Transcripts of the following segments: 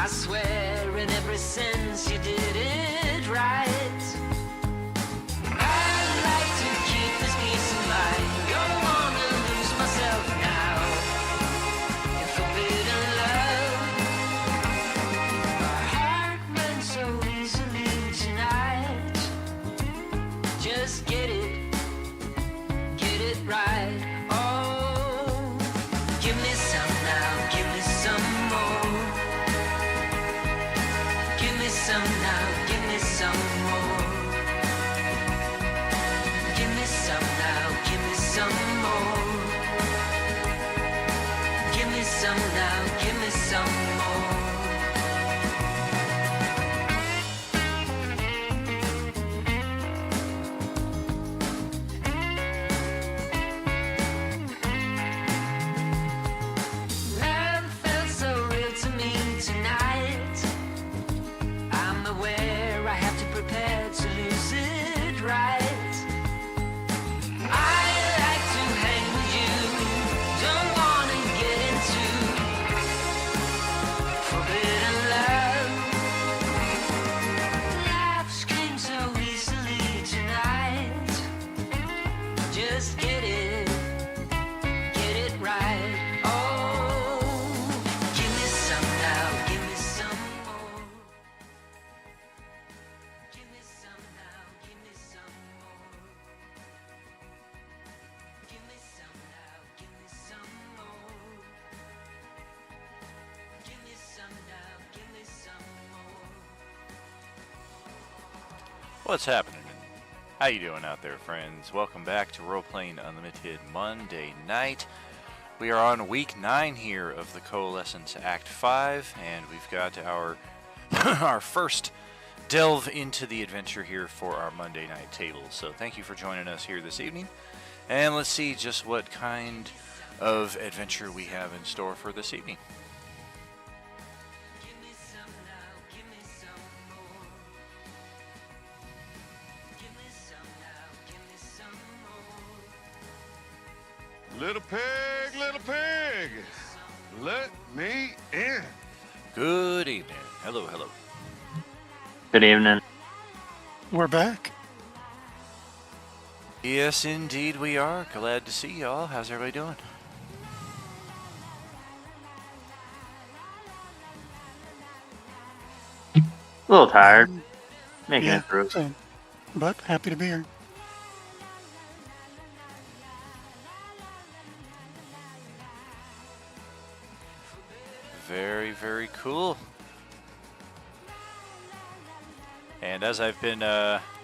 I swear in every sense you did it right. I'd like to keep this peace of mind going. Just get it right. Oh, give me some now, give me some more. Give me some now, give me some more. Give me some now, give me some more. Give me some now, give me some more. Love felt so real to me tonight. I'm aware I have to prepare to lose it right. I like to hang with you, don't wanna get into forbidden love. Laughs came so easily tonight. Just get it right. Oh, give me some now, give me some more. Give me some now, give me some more. Give me some now, give me some more. Give me some now, give me some more. What's happening? How you doing out there, friends? Welcome back to Role Playing Unlimited Monday night. We are on week 9 here of the Coalescence Act 5, and we've got our our first delve into the adventure here for our Monday night table. So thank you for joining us here this evening, and let's see just what kind of adventure we have in store for this evening. Give me some now, give me some more. Give me some now, give me some more. Little pig, let me in. Good evening. Hello, hello. Good evening. We're back. Yes, indeed we are. Glad to see y'all. How's everybody doing? A little tired. Making Yeah, it through. same. But happy to be here. Very, very cool. And as I've been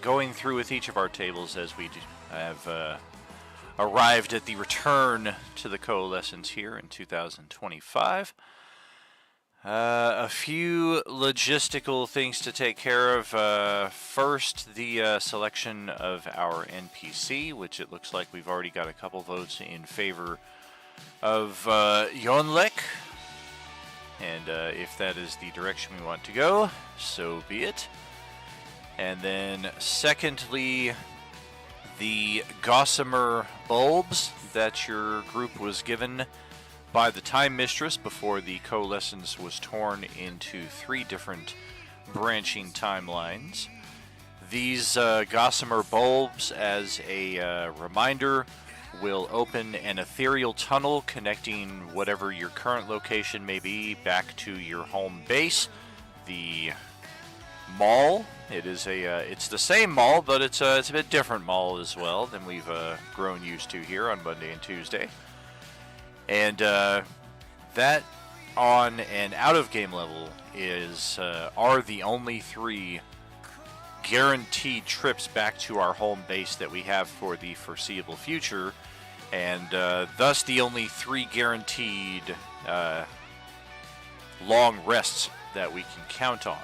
going through with each of our tables as we have arrived at the return to the Coalescence here in 2025, a few logistical things to take care of. First, the selection of our NPC, which it looks like we've already got a couple votes in favor of Yonlek. And if that is the direction we want to go, so be it. And then secondly, the Gossamer bulbs that your group was given by the Time Mistress before the Coalescence was torn into 3 different branching timelines. These Gossamer bulbs, as a reminder, will open an ethereal tunnel connecting whatever your current location may be back to your home base, the mall. It's the same mall, but it's a bit different mall as well than we've grown used to here on Monday and Tuesday. And that on an out of game level are the only 3 guaranteed trips back to our home base that we have for the foreseeable future, and thus the only 3 guaranteed long rests that we can count on.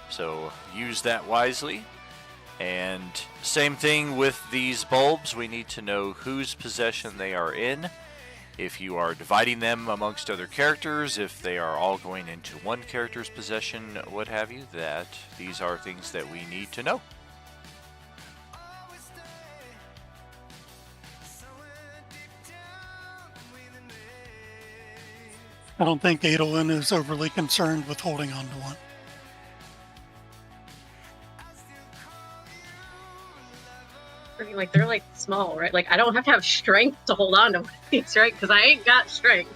So use that wisely. And same thing with these bulbs. We need to know whose possession they are in. If you are dividing them amongst other characters, if they are all going into one character's possession, what have you, that these are things that we need to know. I don't think Adolin is overly concerned with holding on to one. Like they're like small, right? Like I don't have to have strength to hold on to one of these, right? Because I ain't got strength.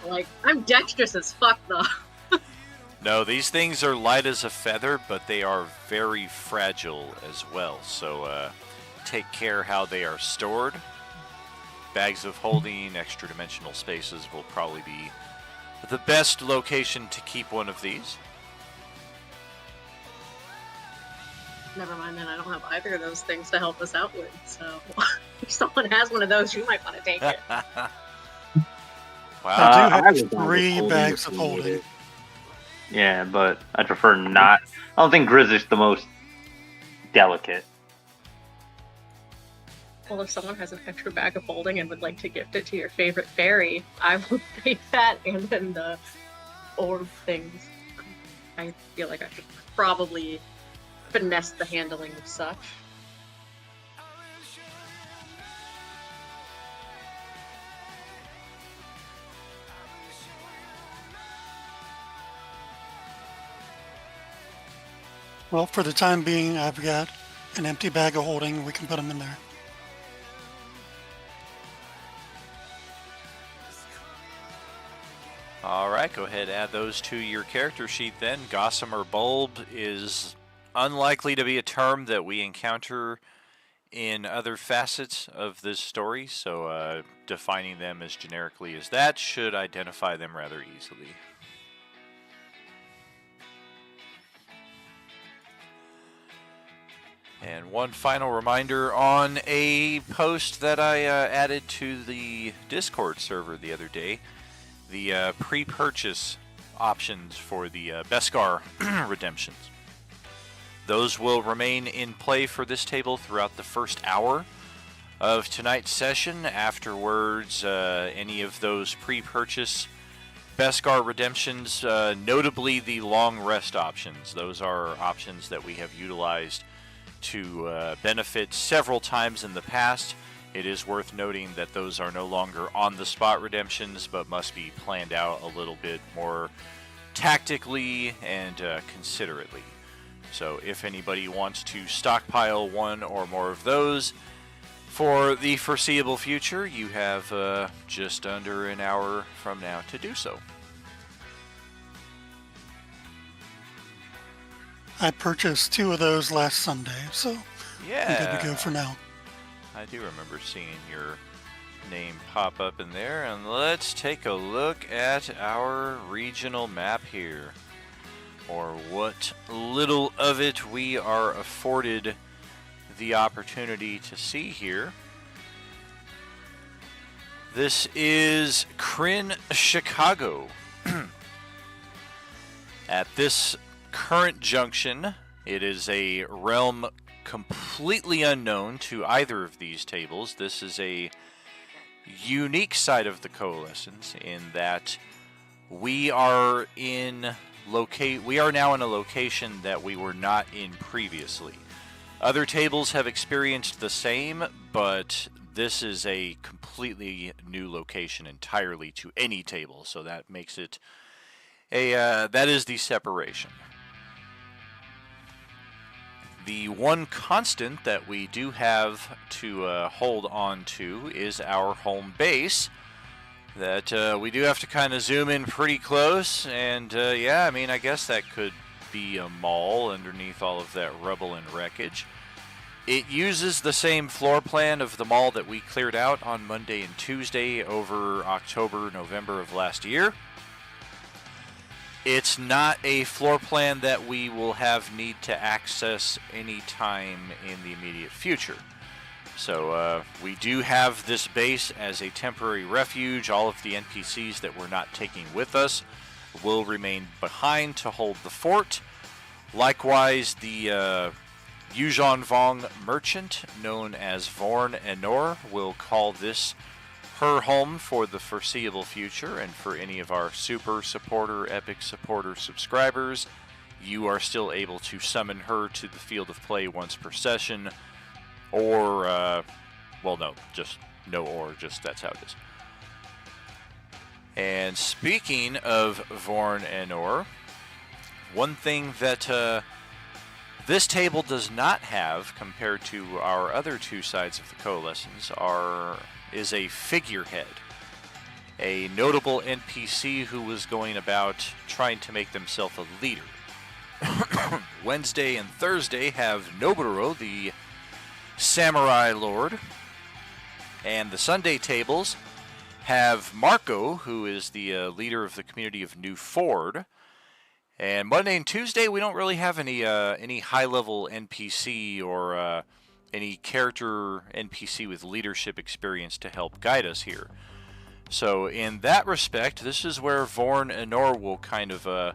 Like I'm dexterous as fuck though. No, these things are light as a feather, but they are very fragile as well. So take care how they are stored. Bags of holding, extra dimensional spaces will probably be the best location to keep one of these. Never mind then, I don't have either of those things to help us out with, so if someone has one of those, you might want to take it. Wow. I do I have have a bag of 3 holding bags if of we need holding. it. Yeah, but I prefer not. I don't think Grizz is the most delicate. Well, if someone has an extra bag of holding and would like to gift it to your favorite fairy, I will take that and then the orb things. I feel like I should probably finesse the handling of such. Well, for the time being, I've got an empty bag of holding. We can put them in there. All right, go ahead, add those to your character sheet then. Gossamer bulb is unlikely to be a term that we encounter in other facets of this story, so defining them as generically as that should identify them rather easily. And one final reminder on a post that I added to the Discord server the other day, the pre-purchase options for the Beskar redemptions. Those will remain in play for this table throughout the first hour of tonight's session. Afterwards, any of those pre-purchase Beskar redemptions, notably the long rest options, those are options that we have utilized to benefit several times in the past. It is worth noting that those are no longer on-the-spot redemptions, but must be planned out a little bit more tactically and considerately. So if anybody wants to stockpile one or more of those for the foreseeable future, you have just under an hour from now to do so. I purchased 2 of those last Sunday, so Yeah. I'm good to go for now. I do remember seeing your name pop up in there, and let's take a look at our regional map here, or what little of it we are afforded the opportunity to see here. This is Kryn, Chicago. At this current junction, it is a realm completely unknown to either of these tables. This is a unique side of the Coalescence in that we are now in a location that we were not in previously. Other tables have experienced the same, but this is a completely new location entirely to any table, so that makes it that is the separation. The one constant that we do have to hold on to is our home base. That we do have to kind of zoom in pretty close, and yeah, I mean, I guess that could be a mall underneath all of that rubble and wreckage. It uses the same floor plan of the mall that we cleared out on Monday and Tuesday over October, November of last year. It's not a floor plan that we will have need to access anytime in the immediate future. So we do have this base as a temporary refuge. All of the NPCs that we're not taking with us will remain behind to hold the fort. Likewise, the Yuuzhan Vong merchant, known as Vorn Enor, will call this her home for the foreseeable future, and for any of our super supporter, epic supporter subscribers, you are still able to summon her to the field of play once per session, or, well, no, just that's how it is. And speaking of Vorn Enor, one thing that this table does not have compared to our other two sides of the Coalescence is a figurehead. a notable NPC who was going about trying to make themselves a leader. Wednesday and Thursday have Noburo, the samurai lord, and the Sunday tables have Marco, who is the leader of the community of New Ford. And Monday and Tuesday, we don't really have any high-level NPC or any character NPC with leadership experience to help guide us here. So in that respect, this is where Vorn Enor will kind of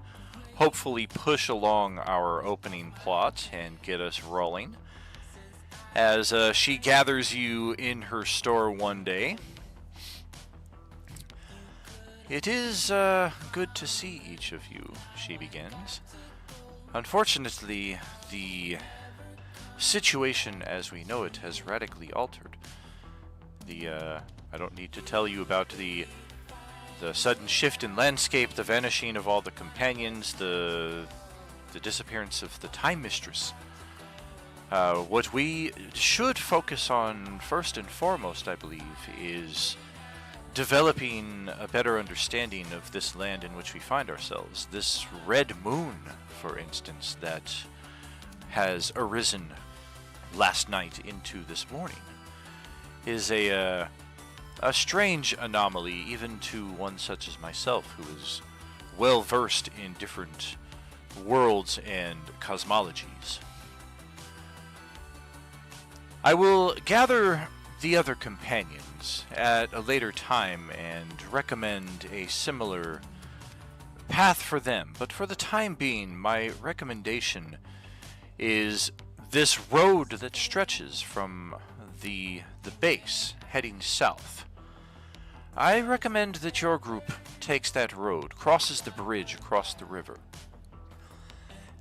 hopefully push along our opening plot and get us rolling. As she gathers you in her store one day. It is good to see each of you, she begins. Unfortunately, the situation as we know it has radically altered. I don't need to tell you about the sudden shift in landscape, the vanishing of all the companions, the disappearance of the Time Mistress. What we should focus on first and foremost, I believe, is developing a better understanding of this land in which we find ourselves. This red moon, for instance, that has arisen last night into this morning, is a strange anomaly, even to one such as myself, who is well versed in different worlds and cosmologies. I will gather the other companions at a later time and recommend a similar path for them, but for the time being, my recommendation is this road that stretches from the base heading south. I recommend that your group takes that road, crosses the bridge across the river,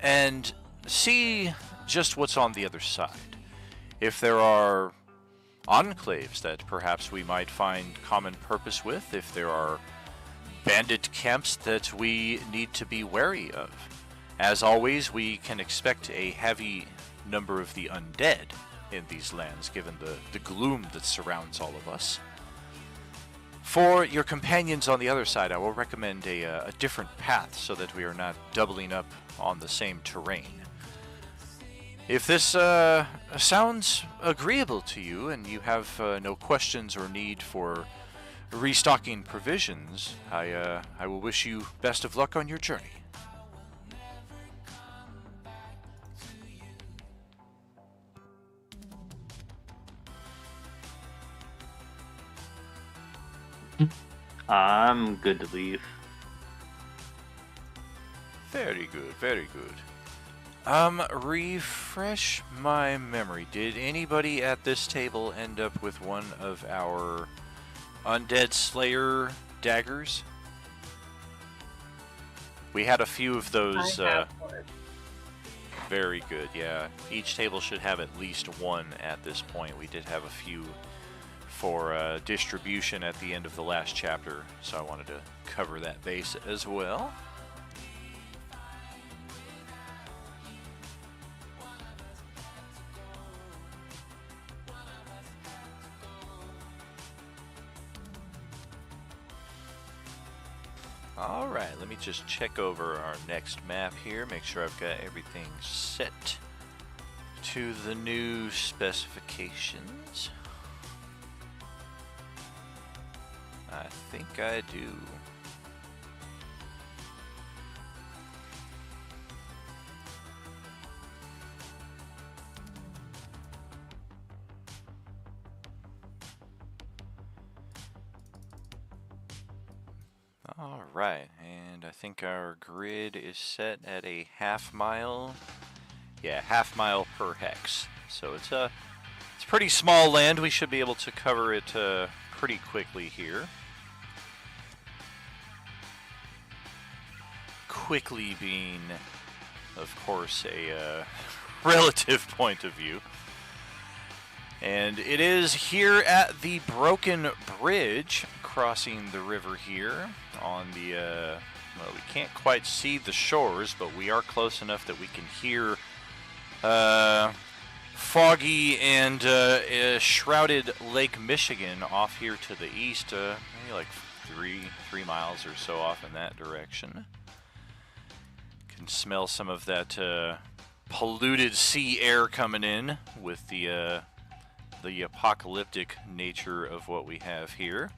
and see just what's on the other side. If there are enclaves that perhaps we might find common purpose with, if there are bandit camps that we need to be wary of. As always, we can expect a heavy number of the undead in these lands, given the gloom that surrounds all of us. For your companions on the other side, I will recommend a different path so that we are not doubling up on the same terrain. If this sounds agreeable to you and you have no questions or need for restocking provisions, I will wish you best of luck on your journey. I'm good to leave. Very good, very good. Refresh my memory. Did anybody at this table end up with one of our Undead Slayer daggers? We had a few of those. I have one. Very good, yeah. Each table should have at least one at this point. We did have a few for distribution at the end of the last chapter, so I wanted to cover that base as well. Alright, let me just check over our next map here, make sure I've got everything set to the new specifications. I think I do. Alright, and I think our grid is set at a half mile. Yeah, half mile per hex. So it's pretty small land. We should be able to cover it pretty quickly here. Quickly being, of course, a relative point of view. And it is here at the Broken Bridge, crossing the river here on the, well, we can't quite see the shores, but we are close enough that we can hear foggy and shrouded Lake Michigan off here to the east, maybe like three miles or so off in that direction. Can smell some of that polluted sea air coming in with the apocalyptic nature of what we have here.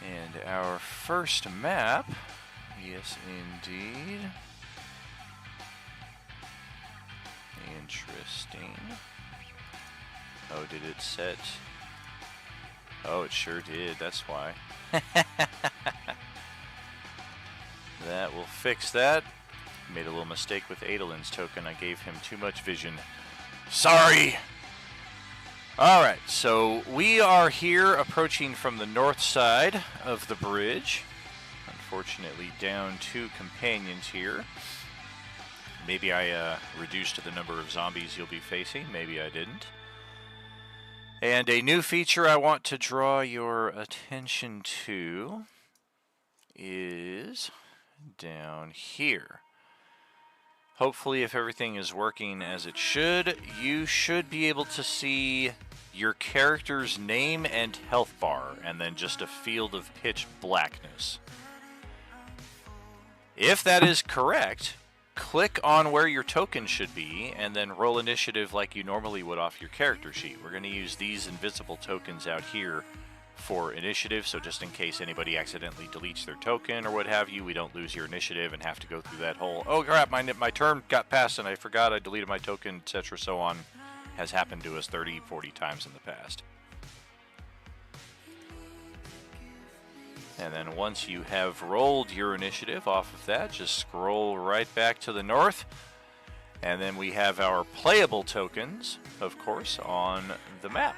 And our first map, yes indeed. Interesting. Oh, did it set? Oh, it sure did, that's why. That will fix that. Made a little mistake with Adolin's token. I gave him too much vision. Sorry! Alright, so we are here approaching from the north side of the bridge. Unfortunately, down 2 companions here. Maybe I reduced the number of zombies you'll be facing. Maybe I didn't. And a new feature I want to draw your attention to is down here. Hopefully, if everything is working as it should, you should be able to see your character's name and health bar, and then just a field of pitch blackness. If that is correct, click on where your token should be, and then roll initiative like you normally would off your character sheet. We're going to use these invisible tokens out here for initiative, so just in case anybody accidentally deletes their token or what have you, we don't lose your initiative and have to go through that whole, oh crap, my turn got passed and I forgot I deleted my token, etc. so on. Has happened to us 30, 40 times in the past. And then once you have rolled your initiative off of that, just scroll right back to the north. And then we have our playable tokens, of course, on the map.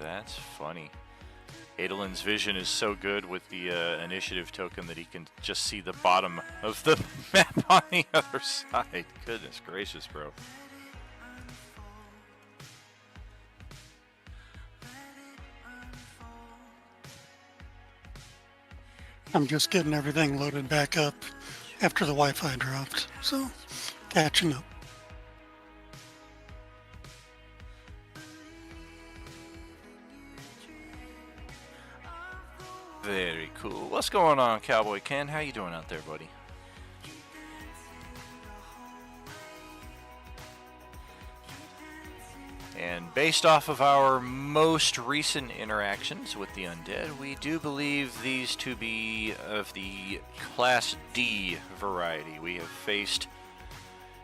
That's funny. Adolin's vision is so good with the initiative token that he can just see the bottom of the map on the other side. Goodness gracious, bro. I'm just getting everything loaded back up after the Wi-Fi dropped, so catching up. Very cool. What's going on, Cowboy Ken? How you doing out there, buddy? And based off of our most recent interactions with the undead, we do believe these to be of the Class D variety. We have faced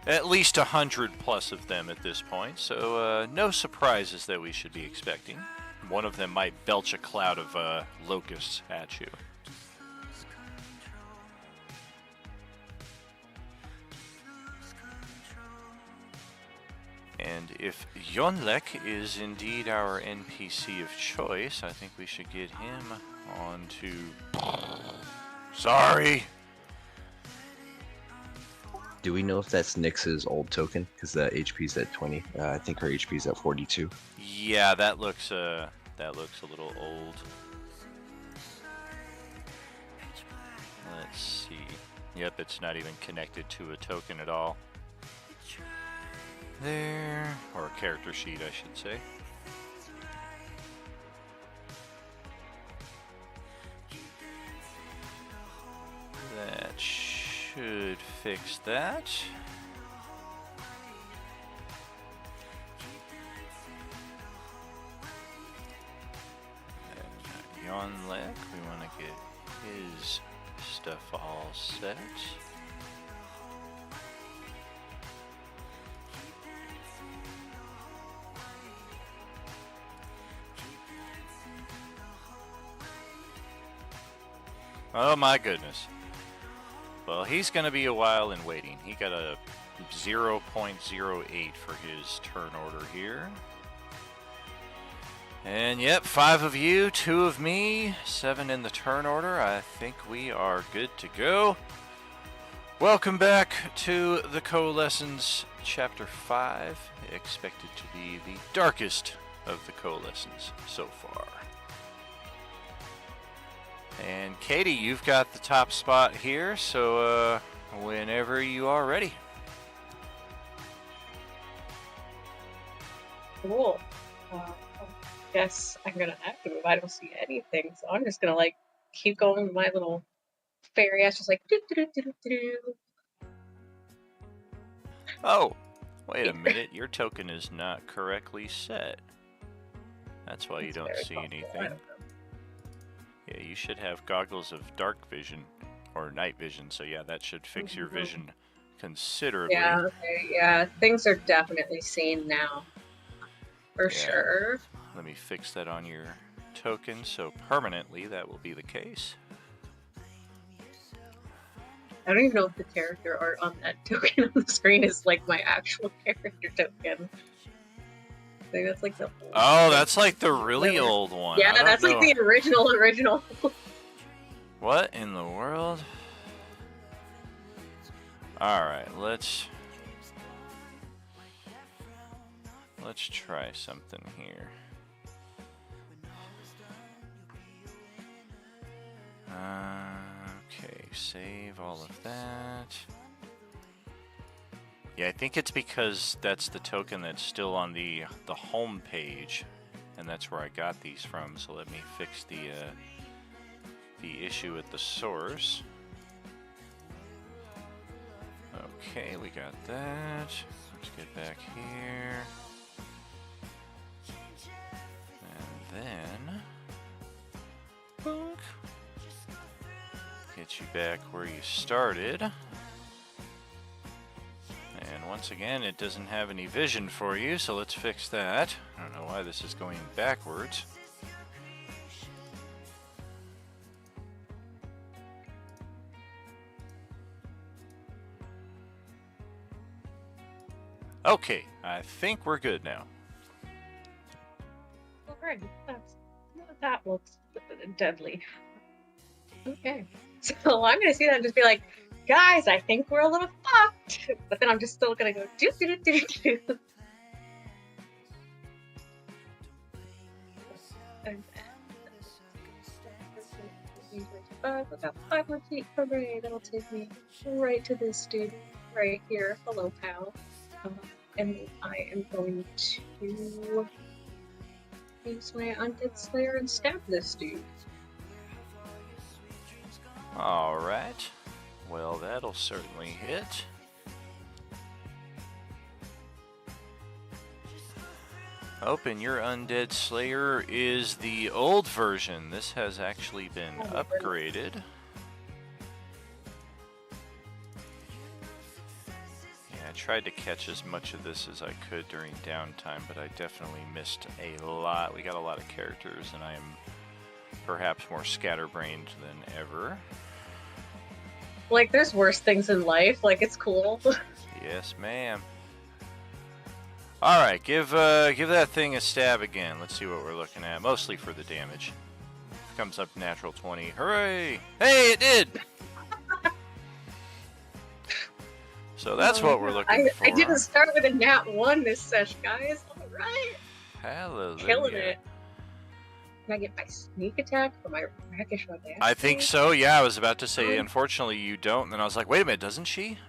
at least 100 plus of them at this point, so no surprises that we should be expecting. One of them might belch a cloud of locusts at you. And if Yonlek is indeed our NPC of choice, I think we should get him onto... Sorry! Do we know if that's Nyx's old token? Because the HP's at 20. I think her HP's at 42. Yeah, that looks a little old. Let's see. Yep, it's not even connected to a token at all. There, or a character sheet, I should say. That should fix that. Yonlek, we want to get his stuff all set. Oh my goodness. Well, he's going to be a while in waiting. He got a 0.08 for his turn order here. And yep, 5 of you, 2 of me, 7 in the turn order. I think we are good to go. Welcome back to the Coalescence Chapter 5, expected to be the darkest of the Coalescence so far. And Katie, you've got the top spot here, so whenever you are ready. Cool. Guess I'm gonna have to move. I don't see anything, so I'm just gonna like keep going with my little fairy ass, just like do do do do do. Oh, wait a minute. Your token is not correctly set. That's why you don't see anything. Yeah, you should have goggles of dark vision or night vision. So yeah, that should fix your vision considerably. Yeah, okay, yeah. Things are definitely seen now. For sure. Let me fix that on your token so permanently that will be the case. I don't even know if the character art on that token on the screen is like my actual character token. I think that's like the old Oh, that's like the really old one. Yeah, that's like the original. What in the world? Alright, let's try something here. Okay, save all of that. Yeah, I think it's because that's the token that's still on the home page, and that's where I got these from. So let me fix the issue at the source. Okay, we got that. Let's get back here. And then boink. Get you back where you started. And once again, it doesn't have any vision for you, so let's fix that. I don't know why this is going backwards. Okay, I think we're good now. Alright, that looks deadly. Okay, so I'm gonna see that and just be like, guys, I think we're a little fucked. But then I'm just still gonna go do do do do do. And then about 500 feet per ray. That'll take me right to this dude right here. Hello, pal. And I am going to use my Undead Slayer and stab this dude. Alright. Well, that'll certainly hit. Open your Undead Slayer is the old version. This has actually been upgraded. Yeah, I tried to catch as much of this as I could during downtime, but I definitely missed a lot. We got a lot of characters, and I am perhaps more scatterbrained than ever. Like, there's worse things in life. Like, it's cool. Yes, ma'am. Alright, give that thing a stab again. Let's see what we're looking at. Mostly for the damage. Comes up natural 20. Hooray! Hey, it did! So that's what we're looking for. I didn't start with a nat 1 this session, guys. Alright. Hallelujah. Killing it. Can I get my sneak attack for my rakish audacity? I think so, yeah. I was about to say, unfortunately, you don't. And then I was like, wait a minute, doesn't she?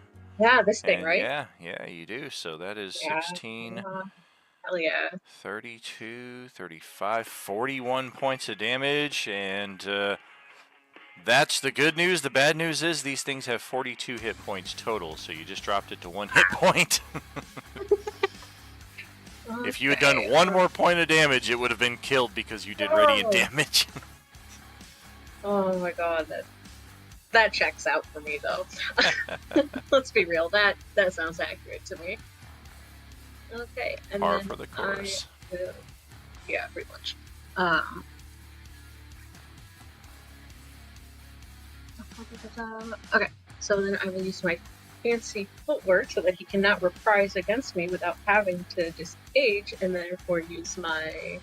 Yeah, this thing, And right? Yeah, you do. So that is Yeah, 16, hell yeah. 32, 35, 41 points of damage. And that's the good news. The bad news is these things have 42 hit points total. So you just dropped it to 1 hit point. If you had done one more point of damage, it would have been killed because you did radiant damage. Oh my god, that checks out for me though. Let's be real, that sounds accurate to me. Okay, and Par then for the course. Yeah, pretty much. Okay, so then I will use my fancy footwork so that he cannot reprise against me without having to disengage, and therefore use my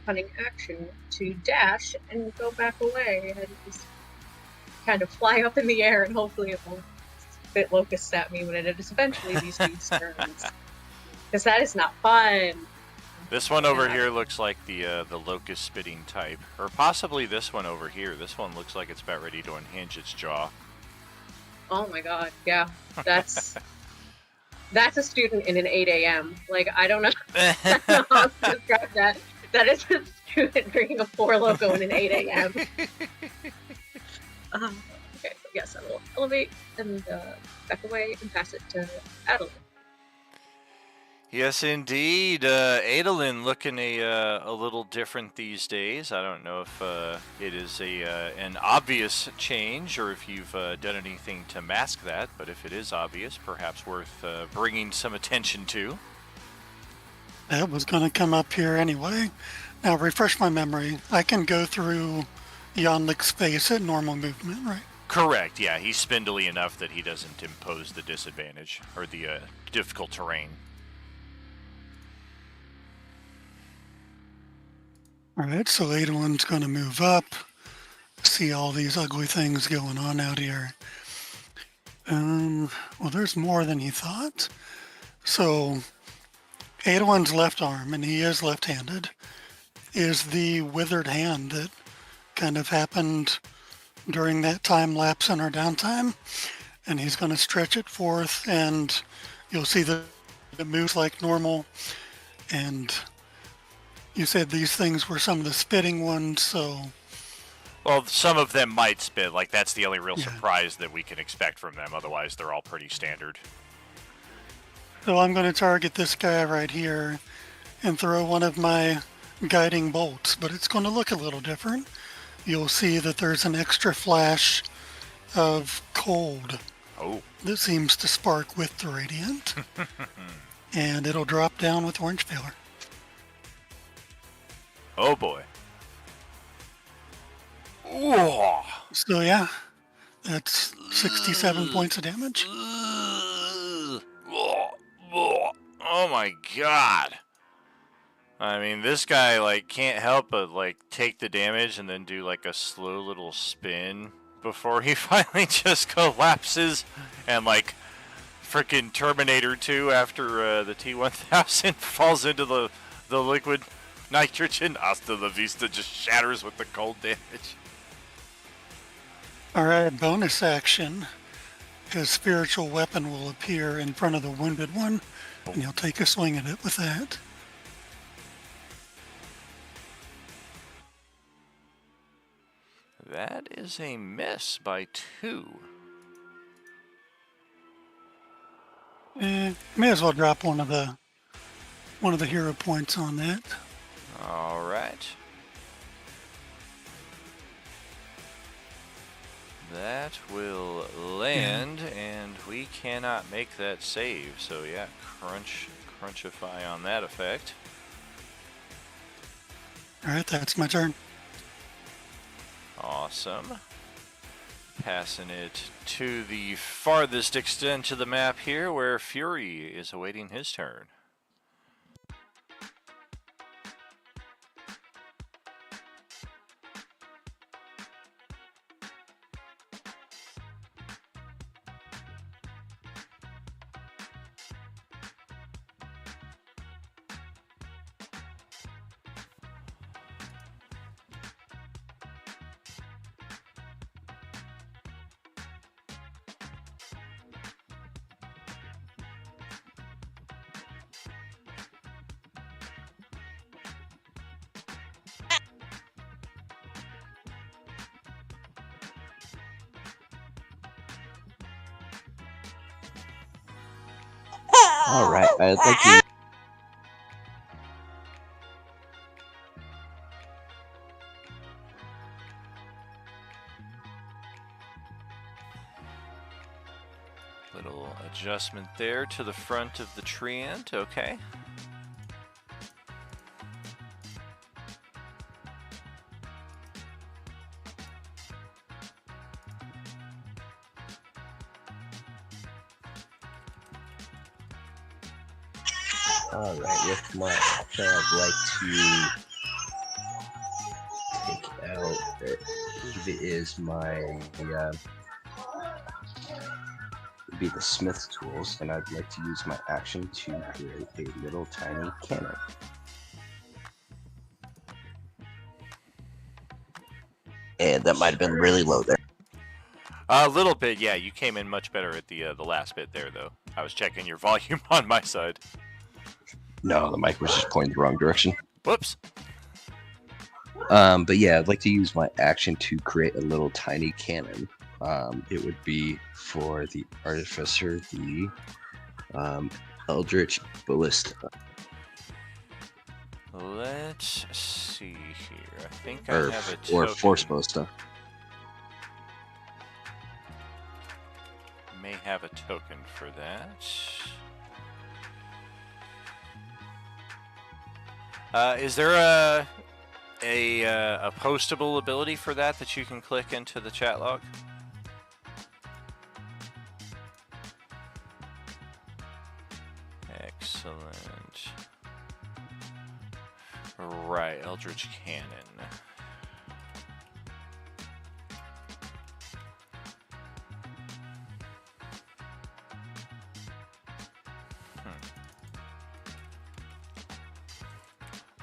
cunning action to dash and go back away and just kind of fly up in the air, and hopefully it won't spit locusts at me when it is eventually these dudes' turns. Because that is not fun. This one over here looks like the locust spitting type, or possibly this one over here. This one looks like it's about ready to unhinge its jaw. Oh my god, yeah. That's That's a student in an 8 a.m. Like, I don't know, I don't know how to describe that. That is a student drinking a 4 Loco in an 8 a.m. Okay, so yes, I will elevate and back away and pass it to Adeline. Yes, indeed. Adolin looking a little different these days. I don't know if it is an obvious change or if you've done anything to mask that, but if it is obvious, perhaps worth bringing some attention to. That was going to come up here anyway. Now, refresh my memory. I can go through Yannick's face at normal movement, right? Correct, yeah. He's spindly enough that he doesn't impose the disadvantage or the difficult terrain. All right, so Adolin's going to move up. See all these ugly things going on out here. Well, there's more than he thought. So, Adolin's left arm, and he is left-handed, is the withered hand that kind of happened during that time lapse in our downtime. And he's going to stretch it forth, and you'll see that it moves like normal. And you said these things were some of the spitting ones, so Well, some of them might spit. Like, that's the only real Yeah. surprise that we can expect from them. Otherwise, they're all pretty standard. so I'm going to target this guy right here and throw one of my guiding bolts, but it's going to look a little different. You'll see that there's an extra flash of cold Oh. that seems to spark with the radiant, and it'll drop down with orange failure. Oh, boy. Ooh. So yeah, that's 67 points of damage. Oh my god. I mean, this guy, like, can't help but, like, take the damage and then do, like, a slow little spin before he finally just collapses and, like, frickin' Terminator 2 after the T-1000 falls into the liquid nitrogen. Hasta la vista just shatters with the cold damage. All right, bonus action. His spiritual weapon will appear in front of the wounded one, and he'll take a swing at it with that. That is a miss by 2. May as well drop one of the hero points on that. All right. That will land, and we cannot make that save. So yeah, crunchify on that effect. All right, that's my turn. Awesome. Passing it to the farthest extent to the map here, where Fury is awaiting his turn. All right, I'd like to. Little adjustment there to the front of the treant. Okay. All right, with my action, I'd like to take out. I believe it is my. Would be the Smith's tools, and I'd like to use my action to create a little tiny cannon. And that might have been really low there. A little bit, yeah. You came in much better at the last bit there, though. I was checking your volume on my side. No, the mic was just pointing the wrong direction. Whoops. But yeah, I'd like to use my action to create a little tiny cannon. It would be for the artificer, the Eldritch Ballista. Let's see here. I think I Or, have a token. or Force Ballista. May have a token for that. Is there a postable ability for that you can click into the chat log? Excellent. Right, Eldritch Cannon.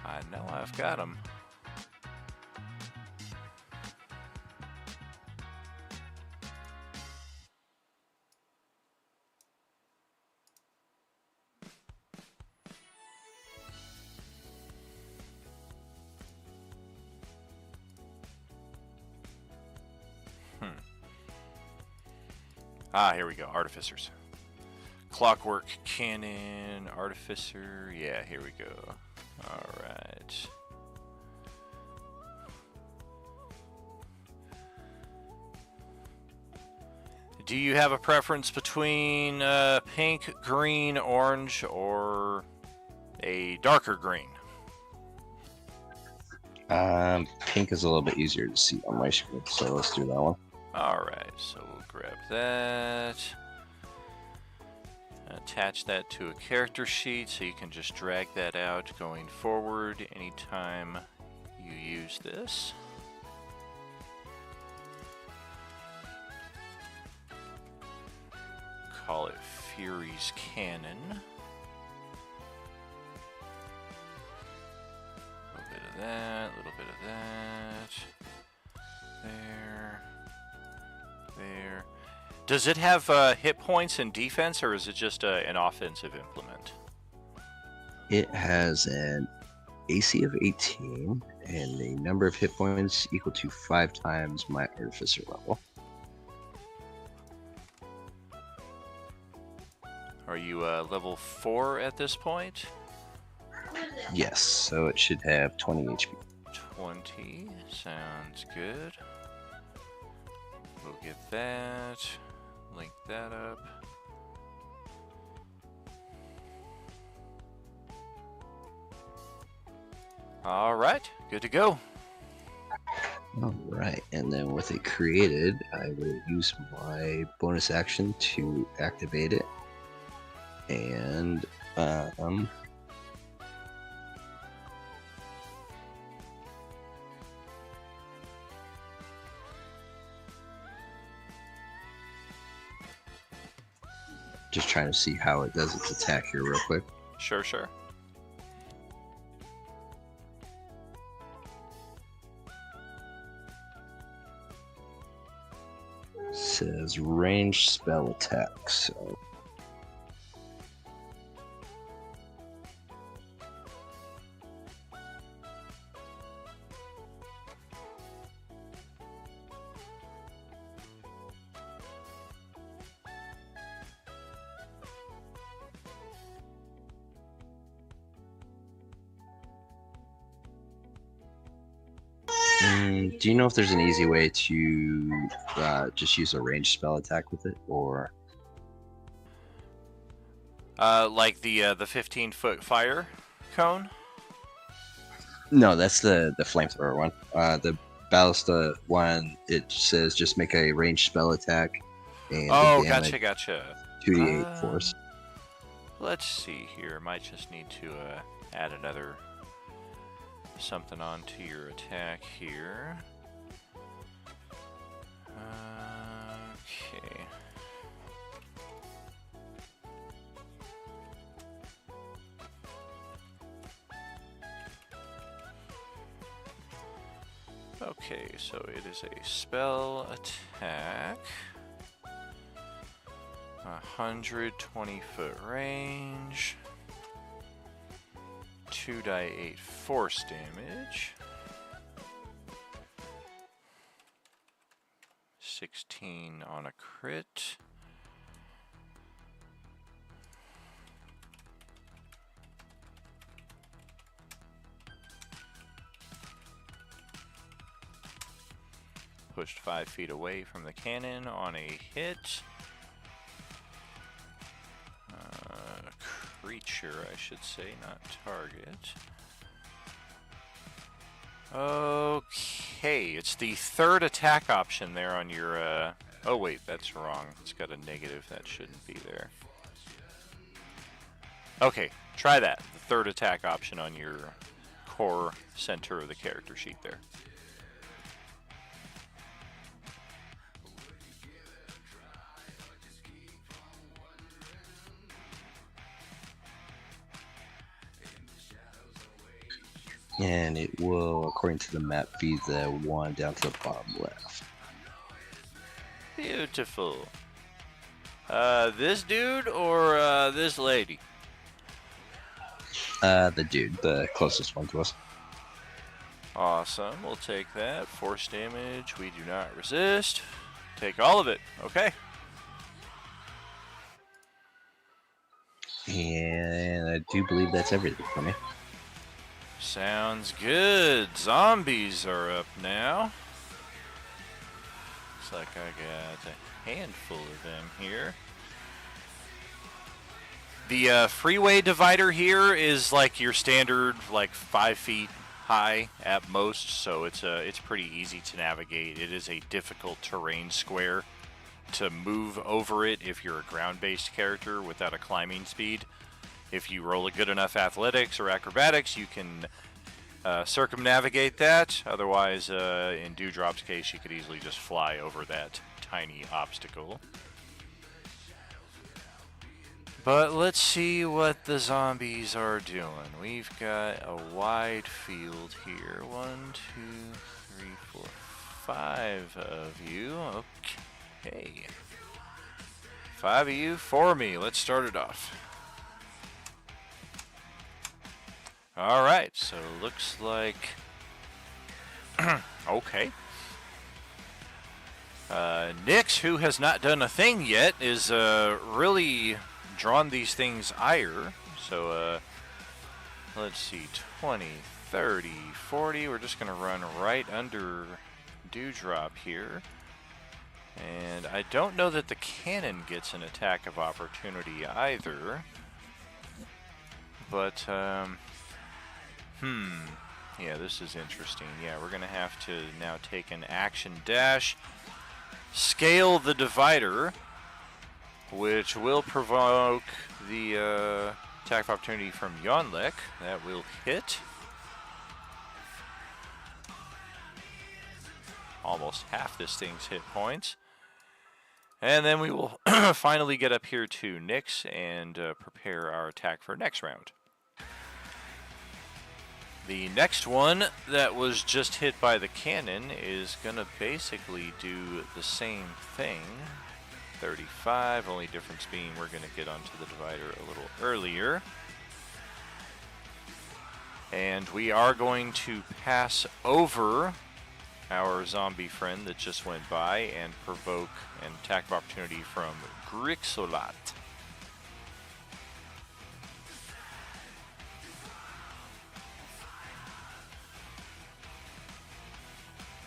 I know I've got them. Ah, here we go. Artificers. Clockwork Cannon, Artificer. Yeah, here we go. Alright. Do you have a preference between pink, green, orange, or a darker green? Pink is a little bit easier to see on my screen, so let's do that one. Alright, so we'll grab that. Attach that to a character sheet so you can just drag that out going forward anytime you use this. Call it Fury's Cannon. A little bit of that, a little bit of that. There. There. Does it have hit points and defense, or is it just an offensive implement? It has an AC of 18 and a number of hit points equal to 5 times my artificer level. Are you level 4 at this point? Yes, so it should have 20 HP. 20. Sounds good. We'll get that. Link that up. All right, good to go. Alright, and then with it created, I will use my bonus action to activate it. And, just trying to see how it does its attack here real quick. Sure, sure. Says range spell attack, so do you know if there's an easy way to just use a ranged spell attack with it, or Like the 15-foot fire cone? no? That's the flamethrower one. The ballista one, it says just make a ranged spell attack. And Oh, the damage, gotcha. 2d8 force. Let's see here. Might just need to add another something onto your attack here. Okay. Okay, so it is a spell attack. 120-foot range. 2 die 8 force damage. 16 on a crit. Pushed 5 feet away from the cannon on a hit. Creature, I should say, not target. Okay, it's the third attack option there on your, oh wait, that's wrong. It's got a negative, that shouldn't be there. Okay, try that. The third attack option on your core center of the character sheet there. And it will, according to the map, be the one down to the bottom left. Beautiful. This dude or this lady? The dude, the closest one to us. Awesome, we'll take that. Force damage, we do not resist. Take all of it, okay. And I do believe that's everything for me. Sounds good. Zombies are up now. Looks like I got a handful of them here. The freeway divider here is like your standard, like 5 feet high at most, so it's pretty easy to navigate. It is a difficult terrain square to move over it if you're a ground-based character without a climbing speed. If you roll a good enough athletics or acrobatics, you can circumnavigate that. Otherwise, in Dewdrop's case, you could easily just fly over that tiny obstacle. But let's see what the zombies are doing. We've got a wide field here. 1, 2, 3, 4, 5 of you. Okay. 5 of you, 4 of me. Let's start it off. Alright, so looks like... okay. Nyx, who has not done a thing yet, is really drawn these things ire. So, let's see, 20, 30, 40. We're just going to run right under Dewdrop here. And I don't know that the cannon gets an attack of opportunity either. But, yeah, this is interesting. Yeah, we're going to have to now take an action dash, scale the divider, which will provoke the attack of opportunity from Yonlek. That will hit. Almost half this thing's hit points. And then we will finally get up here to Nyx and prepare our attack for next round. The next one that was just hit by the cannon is going to basically do the same thing. 35, only difference being we're going to get onto the divider a little earlier. And we are going to pass over our zombie friend that just went by and provoke an attack of opportunity from Grixolat.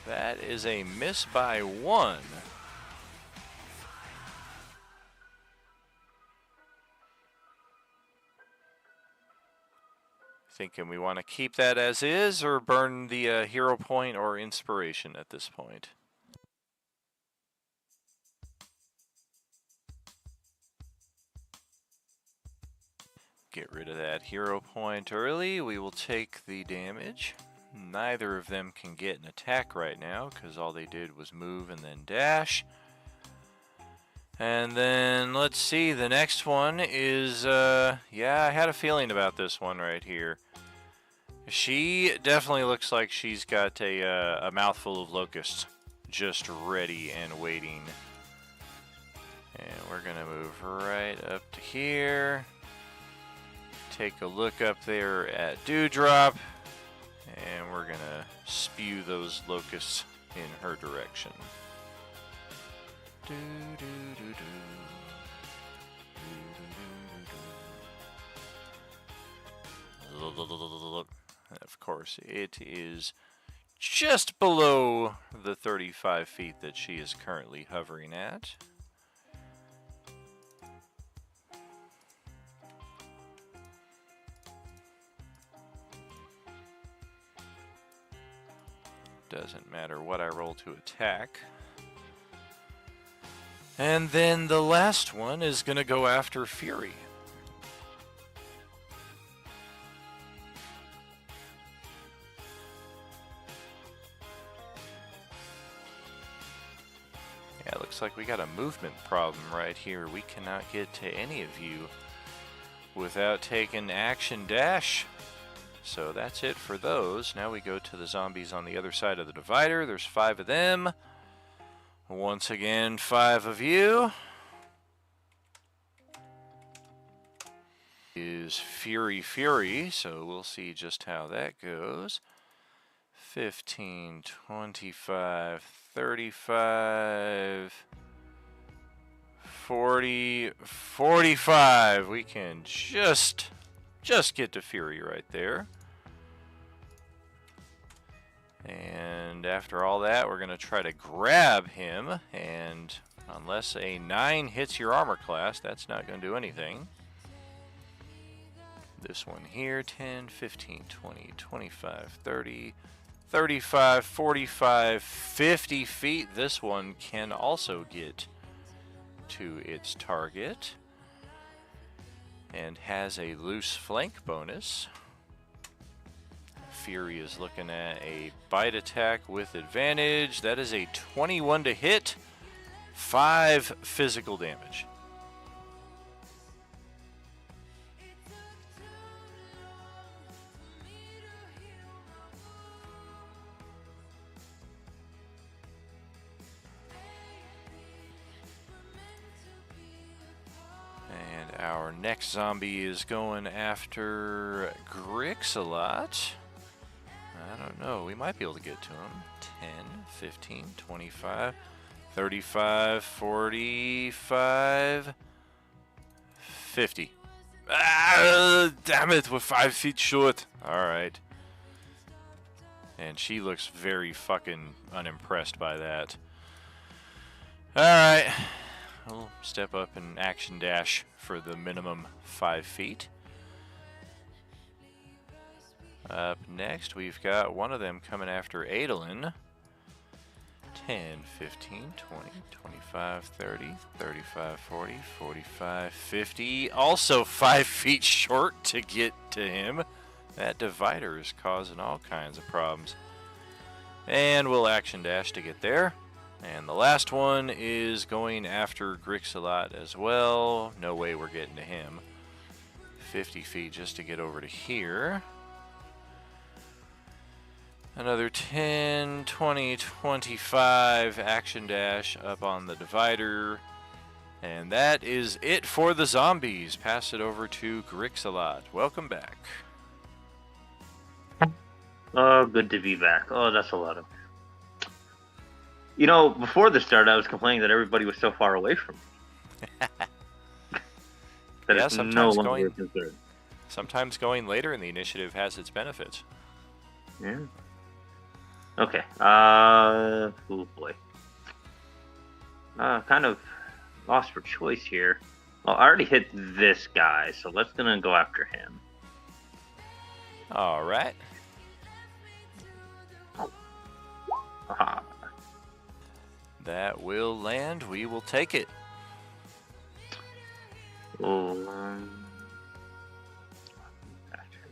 That is a miss by 1. Thinking we want to keep that as is or burn the hero point or inspiration at this point. Get rid of that hero point early. We will take the damage. Neither of them can get an attack right now because all they did was move and then dash. And then let's see, the next one is, yeah, I had a feeling about this one right here. She definitely looks like she's got a mouthful of locusts just ready and waiting. And we're gonna move right up to here. Take a look up there at Dewdrop. And we're gonna spew those locusts in her direction. Of course, it is just below the 35 feet that she is currently hovering at. Doesn't matter what I roll to attack. And then the last one is going to go after Fury. Yeah, it looks like we got a movement problem right here. We cannot get to any of you without taking action dash. So that's it for those. Now we go to the zombies on the other side of the divider. There's 5 of them. Once again, 5 of you. Is Fury, so we'll see just how that goes. 15, 25, 35, 40, 45. We can just get to Fury right there. And after all that, we're going to try to grab him. And unless a 9 hits your armor class, that's not going to do anything. This one here, 10, 15, 20, 25, 30, 35, 45, 50 feet. This one can also get to its target. And has a loose flank bonus. Fury is looking at a bite attack with advantage. That is a 21 to hit, 5 physical damage. And our next zombie is going after Grixalot. I don't know. We might be able to get to him. 10, 15, 25, 35, 45, 50. Ah, damn it. We're 5 feet short. Alright. And she looks very fucking unimpressed by that. Alright. We'll step up and action dash for the minimum 5 feet. Up next, we've got one of them coming after Adolin. 10, 15, 20, 25, 30, 35, 40, 45, 50. Also 5 feet short to get to him. That divider is causing all kinds of problems. And we'll action dash to get there. And the last one is going after Grixalot as well. No way we're getting to him. 50 feet just to get over to here. Another 10, 20, 25 action dash up on the divider. And that is it for the zombies. Pass it over to Grixalot. Welcome back. Oh, good to be back. Oh, that's a lot of... You know, before the start, I was complaining that everybody was so far away from me. That Yeah, is no longer a concern. sometimes going later in the initiative has its benefits. Yeah. Okay. Oh boy. Kind of lost for choice here. Well, I already hit this guy, so let's gonna go after him. All right. Aha. That will land. We will take it. Oh,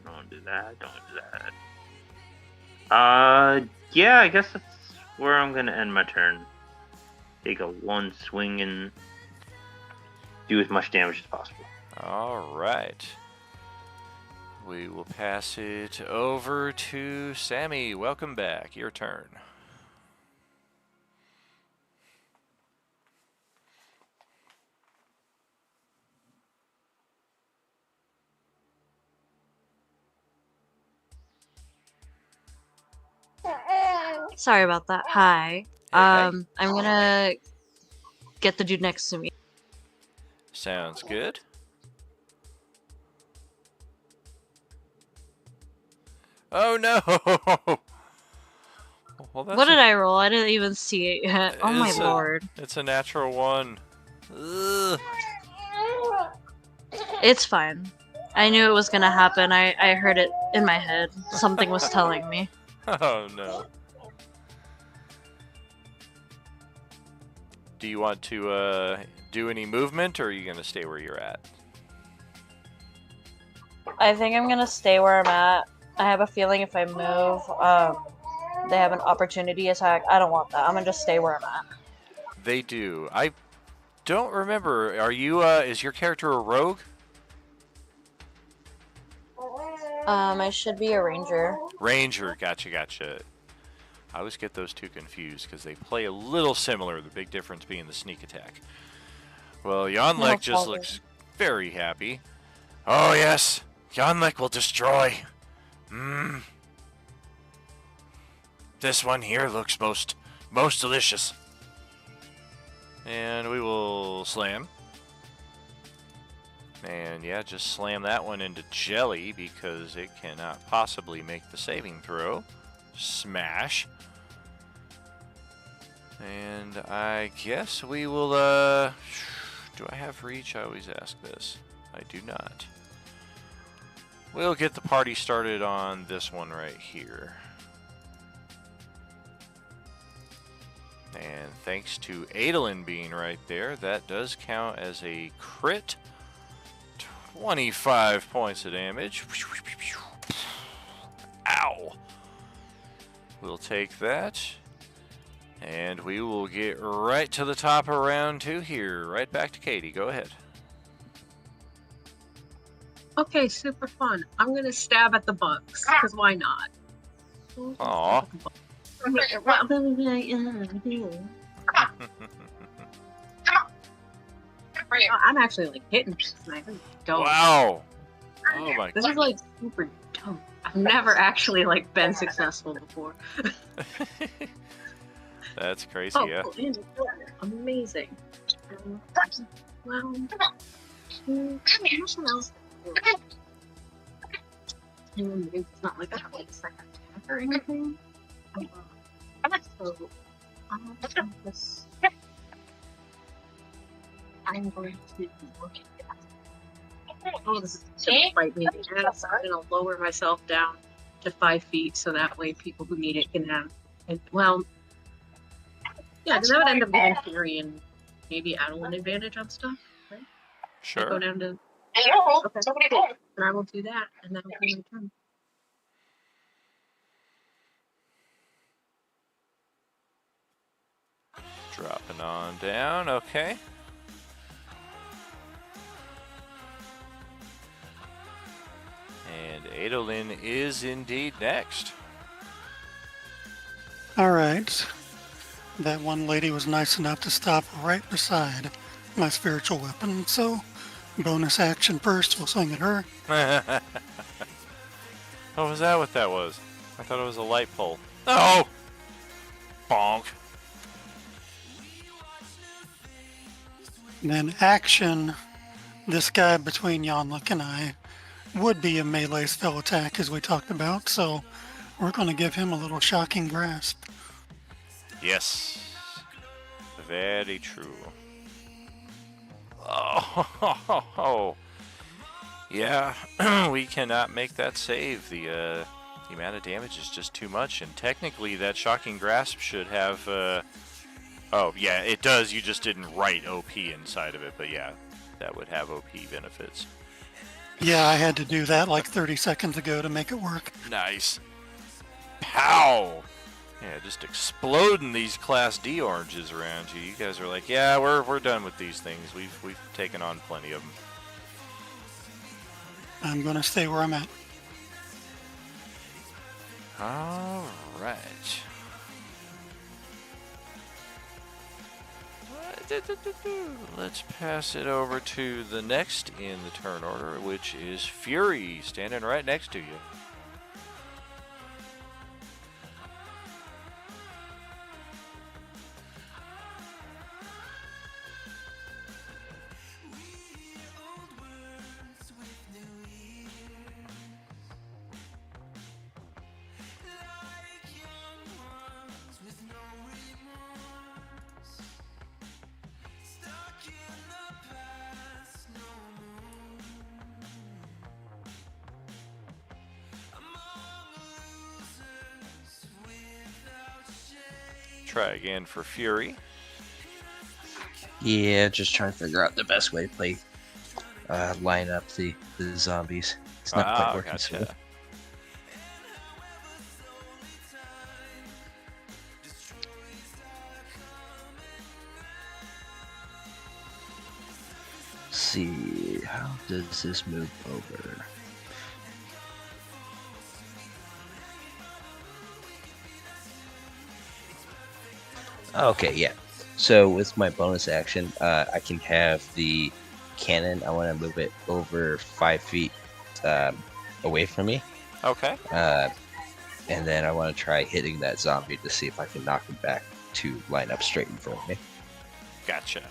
don't do that. Don't do that. Yeah, I guess that's where I'm gonna end my turn. Take a 1 swing and do as much damage as possible. All right. We will pass it over to Sammy. Welcome back. Your turn. Sorry about that. Hi. Hey, hey. I'm gonna get the dude next to me. Sounds good. Oh no! Well, that's What did I roll? I didn't even see it yet. Oh my lord. It's a natural one. Ugh. It's fine. I knew it was gonna happen. I heard it in my head. Something was telling me. Oh no. Do you want to do any movement, or are you gonna stay where you're at? I think I'm gonna stay where I'm at. I have a feeling if I move, they have an opportunity attack. I don't want that. I'm gonna just stay where I'm at. They do. I don't remember. Are you? Is your character a rogue? I should be a ranger. Ranger. Gotcha. Gotcha. I always get those two confused because they play a little similar. The big difference being the sneak attack. Well, Yonlek just looks very happy. Oh yes, Yonlek will destroy. This one here looks most delicious. And we will slam. And yeah, just slam that one into jelly because it cannot possibly make the saving throw. Smash. And I guess we will, do I have reach? I always ask this. I do not. We'll get the party started on this one right here. And thanks to Adolin being right there, that does count as a crit. 25 points of damage. Ow! We'll take that. And we will get right to the top of round 2 here. Right back to Katie. Go ahead. Okay, super fun. I'm gonna stab at the bugs, because why not? Aw. I'm actually like hitting this tonight. This is dope. Wow. Oh my This is like super dope. I've never actually like been successful before. That's crazy, Oh, yeah. cool. Amazing. Well, what else? It's not like a second attack or anything. So, this. I'm going to look at that. Oh, this is gonna bite me in the ass. I'm gonna lower myself down to 5 feet so that way people who need it can have. And, well, yeah, because that would end up giving Fury and maybe Adolin advantage on stuff, right? Sure. Go down to. Okay, cool. And I will do that, and that'll be my turn. Dropping on down, okay. And Adolin is indeed next. All right. That one lady was nice enough to stop right beside my spiritual weapon, so bonus action first, we'll swing at her. Oh, was that what that was? I thought it was a light pole. Oh! Bonk. And then action, this guy between Yonlek and I would be a melee spell attack as we talked about, so we're going to give him a little shocking grasp. Yes. Very true. Oh, yeah, we cannot make that save. The amount of damage is just too much, and technically that shocking grasp should have, oh, yeah, it does. You just didn't write OP inside of it, but yeah, that would have OP benefits. Yeah, I had to do that like 30 seconds ago to make it work. Nice. Pow! Yeah, just exploding these Class D oranges around you. You guys are like, yeah, we're done with these things. We've taken on plenty of them. I'm going to stay where I'm at. All right. Let's pass it over to the next in the turn order, which is Fury, standing right next to you. try again for Fury. Yeah, just trying to figure out the best way to play, line up the zombies. It's not quite working so well. Gotcha. See, how does this move over? Okay, yeah. So with my bonus action, I can have the cannon. I want to move it over 5 feet away from me, Okay. and then I want to try hitting that zombie to see if I can knock him back to line up straight in front of me. Gotcha.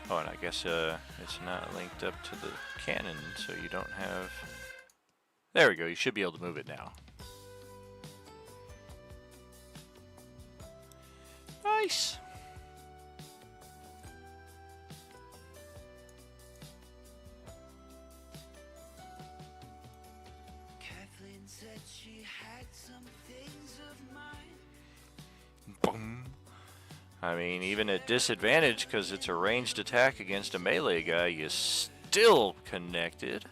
Oh, and I guess it's not linked up to the cannon, so you don't have... There we go, you should be able to move it now. Nice! Kathleen said she had some things of mine. Boom. I mean, even at disadvantage, because it's a ranged attack against a melee guy, you still connected.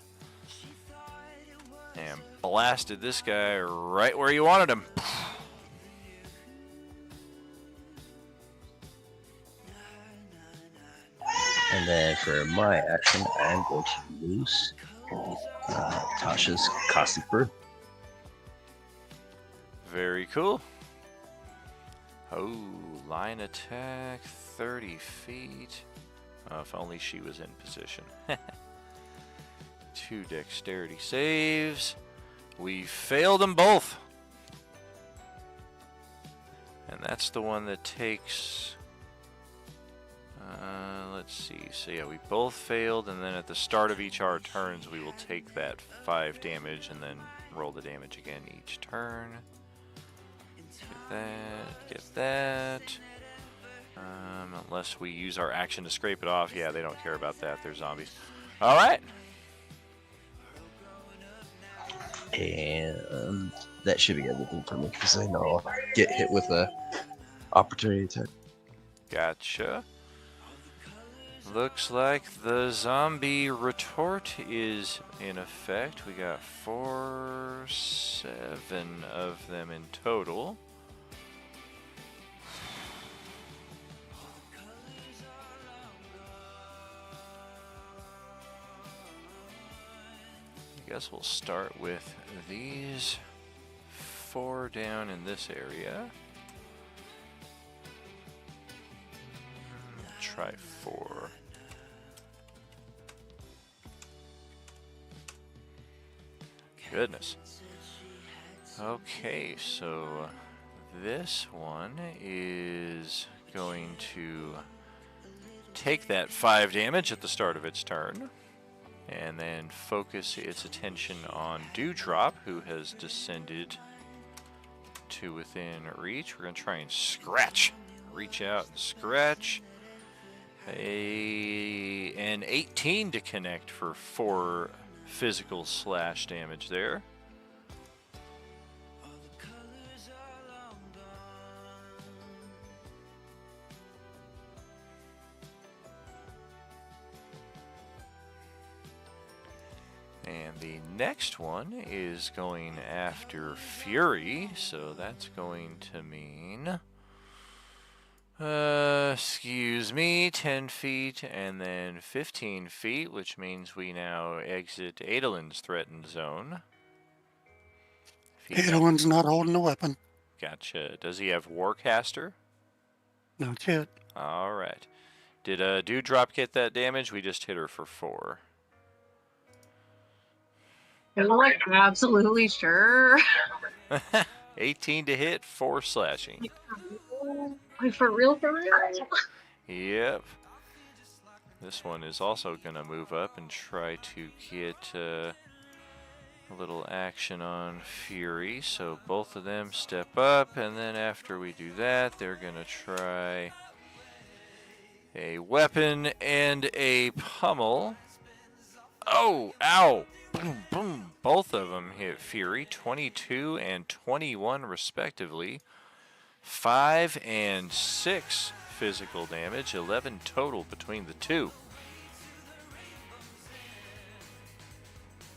And blasted this guy right where you wanted him. And then for my action, I'm going to use Tasha's Caustic Brew. Very cool. Oh, line attack, 30 feet. Oh, if only she was in position. 2 dexterity saves. We failed them both. And that's the one that takes... let's see. So yeah, we both failed, and then at the start of each our turns, we will take that 5 damage and then roll the damage again each turn. Get that, get that. Unless we use our action to scrape it off. Yeah, they don't care about that. They're zombies. All right. And that should be everything for me, because I know I'll get hit with a opportunity attack. Gotcha. Looks like the zombie retort is in effect. We got 7 of them in total. I guess we'll start with these 4 down in this area. Try 4. Goodness. Okay, so this one is going to take that 5 damage at the start of its turn, and then focus its attention on Dewdrop, who has descended to within reach. We're going to try and scratch. Reach out and scratch. An 18 to connect for 4 physical slash damage there. And the next one is going after Fury, so that's going to mean... excuse me, 10 feet and then 15 feet, which means we now exit Adolin's threatened zone. Adolin's not holding a weapon. Gotcha. Does he have Warcaster? Not yet. Alright. Did Dewdrop get that damage? We just hit her for 4. I'm like absolutely sure. 18 to hit, 4 slashing. Like for real, for real. Yep. This one is also going to move up and try to get a little action on Fury. So both of them step up, and then after we do that, they're going to try a weapon and a pummel. Oh, ow. Boom, boom. Both of them hit Fury, 22 and 21 respectively. 5 and 6 physical damage, 11 total between the two.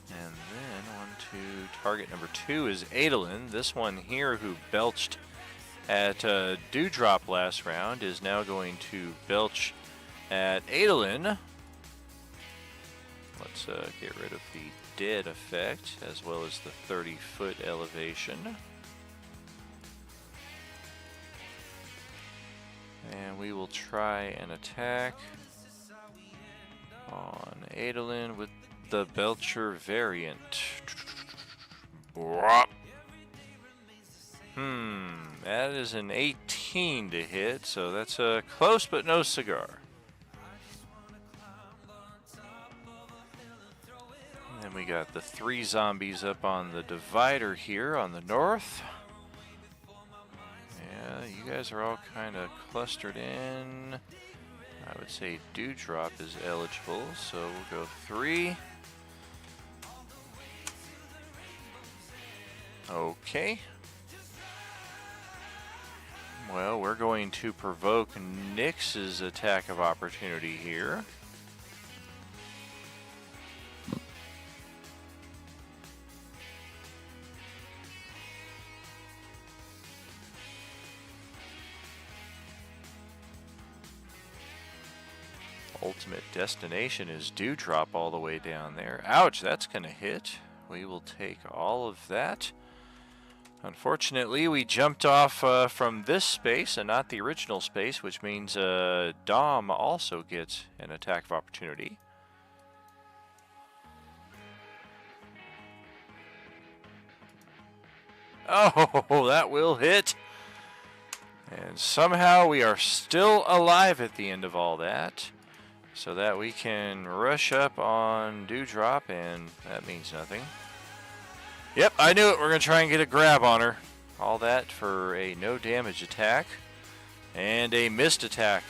And then on to target number 2 is Adolin. This one here who belched at Dewdrop last round is now going to belch at Adolin. Let's get rid of the dead effect as well as the 30-foot elevation. And we will try an attack on Adolin with the Belcher variant. That is an 18 to hit, so that's a close but no cigar. And then we got the 3 zombies up on the divider here on the north. Yeah, you guys are all kind of clustered in. I would say Dewdrop is eligible, so we'll go 3. Okay. Well, we're going to provoke Nyx's attack of opportunity here. Ultimate destination is Dewdrop all the way down there. Ouch, that's going to hit. We will take all of that. Unfortunately, we jumped off from this space and not the original space, which means Dom also gets an attack of opportunity. Oh, that will hit. And somehow we are still alive at the end of all that, so that we can rush up on Dewdrop, and that means nothing. Yep, I knew it. We're going to try and get a grab on her. All that for a no damage attack and a missed attack.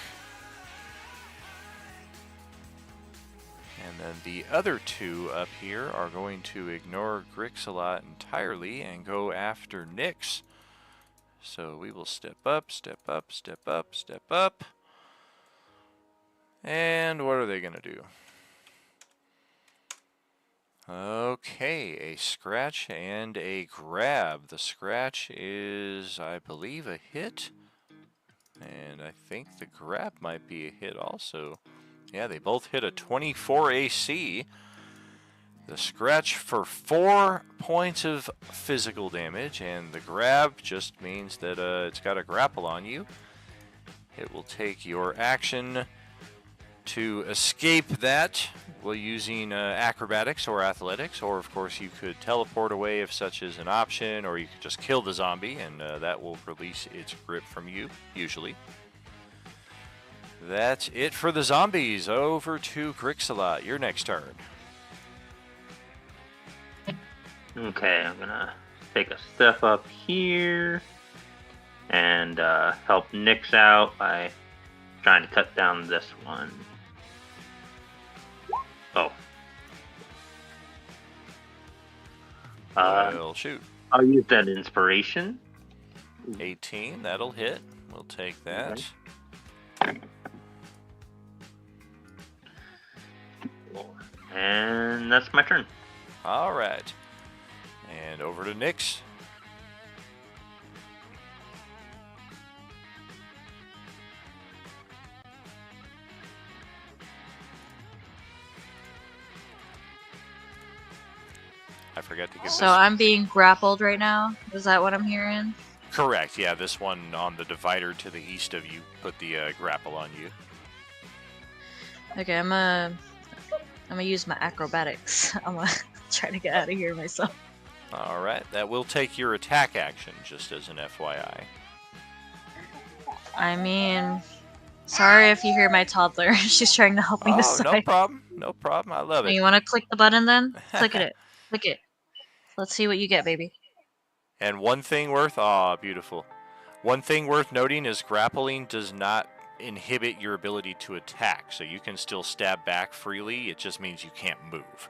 And then the other 2 up here are going to ignore Grixalot entirely and go after Nyx. So we will step up, step up, step up, step up. And what are they going to do? Okay, a scratch and a grab. The scratch is, I believe, a hit. And I think the grab might be a hit also. Yeah, they both hit a 24 AC. The scratch for 4 points of physical damage, and the grab just means that it's got a grapple on you. It will take your action to escape that while using acrobatics or athletics, or of course you could teleport away if such is an option, or you could just kill the zombie and that will release its grip from you, usually. That's it for the zombies. Over to Grixalot, your next turn. Okay, I'm gonna take a step up here and help Nyx out by trying to cut down this one. Oh. Well, shoot. I'll use that inspiration. 18, that'll hit. We'll take that. Okay. And that's my turn. All right. And over to Nyx. I forgot to give So this. I'm being grappled right now. Is that what I'm hearing? Correct, yeah, this one on the divider to the east of you put the grapple on you. Okay, I'm gonna use my acrobatics. I'm gonna try to get out of here myself. All right, that will take your attack action, just as an FYI. I mean, sorry if you hear my toddler. She's trying to help me Oh, decide. no problem, no problem. I love it. You want to click the button then? Click it. Click it. Let's see what you get, baby. And one thing worth, beautiful. One thing worth noting is grappling does not inhibit your ability to attack, so you can still stab back freely. It just means you can't move.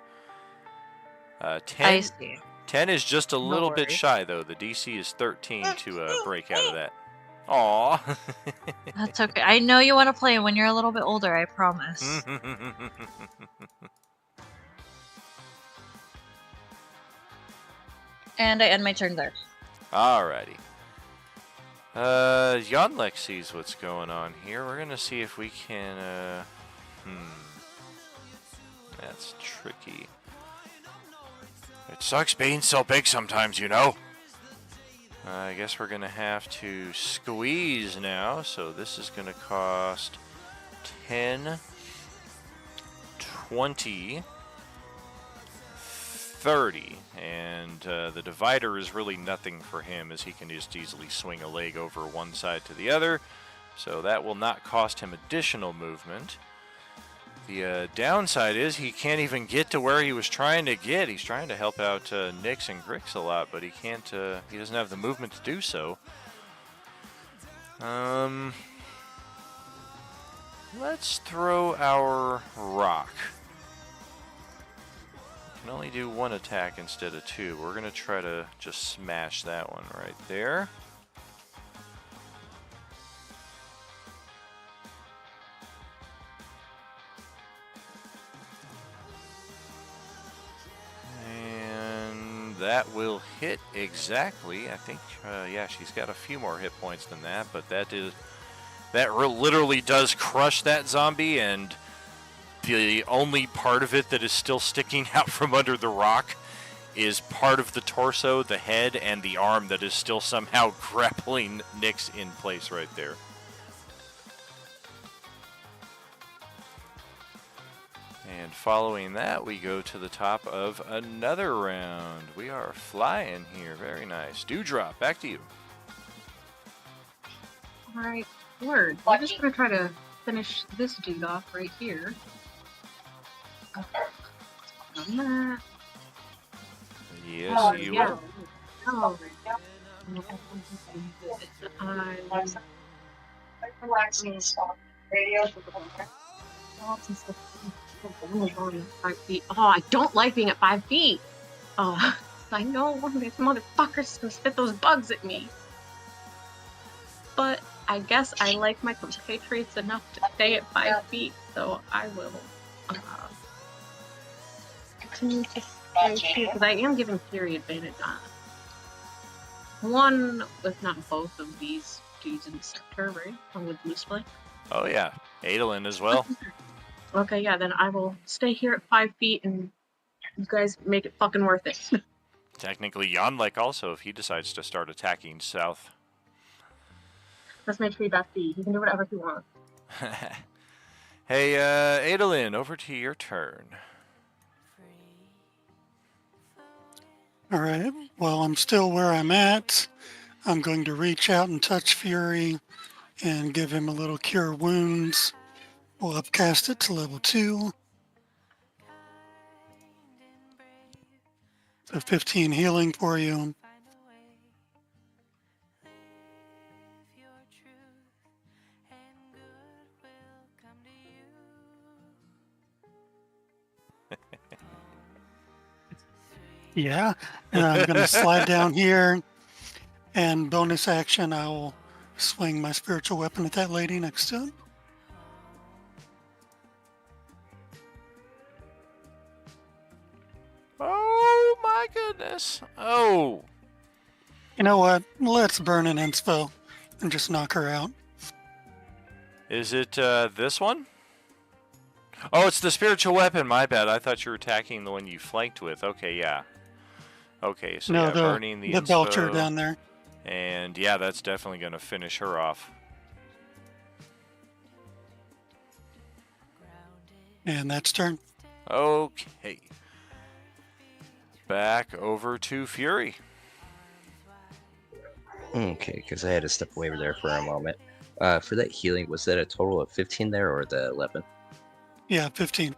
I 10, see. 10 is just a No little bit worries. shy, though. The DC is 13 to break out of that. Aw. That's okay. I know you want to play when you're a little bit older, I promise. And I end my turn there. Alrighty. Yonlek sees what's going on here. We're gonna see if we can, That's tricky. It sucks being so big sometimes, you know. I guess we're gonna have to squeeze now, so this is gonna cost 10, 20, 30, and the divider is really nothing for him, as he can just easily swing a leg over one side to the other, so that will not cost him additional movement. The downside is he can't even get to where he was trying to get. He's trying to help out Nyx and Grix a lot, but he can't. He doesn't have the movement to do so. Let's throw our rock. We can only do one attack instead of two. We're gonna try to just smash that one right there. That will hit exactly. I think, yeah, she's got a few more hit points than that, but that literally does crush that zombie, and the only part of it that is still sticking out from under the rock is part of the torso, the head, and the arm that is still somehow grappling Nyx in place right there. And following that, we go to the top of another round. We are flying here. Very nice. Dewdrop, back to you. Alright, word. I'm just gonna try to finish this dude off right here. On that. Yes, you will. Oh. Oh, I don't like being at 5 feet. Oh, I know one of these motherfuckers can spit those bugs at me. But I guess I like my compatriots enough to stay at 5 feet, so I will continue to stay here, because I am giving Fury advantage on one, if not both of these dudes in the center, right? One with Blue Spike. Oh yeah, Adolin as well. Okay, yeah, then I will stay here at 5 feet and you guys make it fucking worth it. Technically, Yonlek also, if he decides to start attacking south. Let's make sure back feet. He can do whatever he wants. Hey, Adolin, over to your turn. All right. Well, I'm still where I'm at. I'm going to reach out and touch Fury and give him a little cure wounds. We'll upcast it to level 2. So 15 healing for you. Yeah, and I'm going to slide down here, and bonus action, I will swing my spiritual weapon at that lady next to it. Oh my goodness. Oh. You know what? Let's burn an inspo and just knock her out. Is it this one? Oh, it's the spiritual weapon. My bad. I thought you were attacking the one you flanked with. Okay, yeah. Okay, so No, yeah, the burning the Belcher inspo. down there. And yeah, that's definitely going to finish her off. And that's turn. Okay. Back over to Fury. Okay, because I had to step away there for a moment. For that healing, was that a total of 15 there or the 11? Yeah, 15.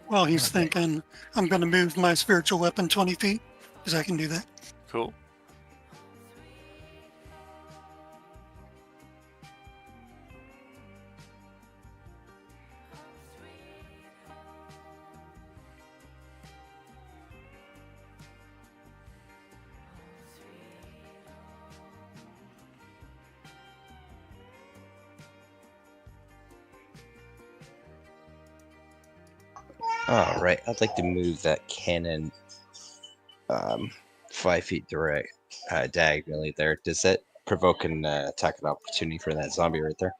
Well, he's Okay. thinking, I'm going to move my spiritual weapon 20 feet, because I can do that. Cool. All right, I'd like to move that cannon 5 feet direct, diagonally there. Does that provoke an attack of opportunity for that zombie right there?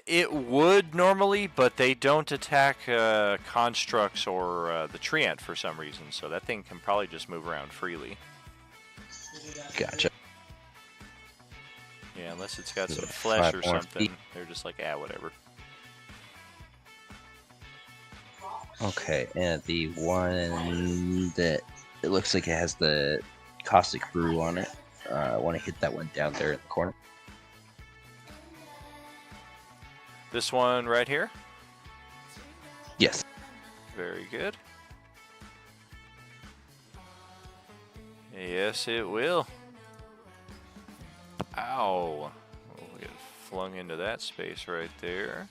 It would normally, but they don't attack constructs or the treant for some reason, so that thing can probably just move around freely. Gotcha. Yeah, unless it's got So some flesh 5 or more something. feet. They're just like, whatever. Okay, and the one that it looks like it has the caustic brew on it. I want to hit that one down there in the corner. This one right here. Yes. Very good. Yes, it will. Ow. We'll get flung into that space right there.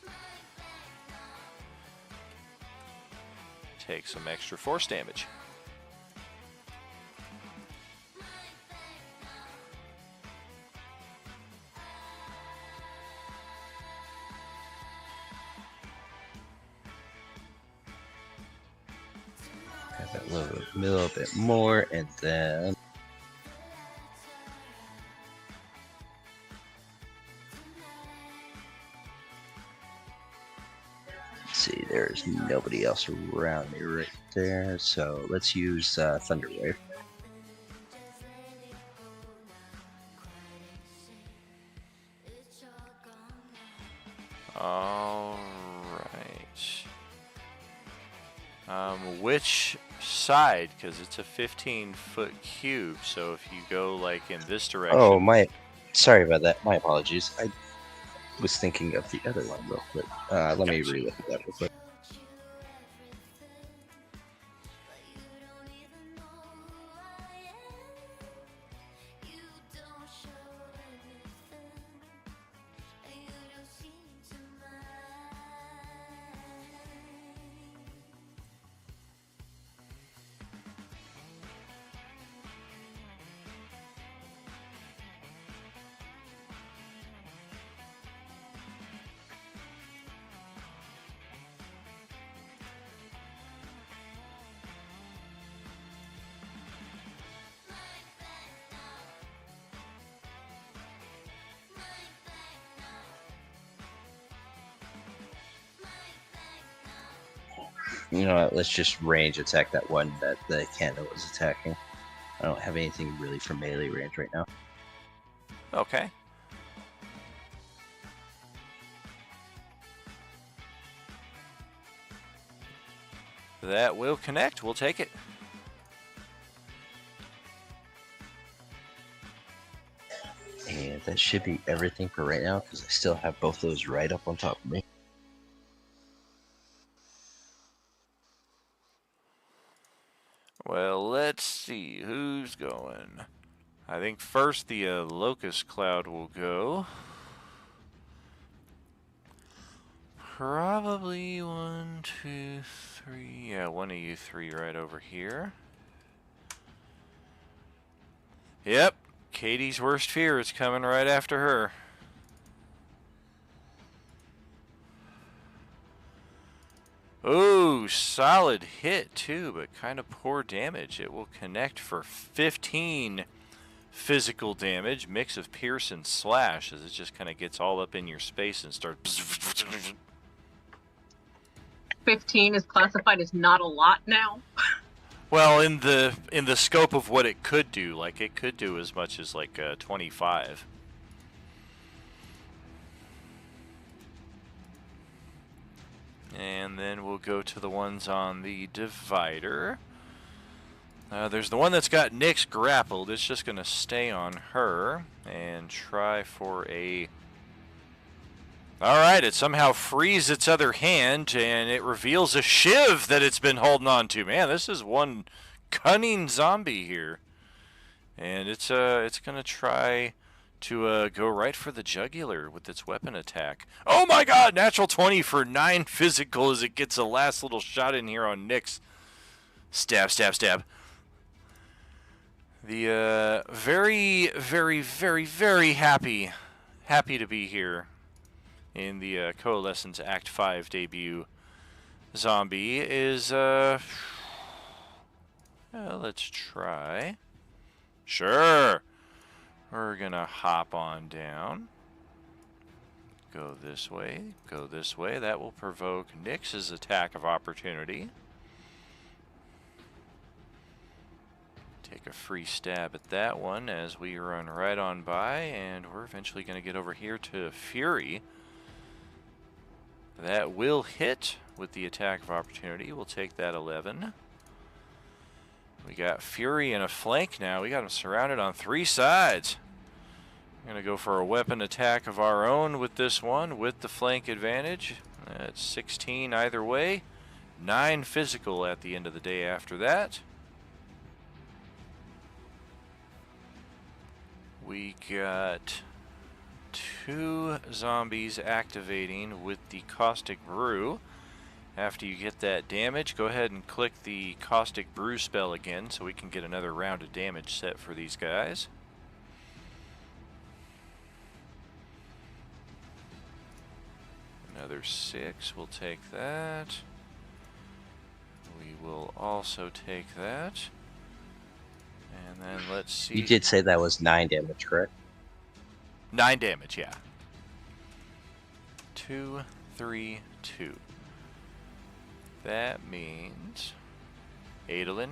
Take some extra force damage. Have that little bit more, and then let's see. There's nobody else around me right there, so let's use Thunder Wave. All right. Which side? Because it's a 15-foot cube, so if you go like in this direction. Oh my, sorry about that. My apologies. I was thinking of the other one real quick. Let me Gotcha. relook at that real quick. You know what? Let's just range attack that one that the candle was attacking. I don't have anything really for melee range right now. Okay. That will connect. We'll take it. And that should be everything for right now, because I still have both those right up on top of me. Well, let's see who's going. I think first the locust cloud will go. Probably 1, 2, 3. Yeah, one of you three right over here. Yep, Katie's worst fear is coming right after her. Ooh, solid hit too, but kind of poor damage. It will connect for 15 physical damage, mix of pierce and slash, as it just kind of gets all up in your space and starts. 15 is classified as not a lot now. Well, in the scope of what it could do, like it could do as much as like 25. And then we'll go to the ones on the divider. There's the one that's got Nyx grappled. It's just going to stay on her and try for a Alright, it somehow frees its other hand, and it reveals a shiv that it's been holding on to. Man, this is one cunning zombie here. And it's gonna try to go right for the jugular with its weapon attack. Oh my god, natural 20 for 9 physical as it gets a last little shot in here on Nyx. Stab, stab, stab. The very, very, very, very happy to be here in the Coalescence Act 5 debut zombie is, let's try. Sure. We're gonna hop on down. Go this way, go this way. That will provoke Nyx's attack of opportunity. Take a free stab at that one as we run right on by, and we're eventually going to get over here to Fury. That will hit with the attack of opportunity. We'll take that 11. We got Fury in a flank now. We got him surrounded on 3 sides. We're going to go for a weapon attack of our own with this one, with the flank advantage. That's 16 either way. 9 physical at the end of the day after that. We got 2 zombies activating with the Caustic Brew. After you get that damage, go ahead and click the Caustic Brew spell again so we can get another round of damage set for these guys. Another 6, we'll take that. We will also take that. And then let's see. You did say that was 9 damage, correct? 9 damage, yeah. 2, 3, 2. That means Adolin,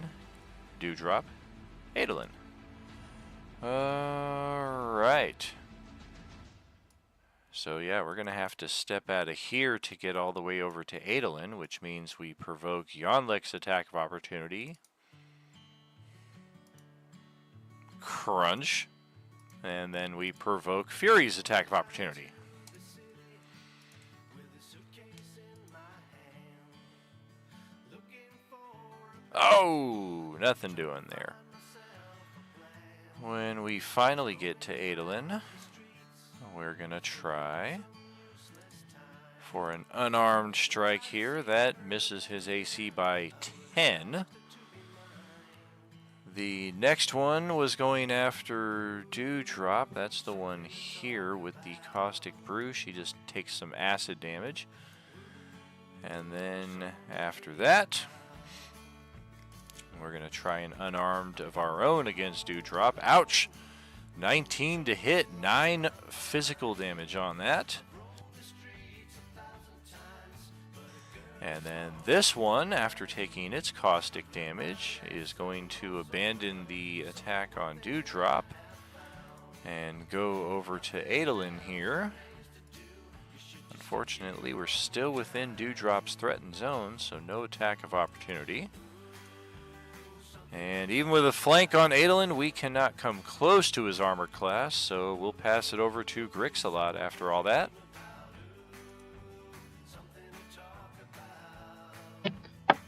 Dewdrop, Adolin. Alright. So yeah, we're going to have to step out of here to get all the way over to Adolin, which means we provoke Yonlek's attack of opportunity. Crunch. And then we provoke Fury's attack of opportunity. Oh, nothing doing there. When we finally get to Adolin, we're gonna try for an unarmed strike here. That misses his AC by 10. The next one was going after Dewdrop. That's the one here with the Caustic Brew. She just takes some acid damage. And then after that, we're going to try an unarmed of our own against Dewdrop. Ouch! 19 to hit, 9 physical damage on that. And then this one, after taking its caustic damage, is going to abandon the attack on Dewdrop and go over to Adolin here. Unfortunately, we're still within Dewdrop's threatened zone, so no attack of opportunity. And even with a flank on Adolin, we cannot come close to his armor class, so we'll pass it over to Grixalot after all that.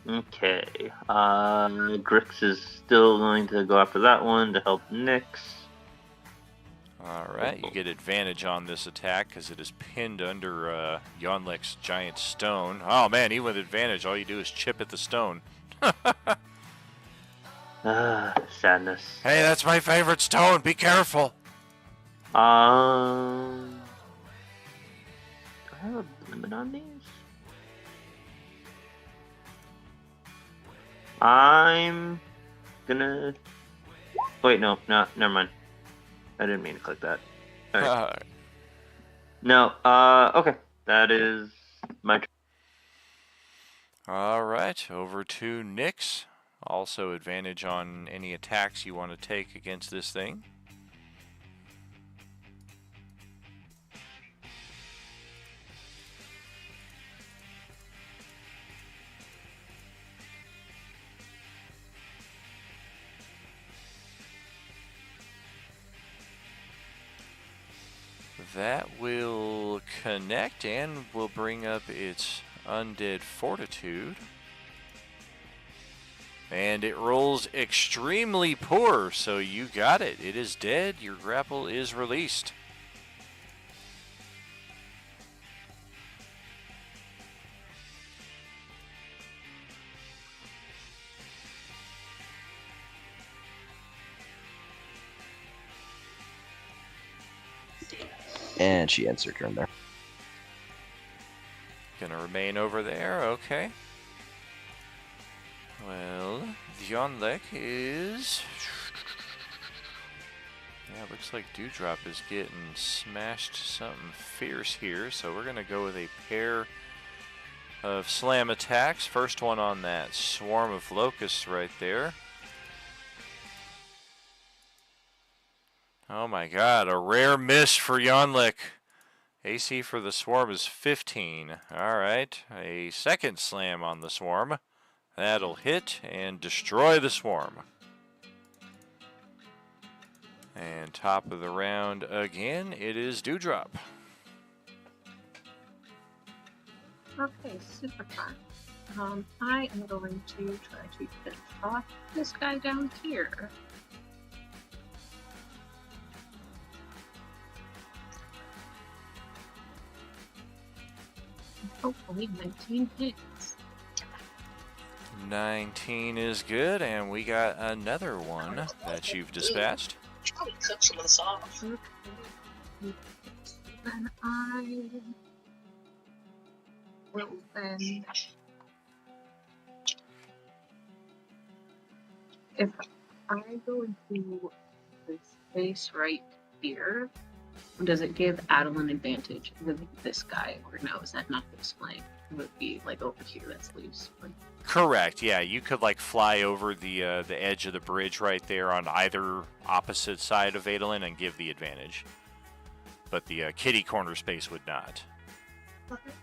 Okay. Grix is still going to go after that one to help Nyx. Alright, you get advantage on this attack because it is pinned under Yonlek's giant stone. Oh man, even with advantage, all you do is chip at the stone. Sadness. Hey, that's my favorite stone. Be careful. Do I have a limit on these? I'm gonna. Wait, no, never mind. I didn't mean to click that. All right. No, okay. That is my turn. Alright, over to Nyx. Also advantage on any attacks you want to take against this thing. That will connect and will bring up its undead fortitude. And it rolls extremely poor, so you got it. It is dead. Your grapple is released. And she ends her turn there. Gonna remain over there, okay. Well, Dionlek is... Yeah, it looks like Dewdrop is getting smashed something fierce here, so we're gonna go with a pair of slam attacks. First one on that swarm of locusts right there. Oh my god, a rare miss for Yonlik. AC for the swarm is 15. Alright, a second slam on the swarm. That'll hit and destroy the swarm. And top of the round again, it is Dewdrop. Okay, super fun. I am going to try to finish off this guy down here. Hopefully 19 hits. 19 is good, and we got another one that you've dispatched. Okay. Then I will then... If I go into this space right here, does it give Adeline advantage with this guy, or no? Is that not displaying? It would be like over here. That's loose. Like, Correct. Yeah, you could like fly over the edge of the bridge right there on either opposite side of Adolin and give the advantage, but the kitty corner space would not.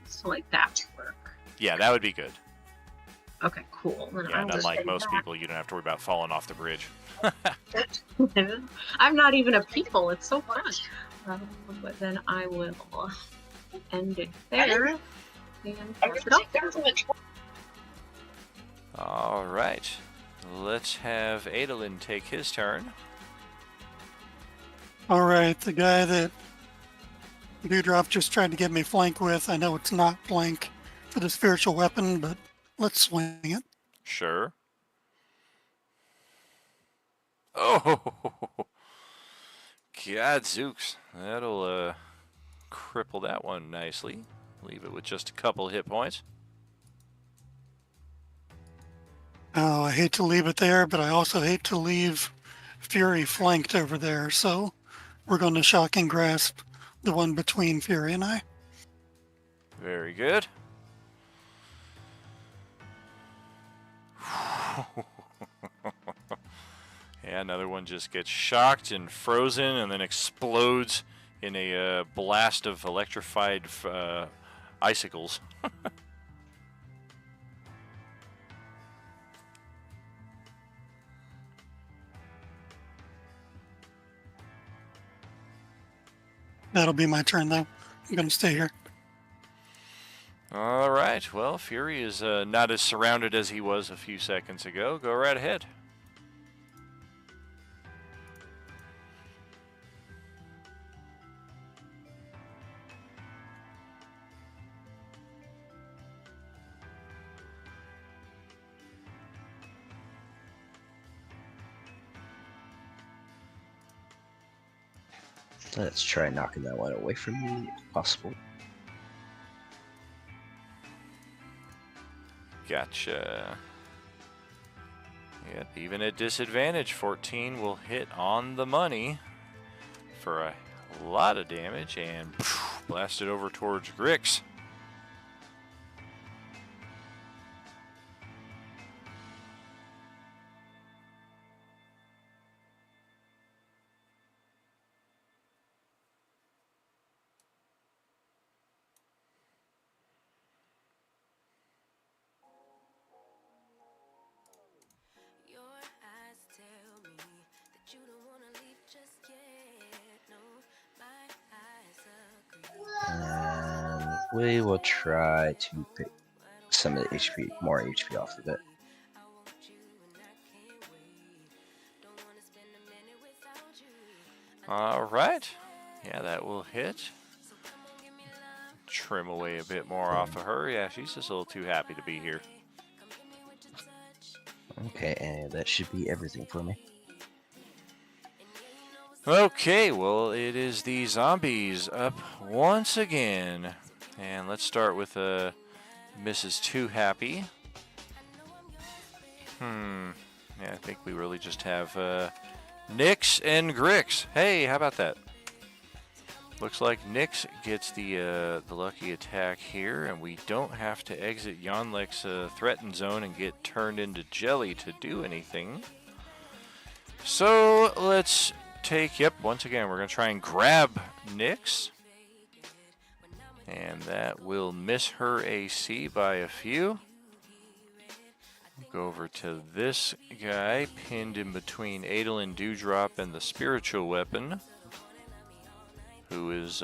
so like that would work. Yeah, that would be good. Okay, cool. Then Yeah, I'll and just unlike do most that. people, you don't have to worry about falling off the bridge. I'm not even a people. It's so fun. But then I will end it there. And pass it off. All right, let's have Adolin take his turn. All right, the guy that Dewdrop just tried to get me flank with, I know it's not flank for the spiritual weapon, but let's swing it. Sure. Oh, Gadzooks. That'll cripple that one nicely. Leave it with just a couple hit points. Oh, I hate to leave it there, but I also hate to leave Fury flanked over there, so we're going to shocking grasp the one between Fury and I. Very good. Yeah, another one just gets shocked and frozen and then explodes in a blast of electrified icicles. That'll be my turn, though. I'm going to stay here. All right. Well, Fury is not as surrounded as he was a few seconds ago. Go right ahead. Let's try knocking that one away from me if possible. Gotcha. Yep, even at disadvantage, 14 will hit on the money for a lot of damage and blast it over towards Grix. Your eyes tell me that you don't wanna leave just yet. No, my eyes We will try to pick some of the HP, more HP off of it. All right. Yeah, that will hit. Trim away a bit more off of her. Yeah, she's just a little too happy to be here. Okay, and that should be everything for me. Okay, well, it is the zombies up once again. And let's start with Mrs. Too Happy. Yeah, I think we really just have Nyx and Grix. Hey, how about that? Looks like Nyx gets the lucky attack here, and we don't have to exit Yonlek's threatened zone and get turned into jelly to do anything. So let's take, yep, once again, we're going to try and grab Nyx. And that will miss her AC by a few. Go over to this guy, pinned in between Adel Dewdrop and the spiritual weapon, who is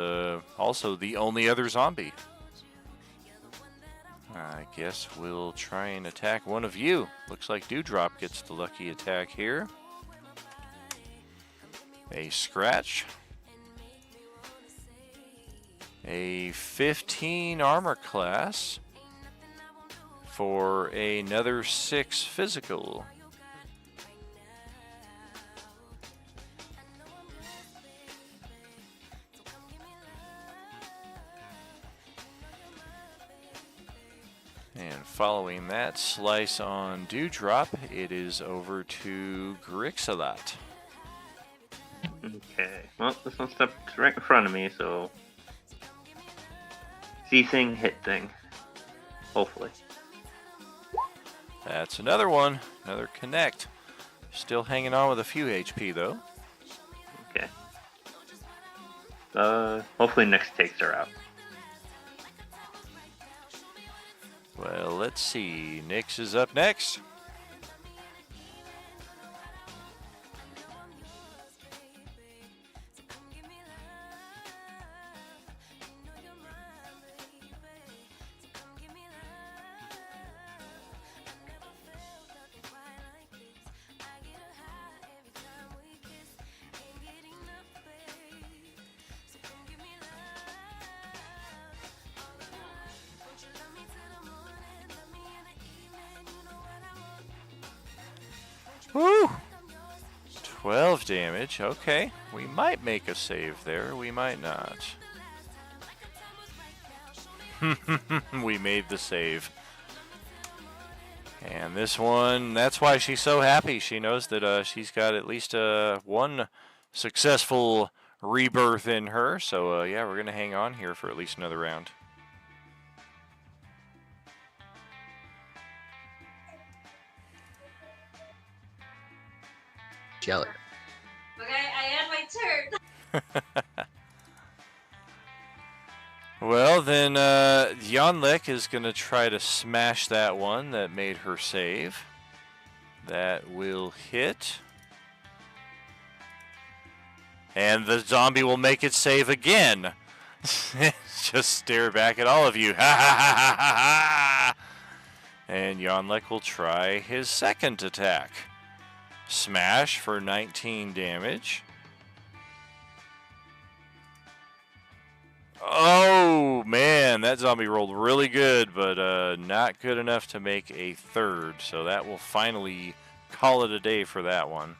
also the only other zombie. I guess we'll try and attack one of you. Looks like Dewdrop gets the lucky attack here. A scratch. A 15 armor class for another 6 physical. And following that slice on Dewdrop, it is over to Grixalat. Okay. Well, this one stepped right in front of me, so see thing, hit thing. Hopefully. That's another one. Another connect. Still hanging on with a few HP, though. Okay. Hopefully Nyx takes her out. Well, let's see. Nyx is up next. Woo! 12 damage. Okay. We might make a save there. We might not. We made the save. And this one, that's why she's so happy. She knows that she's got at least one successful rebirth in her. So, yeah, we're going to hang on here for at least another round. Jelly. Okay, I had my turn. Well, then Yonlek is going to try to smash that one that made her save. That will hit. And the zombie will make it save again. Just stare back at all of you. Ha ha ha ha ha ha! And Yonlek will try his second attack. Smash for 19 damage. Oh, man, that zombie rolled really good, but not good enough to make a third. So that will finally call it a day for that one.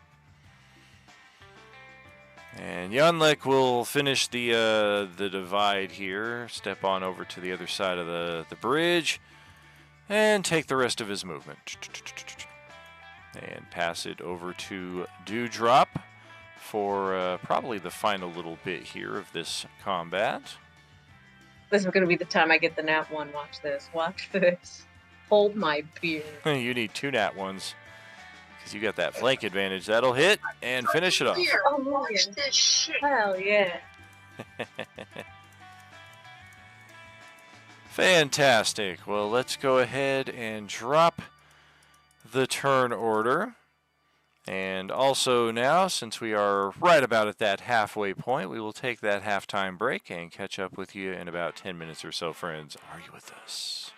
And Yonlek will finish the divide here, step on over to the other side of the bridge, and take the rest of his movement. And pass it over to Dewdrop for probably the final little bit here of this combat. This is going to be the time I get the nat one. Watch this. Watch this. Hold my beer. You need 2 nat ones because you got that flank advantage. That'll hit and finish it off. Oh, yeah. Hell yeah. Fantastic. Well, let's go ahead and drop the turn order. And also now, since we are right about at that halfway point, we will take that halftime break and catch up with you in about 10 minutes or so, friends. Are you with us?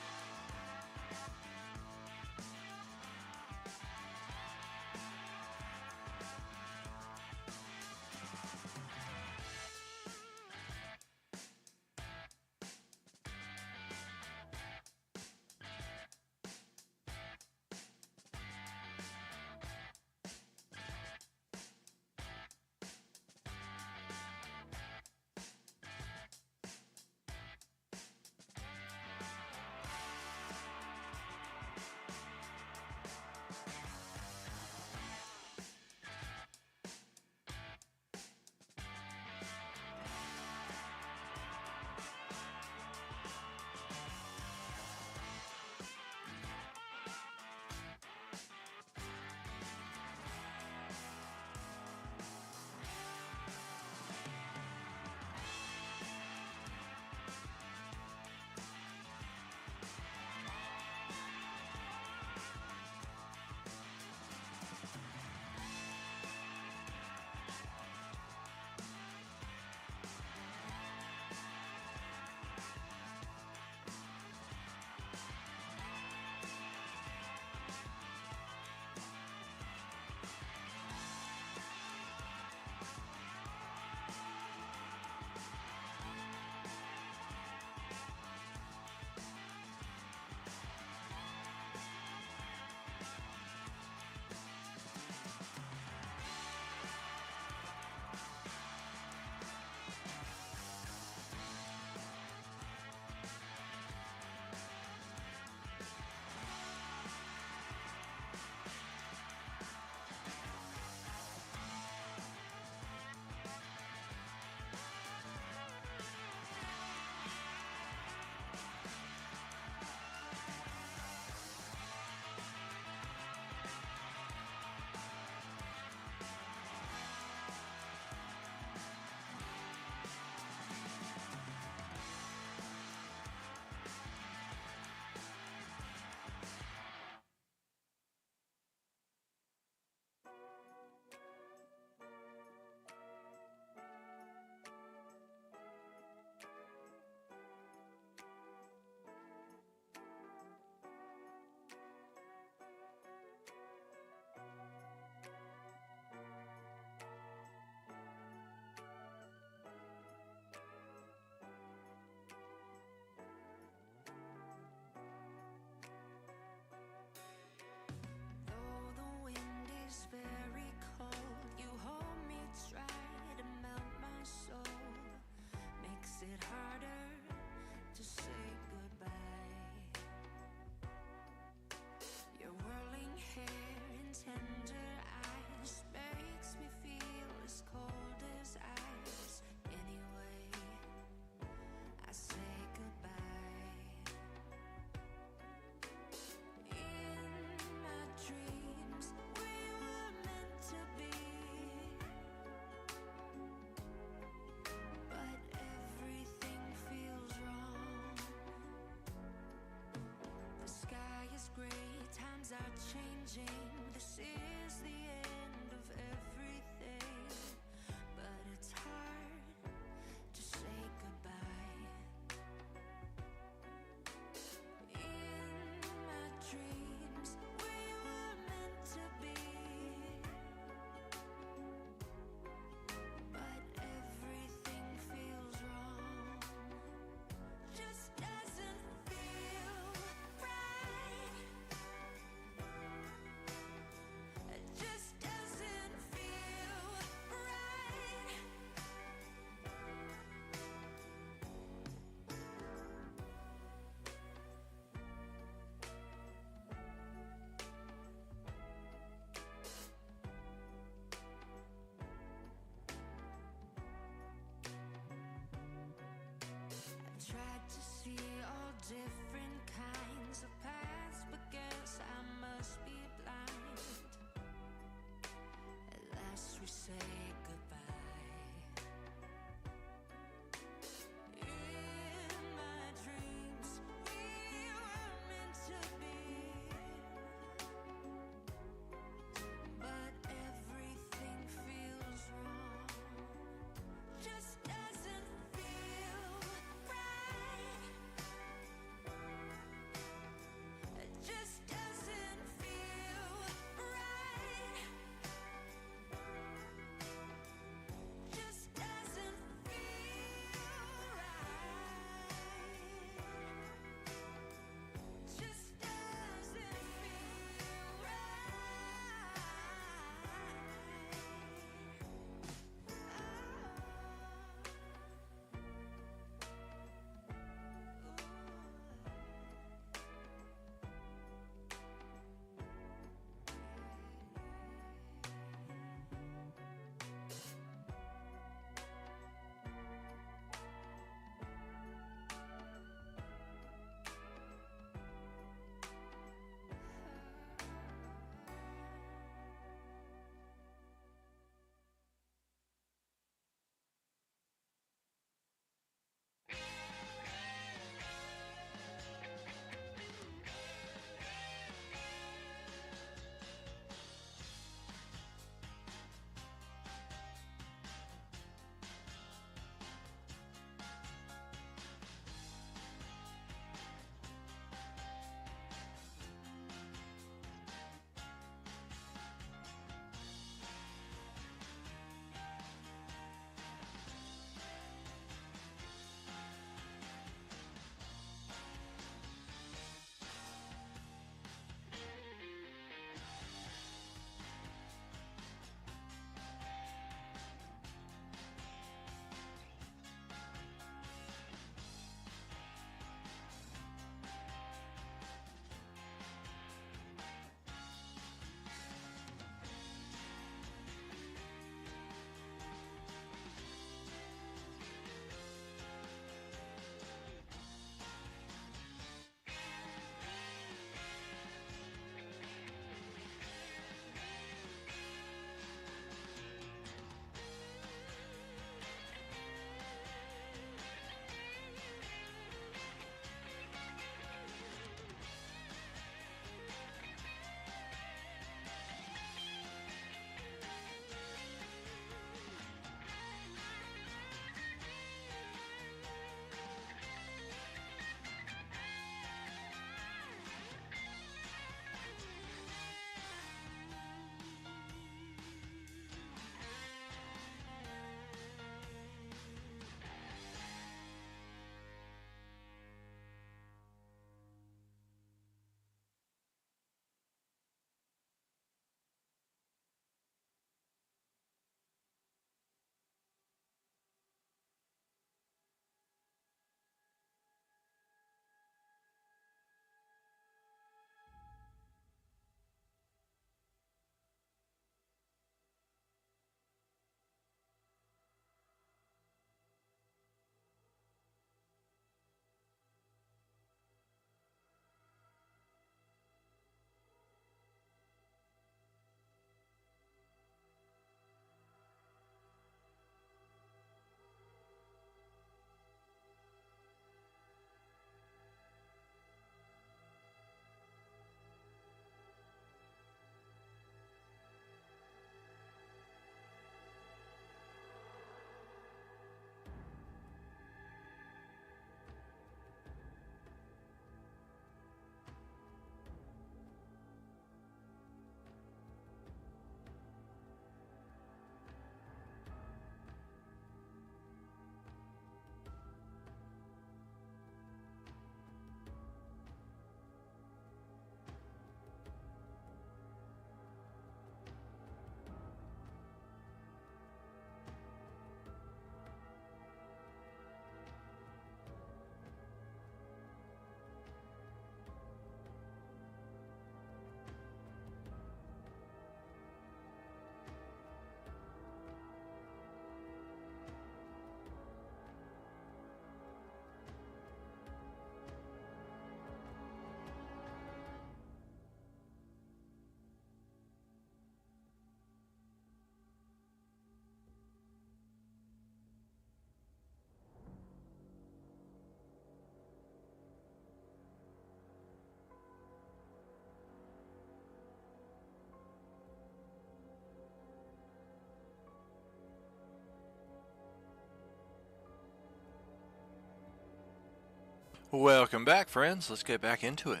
Welcome back, friends. Let's get back into it.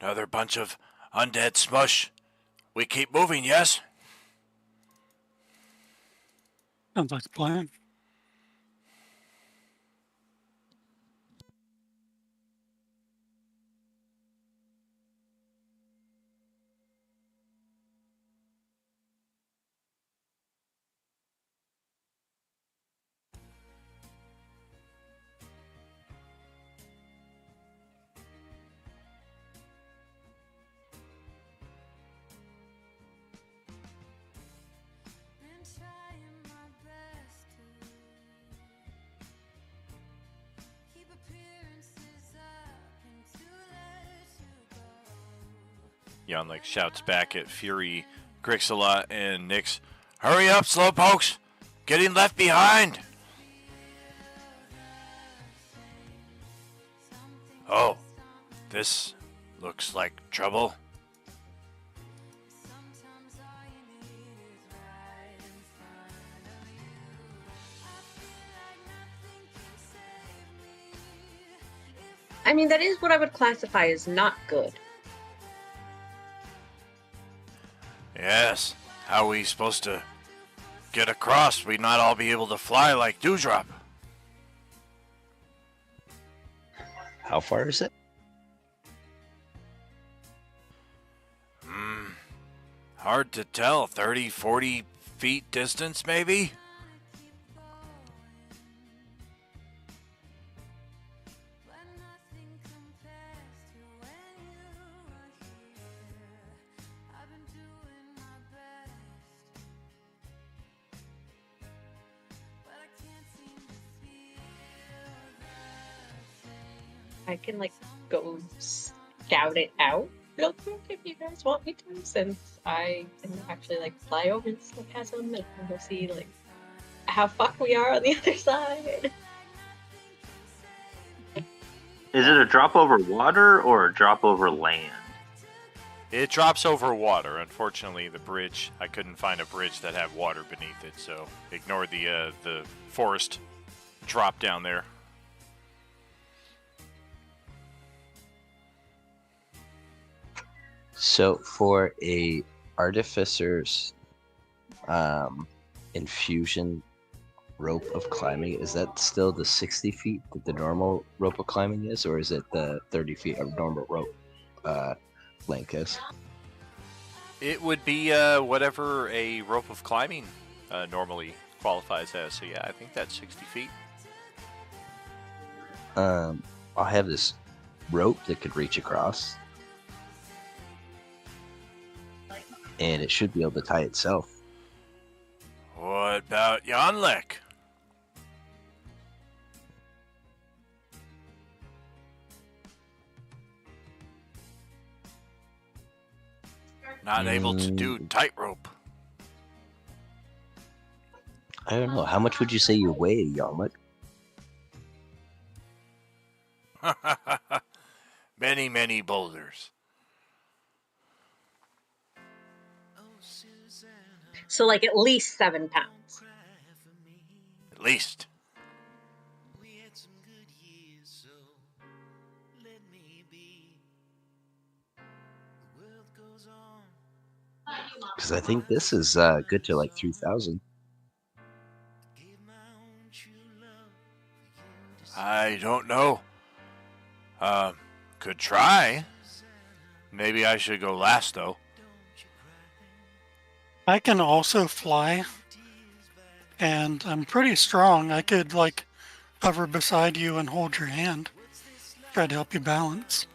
Another bunch of undead smush. We keep moving, yes? Sounds like a plan. Been trying my best to keep appearances up and to let you go. Yanlik shouts back at Fury, Grixalot, and Nyx. Hurry up, slowpokes! Getting left behind! Oh, this looks like trouble. Sometimes all you need is right in front of you. I feel like nothing can save me. If I mean, that is what I would classify as not good. Yes, how are we supposed to get across? We not all be able to fly like Dewdrop. How far is it? Hard to tell. 30, 40 feet distance, maybe? but nothing compares to when you were here. I've been doing my best, but I can't seem to feel the same. I can like go scout it out real quick if you guys want me to, since I can actually like fly over the sarcasm and go see like how fucked we are on the other side. Is it a drop over water or a drop over land? It drops over water. Unfortunately, the bridge, I couldn't find a bridge that had water beneath it, so ignore the forest drop down there. So for a artificer's infusion rope of climbing, is that still the 60 feet that the normal rope of climbing is, or is it the 30 feet of normal rope length is? It would be whatever a rope of climbing normally qualifies as. So yeah, I think that's 60 feet. I'll have this rope that could reach across, and it should be able to tie itself. What about Yanlik? Not able to do tightrope. I don't know. How much would you say you weigh, Yarmut? Many, many boulders. So like at least 7 pounds. At least. Because I think this is good to like 3,000. I don't know. Could try. Maybe I should go last, though. I can also fly, and I'm pretty strong. I could like hover beside you and hold your hand, try to help you balance.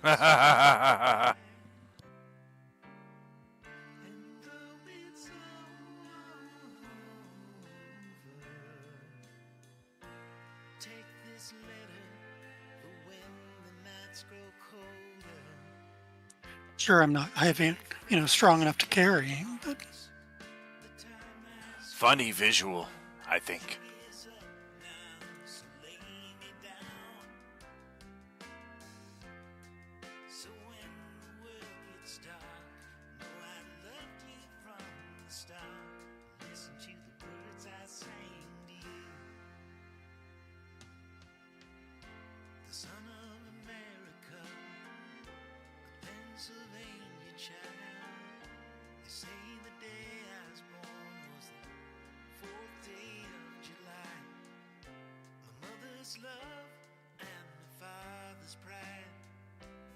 Sure, I'm not heavy, strong enough to carry, but Funny visual, I think.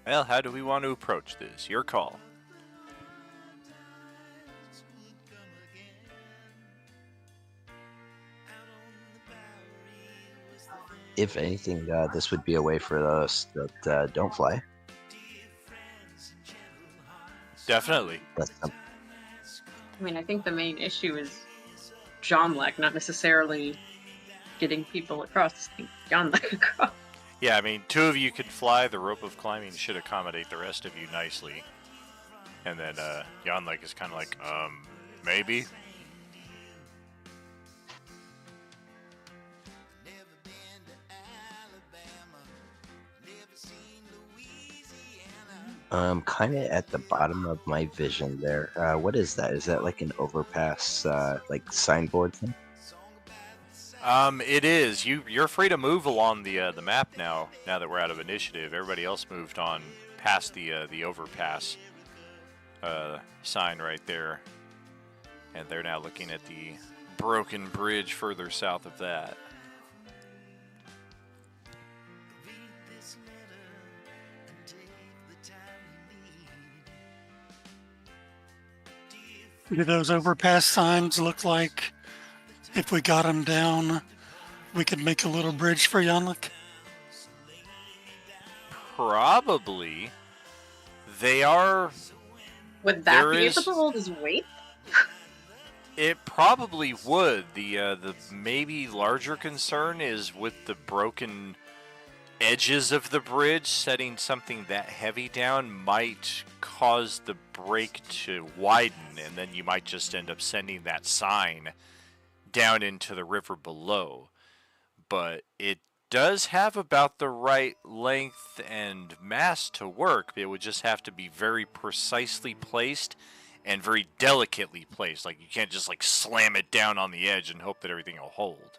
Well, how do we want to approach this? Your call. If anything, this would be a way for those that don't fly. Definitely. That's I mean, I think the main issue is John Lek, not necessarily getting people across. John Lek across. Yeah, I mean, 2 of you can fly. The rope of climbing should accommodate the rest of you nicely. And then Yanlek is kind of like, maybe. kind of at the bottom of my vision there. What is that? Is that like an overpass, like signboard thing? It is. You're free to move along the map now. Now that we're out of initiative, everybody else moved on past the overpass sign right there, and they're now looking at the broken bridge further south of that. Do those overpass signs look like if we got them down, we could make a little bridge for Yanlik? Probably. They are. Would that There be is- able to hold his weight? It probably would. The maybe larger concern is with the broken edges of the bridge. Setting something that heavy down might cause the break to widen, and then you might just end up sending that sign down into the river below. But it does have about the right length and mass to work. It would just have to be very precisely placed and very delicately placed. Like, you can't just like slam it down on the edge and hope that everything will hold.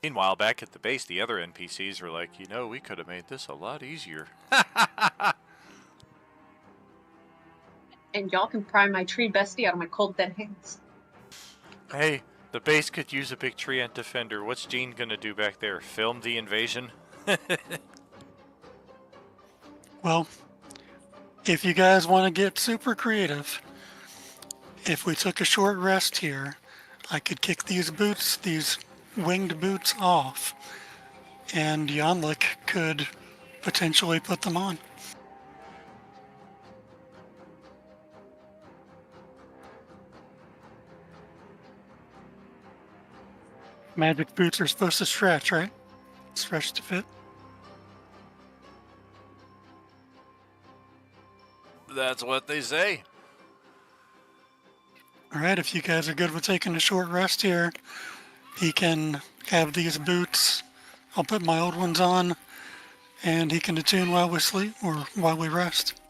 Meanwhile, back at the base, the other NPCs are like, we could have made this a lot easier. And y'all can pry my tree bestie out of my cold dead hands. Hey, the base could use a big tree ant defender. What's Gene gonna do back there? Film the invasion? Well, if you guys want to get super creative, if we took a short rest here, I could kick these boots, these winged boots off, and Yanlik could potentially put them on. Magic boots are supposed to stretch, right? Stretch to fit. That's what they say. All right, if you guys are good with taking a short rest here, he can have these boots. I'll put my old ones on, and he can attune while we sleep or while we rest.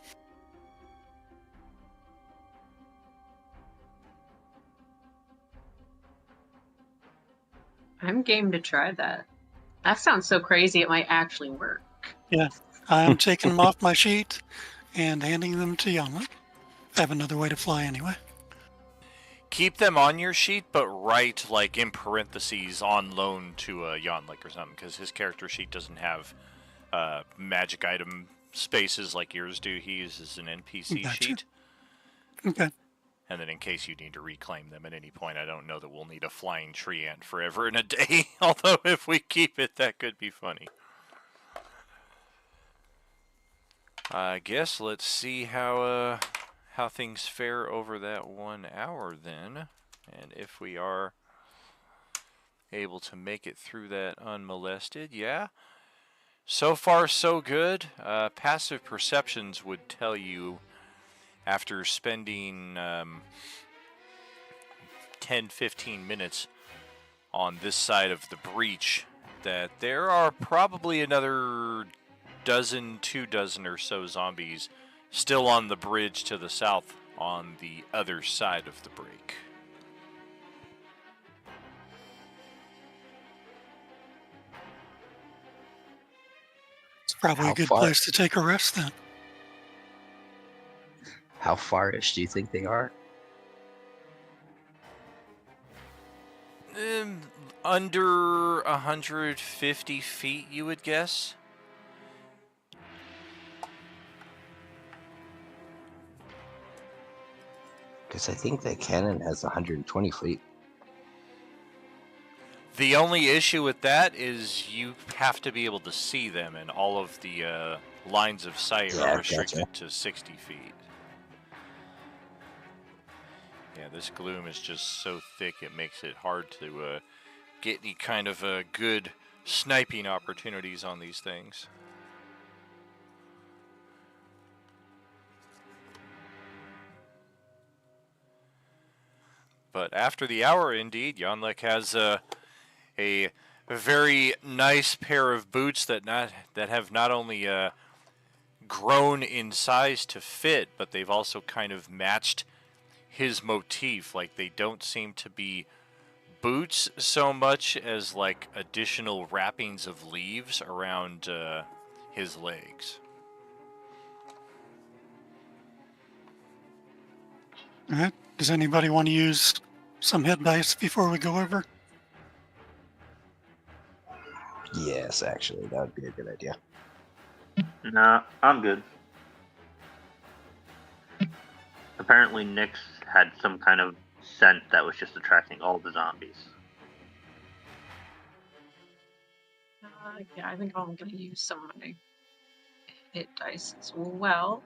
I'm game to try that. That sounds so crazy it might actually work. Yeah, I'm taking them off my sheet and handing them to Yanlik. I have another way to fly anyway. Keep them on your sheet, but write, like, in parentheses, on loan to Yanlik or something, because his character sheet doesn't have magic item spaces like yours do. He uses an NPC Gotcha. sheet. Okay. And then in case you need to reclaim them at any point, I don't know that we'll need a flying tree ant forever and a day. Although if we keep it, that could be funny. I guess let's see how things fare over that 1 hour then. And if we are able to make it through that unmolested, yeah. So far, so good. Passive perceptions would tell you, after spending 10-15 minutes on this side of the breach, that there are probably another 2 dozen or so zombies still on the bridge to the south on the other side of the break. It's probably How a good far- place to take a rest then. How far-ish do you think they are? Under 150 feet, you would guess. Because I think that cannon has 120 feet. The only issue with that is you have to be able to see them, and all of the lines of sight Yeah, are restricted gotcha. to 60 feet. Yeah, this gloom is just so thick it makes it hard to get any kind of good sniping opportunities on these things. But after the hour, indeed, Yanlek has a very nice pair of boots that have not only grown in size to fit, but they've also kind of matched his motif. Like, they don't seem to be boots so much as like additional wrappings of leaves around his legs. All right. Does anybody want to use some hit dice before we go over? Yes, actually, that would be a good idea. Nah, I'm good. Apparently, Nyx had some kind of scent that was just attracting all the zombies. Yeah, I think I'm gonna use some of my hit dice as well.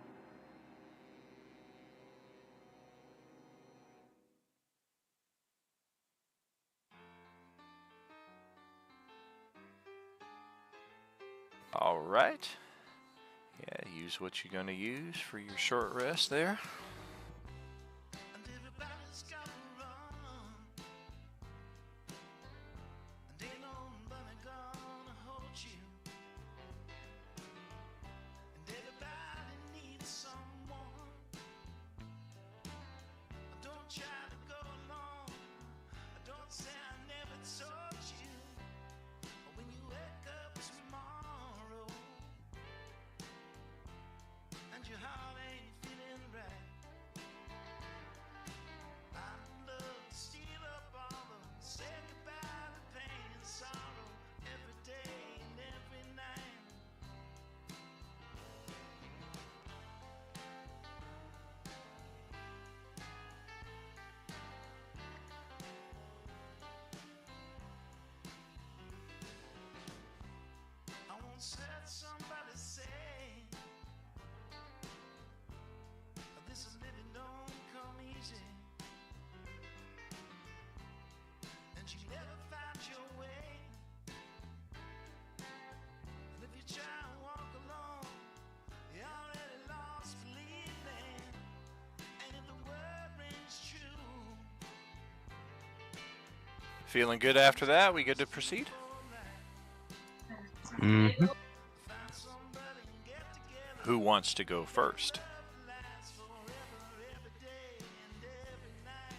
All right. Yeah, use what you're going to use for your short rest there. And everybody's got to run. And ain't nobody gonna hold you. And everybody needs someone. Don't try to go alone. Don't say I never told you. When you wake up tomorrow and your heart ain't feeling right, I'd love to steal up all of them, say goodbye to pain and sorrow every day and every night. I once heard somebody say, this is living don't come easy, and you never find your way. And if you try and walk alone, you're already lost, believe me. And if the word rings true, Feeling good after that? We good to proceed? Mm-hmm. find somebody and get together. Who wants to go first? Lasts forever, every day and every night.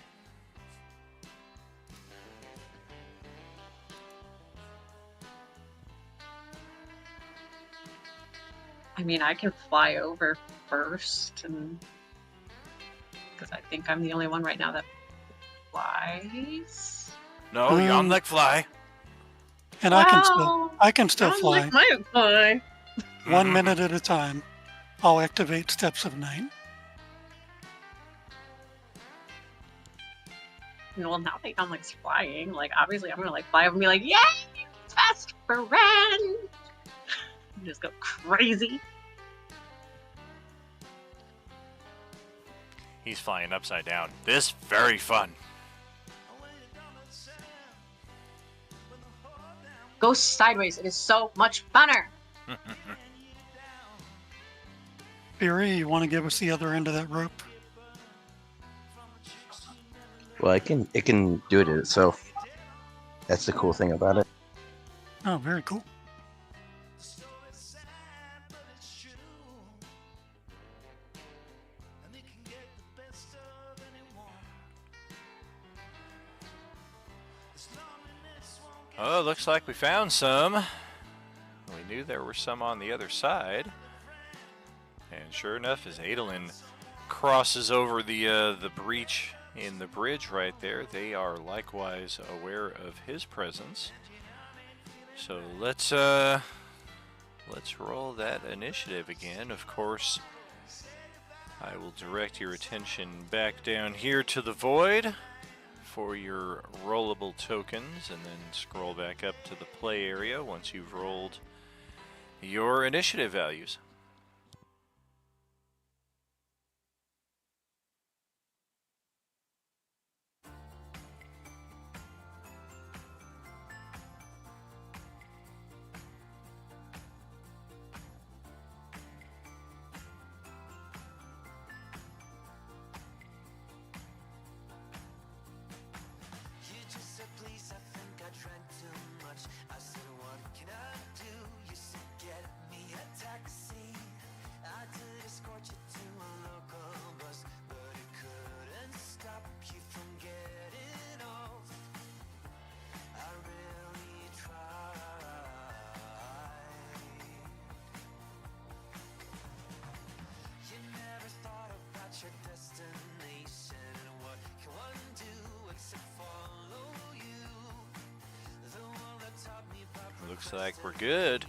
I mean, I can fly over first, and because I think I'm the only one right now that flies. No, Um, Yanlek fly. And Wow. I can still fly. Like my fly. 1 minute at a time. I'll activate Steps of Night. Well, now that I'm like flying, like obviously I'm gonna like fly over and be like, yay, fast friend! And just go crazy. He's flying upside down. This very fun. Go sideways. It is so much funner. Fury, you want to give us the other end of that rope? Well, it can do it itself. That's the cool thing about it. Oh, very cool. Oh, looks like we found some. We knew there were some on the other side. And sure enough, as Adolin crosses over the breach in the bridge right there, they are likewise aware of his presence. So let's roll that initiative again. Of course, I will direct your attention back down here to the void for your rollable tokens, and then scroll back up to the play area once you've rolled your initiative values. You just said, please, I think I drank too much. I said, what can I do? You said, get me a taxi. I did escort you to a local bus, but it couldn't stop you from getting off. I really tried. You never thought about your destination, and what can one do except follow you? The one that taught me about Looks like we're good.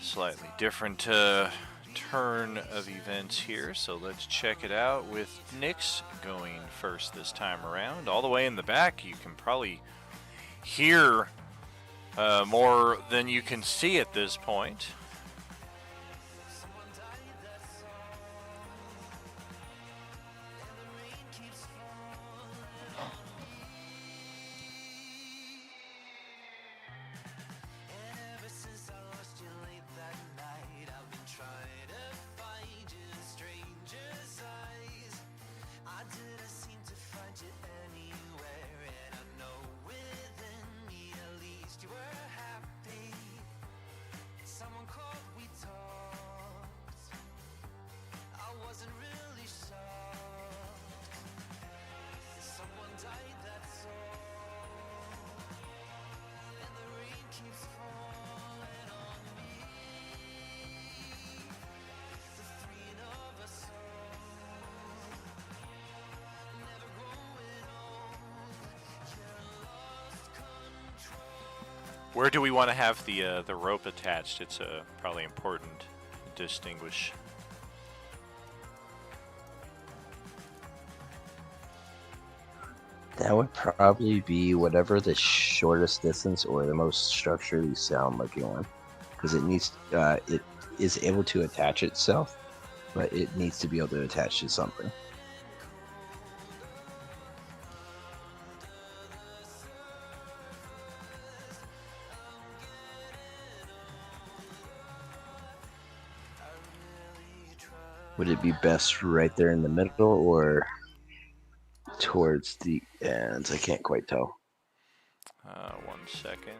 Slightly different turn of events here, so let's check it out with Nyx going first this time around. All the way in the back, you can probably hear more than you can see at this point. ever since I lost you late that night. I've been trying to find you in strangers' eyes. I didn't seem to find you anywhere, and I know within me at least you were happy. Someone called, we talked. I wasn't really shocked. Someone died, that's all. And the rain keeps falling on me. The three of us all. Never growing old. You're lost control. Where do we want to have the rope attached? It's probably important to distinguish. That would probably be whatever the shortest distance or the most structurally sound looking one, because it needs it is able to attach itself, but it needs to be able to attach to something. Would it be best right there in the middle or towards the ends? I can't quite tell. 1 second.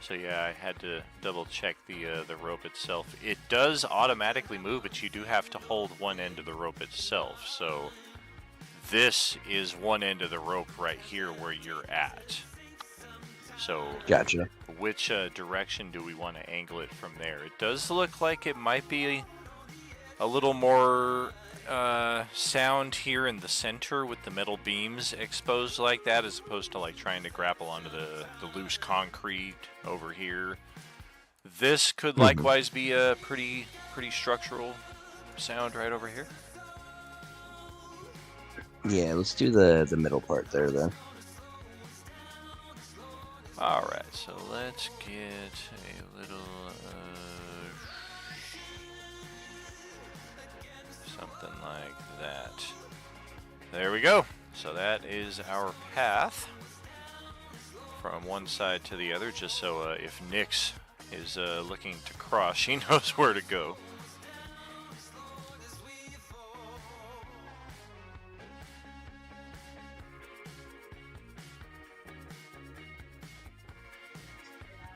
So yeah, I had to double check the rope itself. It does automatically move, but you do have to hold one end of the rope itself. So this is one end of the rope right here where you're at. So Gotcha. which direction do we want to angle it from there? It does look like it might be a little more sound here in the center with the metal beams exposed like that, as opposed to like trying to grapple onto the loose concrete over here. This could likewise be a pretty structural sound right over here. Yeah, let's do the middle part there then. Alright, so let's get a little something like that. There we go. So that is our path from one side to the other, just so if Nyx is looking to cross, she knows where to go.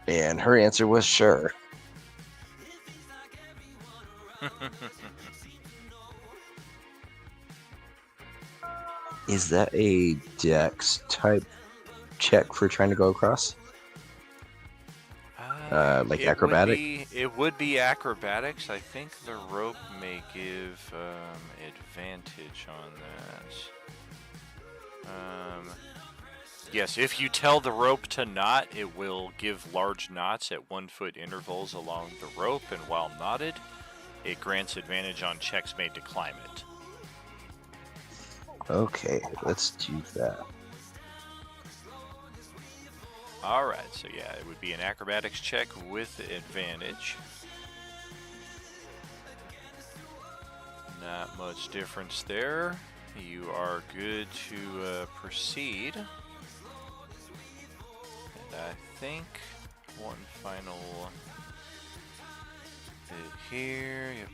And her answer was sure. Is that a dex type check for trying to go across? Like it acrobatic? It would be acrobatics. I think the rope may give advantage on that. Yes, if you tell the rope to knot, it will give large knots at 1 foot intervals along the rope, and while knotted, it grants advantage on checks made to climb it. Okay, let's do that. Alright, so yeah, it would be an acrobatics check with advantage. Not much difference there. You are good to proceed. And I think one final bit here. Yep.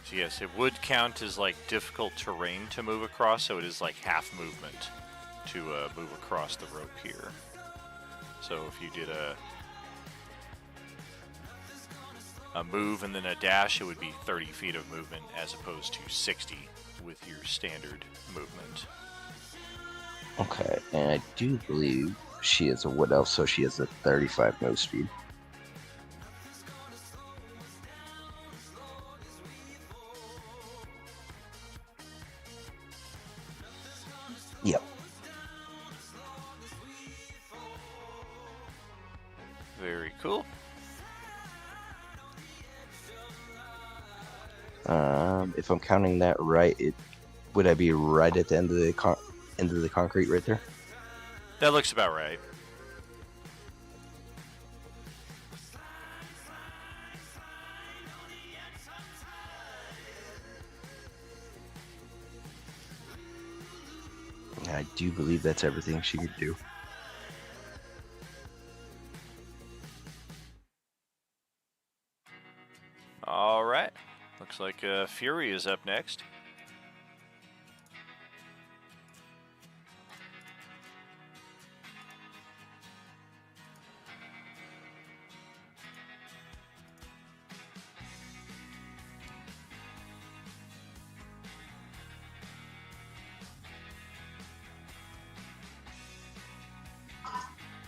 So yes, it would count as like difficult terrain to move across, so it is like half movement to move across the rope here. So if you did a move and then a dash, it would be 30 feet of movement as opposed to 60 with your standard movement. Okay, and I do believe she is a wood elf, so she has a 35 move speed. Yep. Very cool. If I'm counting that right, would I be right at the end of the concrete right there? That looks about right. I do believe that's everything she could do. All right. Looks like Fury is up next.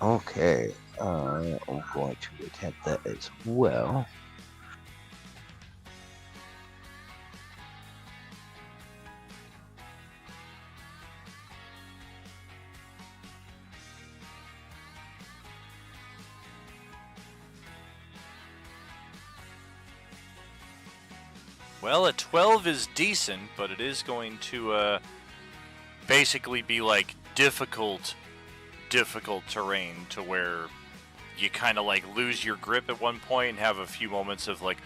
Okay, I'm going to attempt that as well. Well, a 12 is decent, but it is going to basically be like difficult terrain to where you kind of like lose your grip at one point and have a few moments of like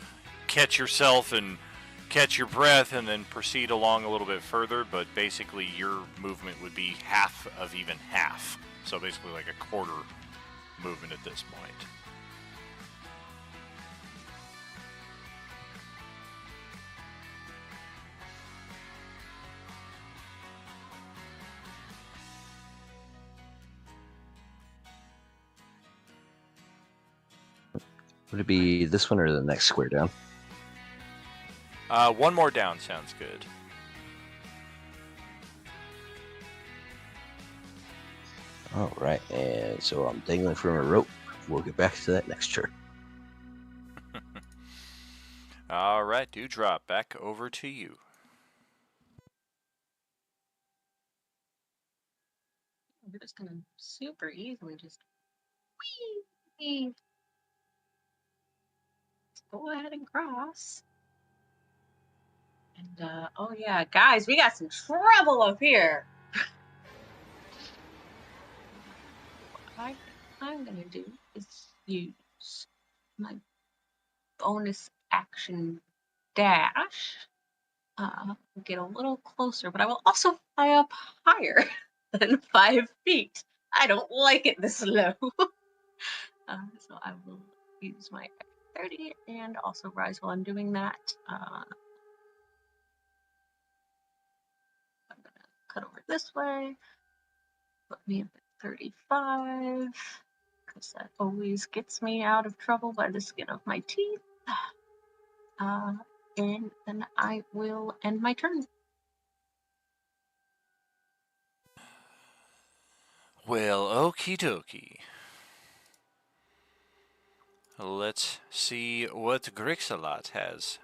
catch yourself and catch your breath and then proceed along a little bit further, but basically your movement would be half of even half. So basically like a quarter movement at this point. Would it be this one or the next square down? One more down sounds good. All right, and so I'm dangling from a rope. We'll get back to that next turn. All right, Dewdrop, back over to you. We're just gonna super easily just whee! Let's go ahead and cross. And oh yeah, guys, we got some trouble up here. What I'm gonna do is use my bonus action dash. Get a little closer, but I will also fly up higher than 5 feet. I don't like it this low. So I will use my 30 and also rise while I'm doing that. I'm gonna cut over this way. Put me up at 35, because that always gets me out of trouble by the skin of my teeth. And then I will end my turn. Well, okie dokie. Let's see what Grixalat has.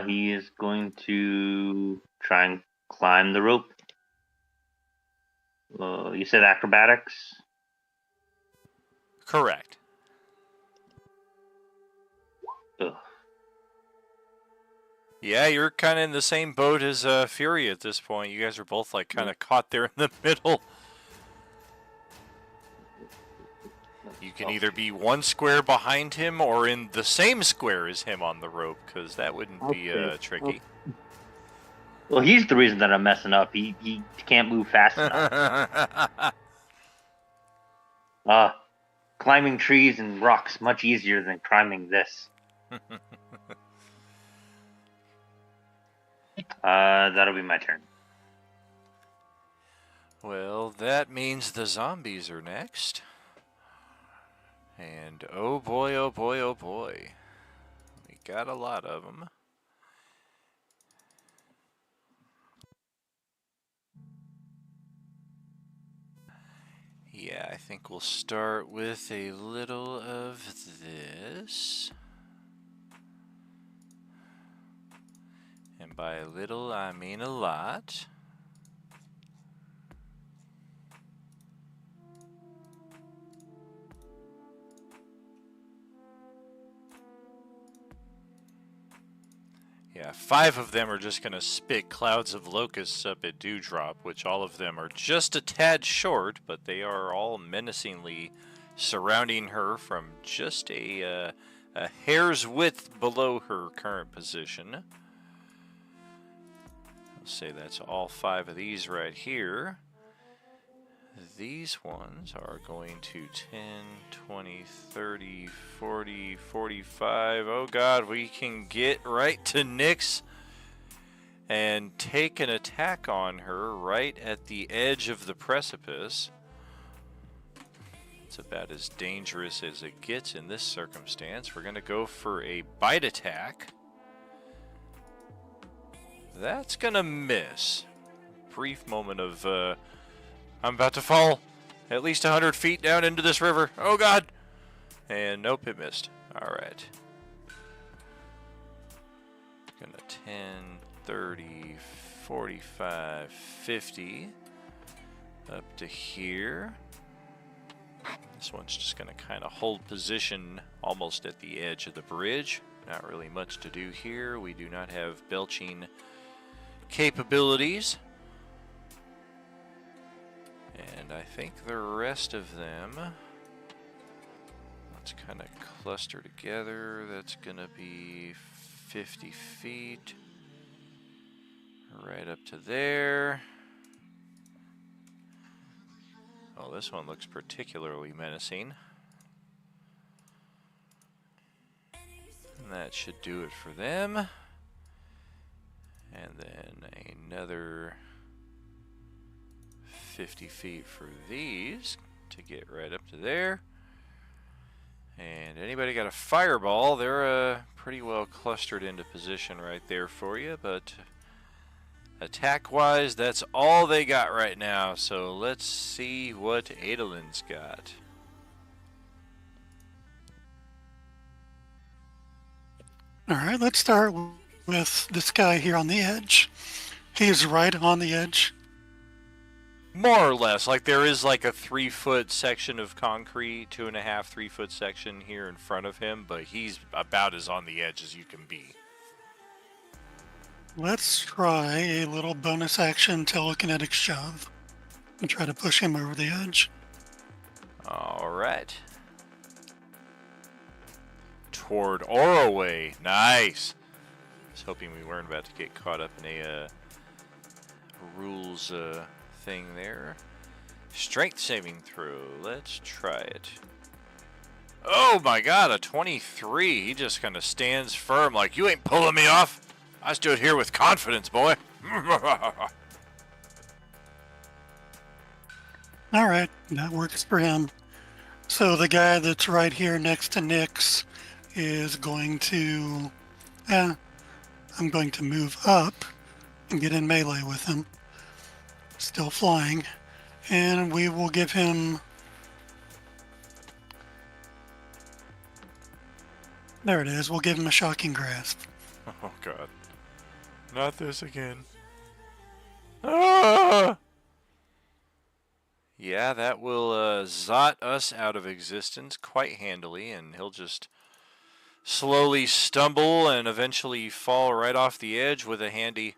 He is going to try and climb the rope. You said acrobatics? Correct. Ugh. Yeah, you're kind of in the same boat as Fury at this point. You guys are both like kind of caught there in the middle. You can either be one square behind him or in the same square as him on the rope, because that wouldn't be tricky. Well, he's the reason that I'm messing up. He can't move fast enough. Climbing trees and rocks much easier than climbing this. That'll be my turn. Well, that means the zombies are next. And oh boy, oh boy, oh boy. We got a lot of them. Yeah, I think we'll start with a little of this. And by a little, I mean a lot. Yeah, 5 of them are just going to spit clouds of locusts up at Dewdrop, which all of them are just a tad short, but they are all menacingly surrounding her from just a hair's width below her current position. I'll say that's all 5 of these right here. These ones are going to 10, 20, 30, 40, 45. Oh god, we can get right to Nyx and take an attack on her right at the edge of the precipice. It's about as dangerous as it gets in this circumstance. We're going to go for a bite attack. That's going to miss. Brief moment of... I'm about to fall at least 100 feet down into this river. Oh god! And nope, it missed. Alright. Gonna 10, 30, 45, 50. Up to here. This one's just gonna kind of hold position almost at the edge of the bridge. Not really much to do here. We do not have belching capabilities. And I think the rest of them, let's kind of cluster together. That's going to be 50 feet. Right up to there. Oh, this one looks particularly menacing. And that should do it for them. And then another 50 feet for these to get right up to there. And anybody got a fireball? They're pretty well clustered into position right there for you, but attack wise, that's all they got right now. So let's see what Adolin's got. Alright, let's start with this guy here on the edge. He's right on the edge. More or less, like there is like a 3-foot section of concrete, 2.5, 3-foot section here in front of him, but he's about as on the edge as you can be. Let's try a little bonus action telekinetic shove and try to push him over the edge. Alright. Toward Oroway. Nice. I was hoping we weren't about to get caught up in a rules thing there. Strength saving throw. Let's try it. Oh my god, a 23. He just kind of stands firm like, you ain't pulling me off. I stood here with confidence, boy. Alright, that works for him. So the guy that's right here next to Nyx is going to, I'm going to move up and get in melee with him. Still flying. And we will give him, there it is, we'll give him a shocking grasp. Oh god. Not this again. Ah! Yeah, that will zot us out of existence quite handily, and he'll just slowly stumble and eventually fall right off the edge with a handy.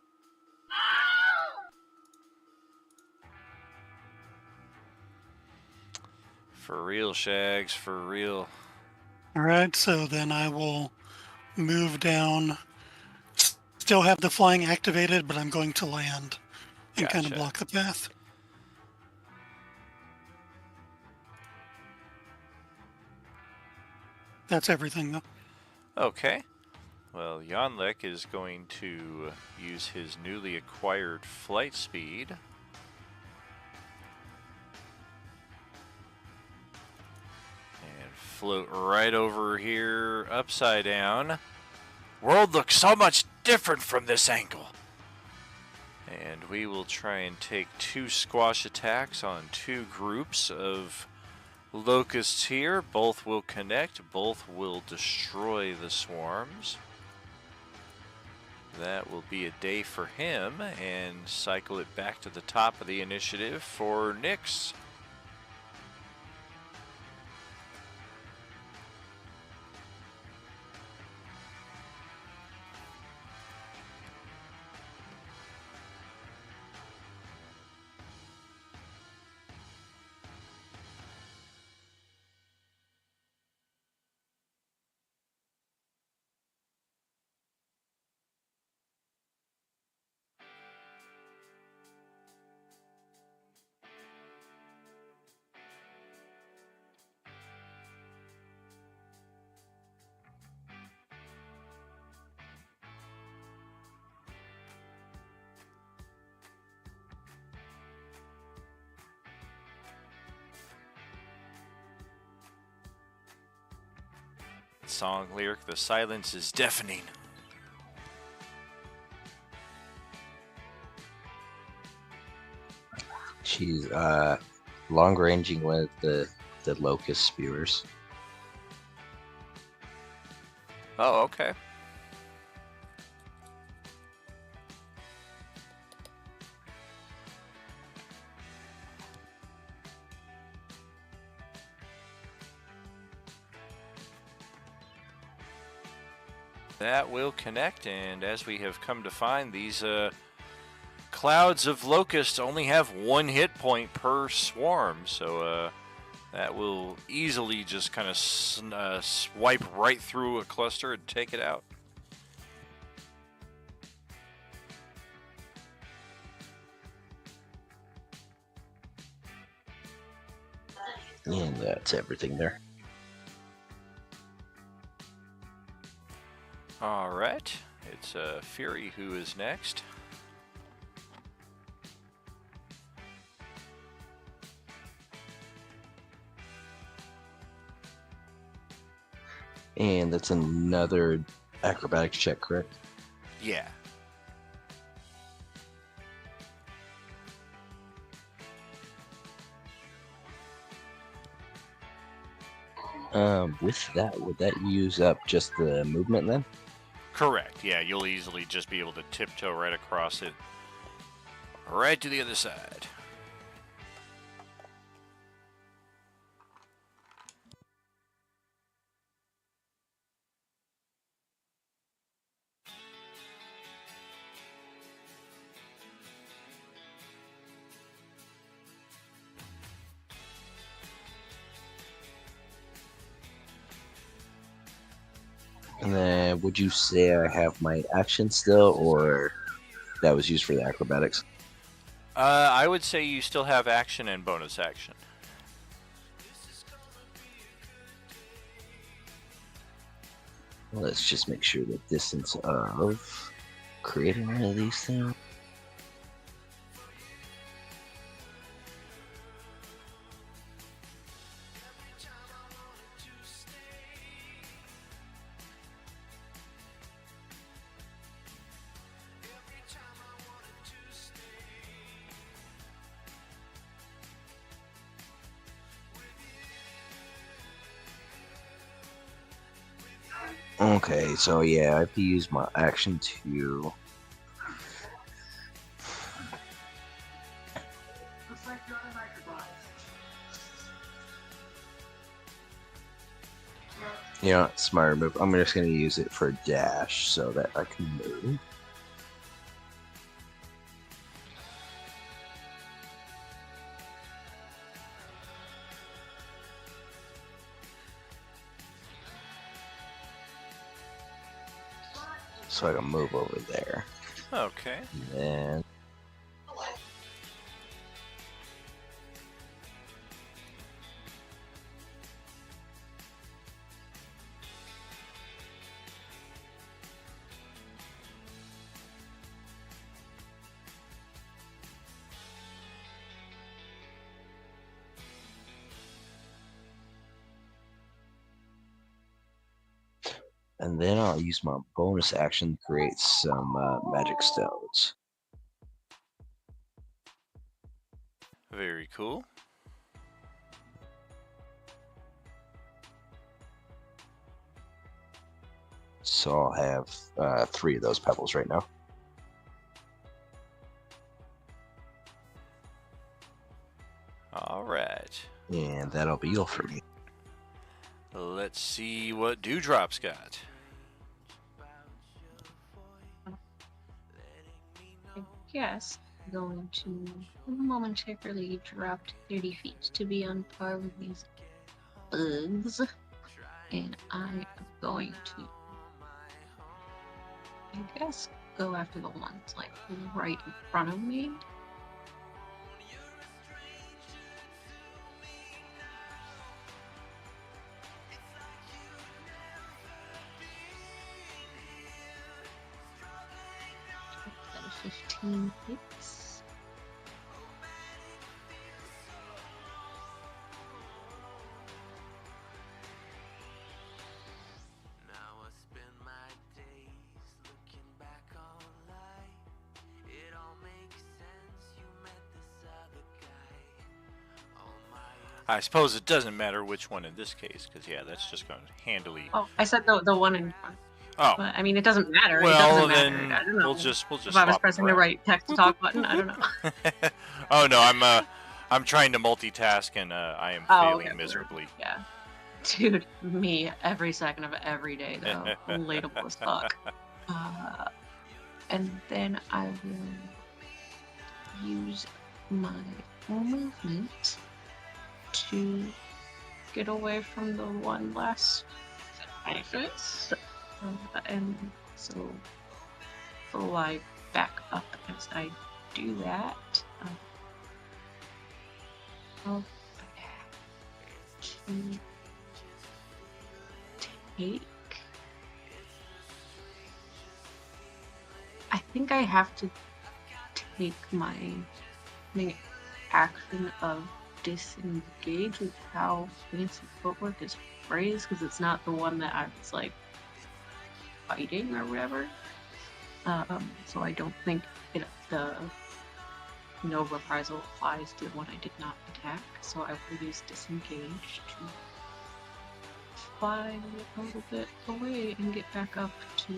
For real, Shags, for real. All right, so then I will move down. Still have the flying activated, but I'm going to land and kind of Gotcha. block the path. That's everything, though. Okay. Well, Yanlek is going to use his newly acquired flight speed. And float right over here, upside down. World looks so much different from this angle. And we will try and take 2 squash attacks on 2 groups of locusts here. Both will connect. Both will destroy the swarms. That will be a day for him, and cycle it back to the top of the initiative for Nyx. Song lyric, the silence is deafening. She's long ranging with the locust spewers. Oh, okay. That will connect, and as we have come to find, these clouds of locusts only have 1 hit point per swarm, so that will easily just kind of swipe right through a cluster and take it out. And that's everything there. All right, it's Fury who is next. And that's another acrobatics check, correct? Yeah. With that, would that use up just the movement then? Correct. Yeah, you'll easily just be able to tiptoe right across it, right to the other side. And then would you say I have my action still, or that was used for the acrobatics? I would say you still have action and bonus action. Let's just make sure the distance of creating one of these things. Okay, so yeah, I have to use my action to. You know, smart move. I'm just gonna use it for dash so that I can move. So I can move over there. Okay. And then I'll use my bonus action to create some magic stones. Very cool. So I'll have 3 of those pebbles right now. All right. And that'll be all for me. Let's see what Dewdrop's got. I guess I'm going to momentarily drop to 30 feet to be on par with these bugs. And I am going to, I guess, go after the ones like right in front of me. That is 15 hits. Now I spend my days looking back on life. It all makes sense. You met this other guy. All my I suppose it doesn't matter which one in this case, because yeah, that's just going to handily. Oh, I said the one in front. Oh, But I mean, it doesn't matter. well, it doesn't matter. then I don't know. we'll just If I was swap pressing them the around. right text to talk button, I don't know. Oh no, I'm trying to multitask and I am failing okay, miserably. Yeah. Dude, me every second of every day, though. Relatable as fuck. And then I will use my movement to get away from the one last face. And so fly back up as I do that. I'll to take. I think I have to take my action of disengage with how fancy footwork is phrased, because it's not the one that I was like fighting or whatever. So I don't think the no reprisal applies to the one I did not attack. So I will use disengage to fly a little bit away and get back up to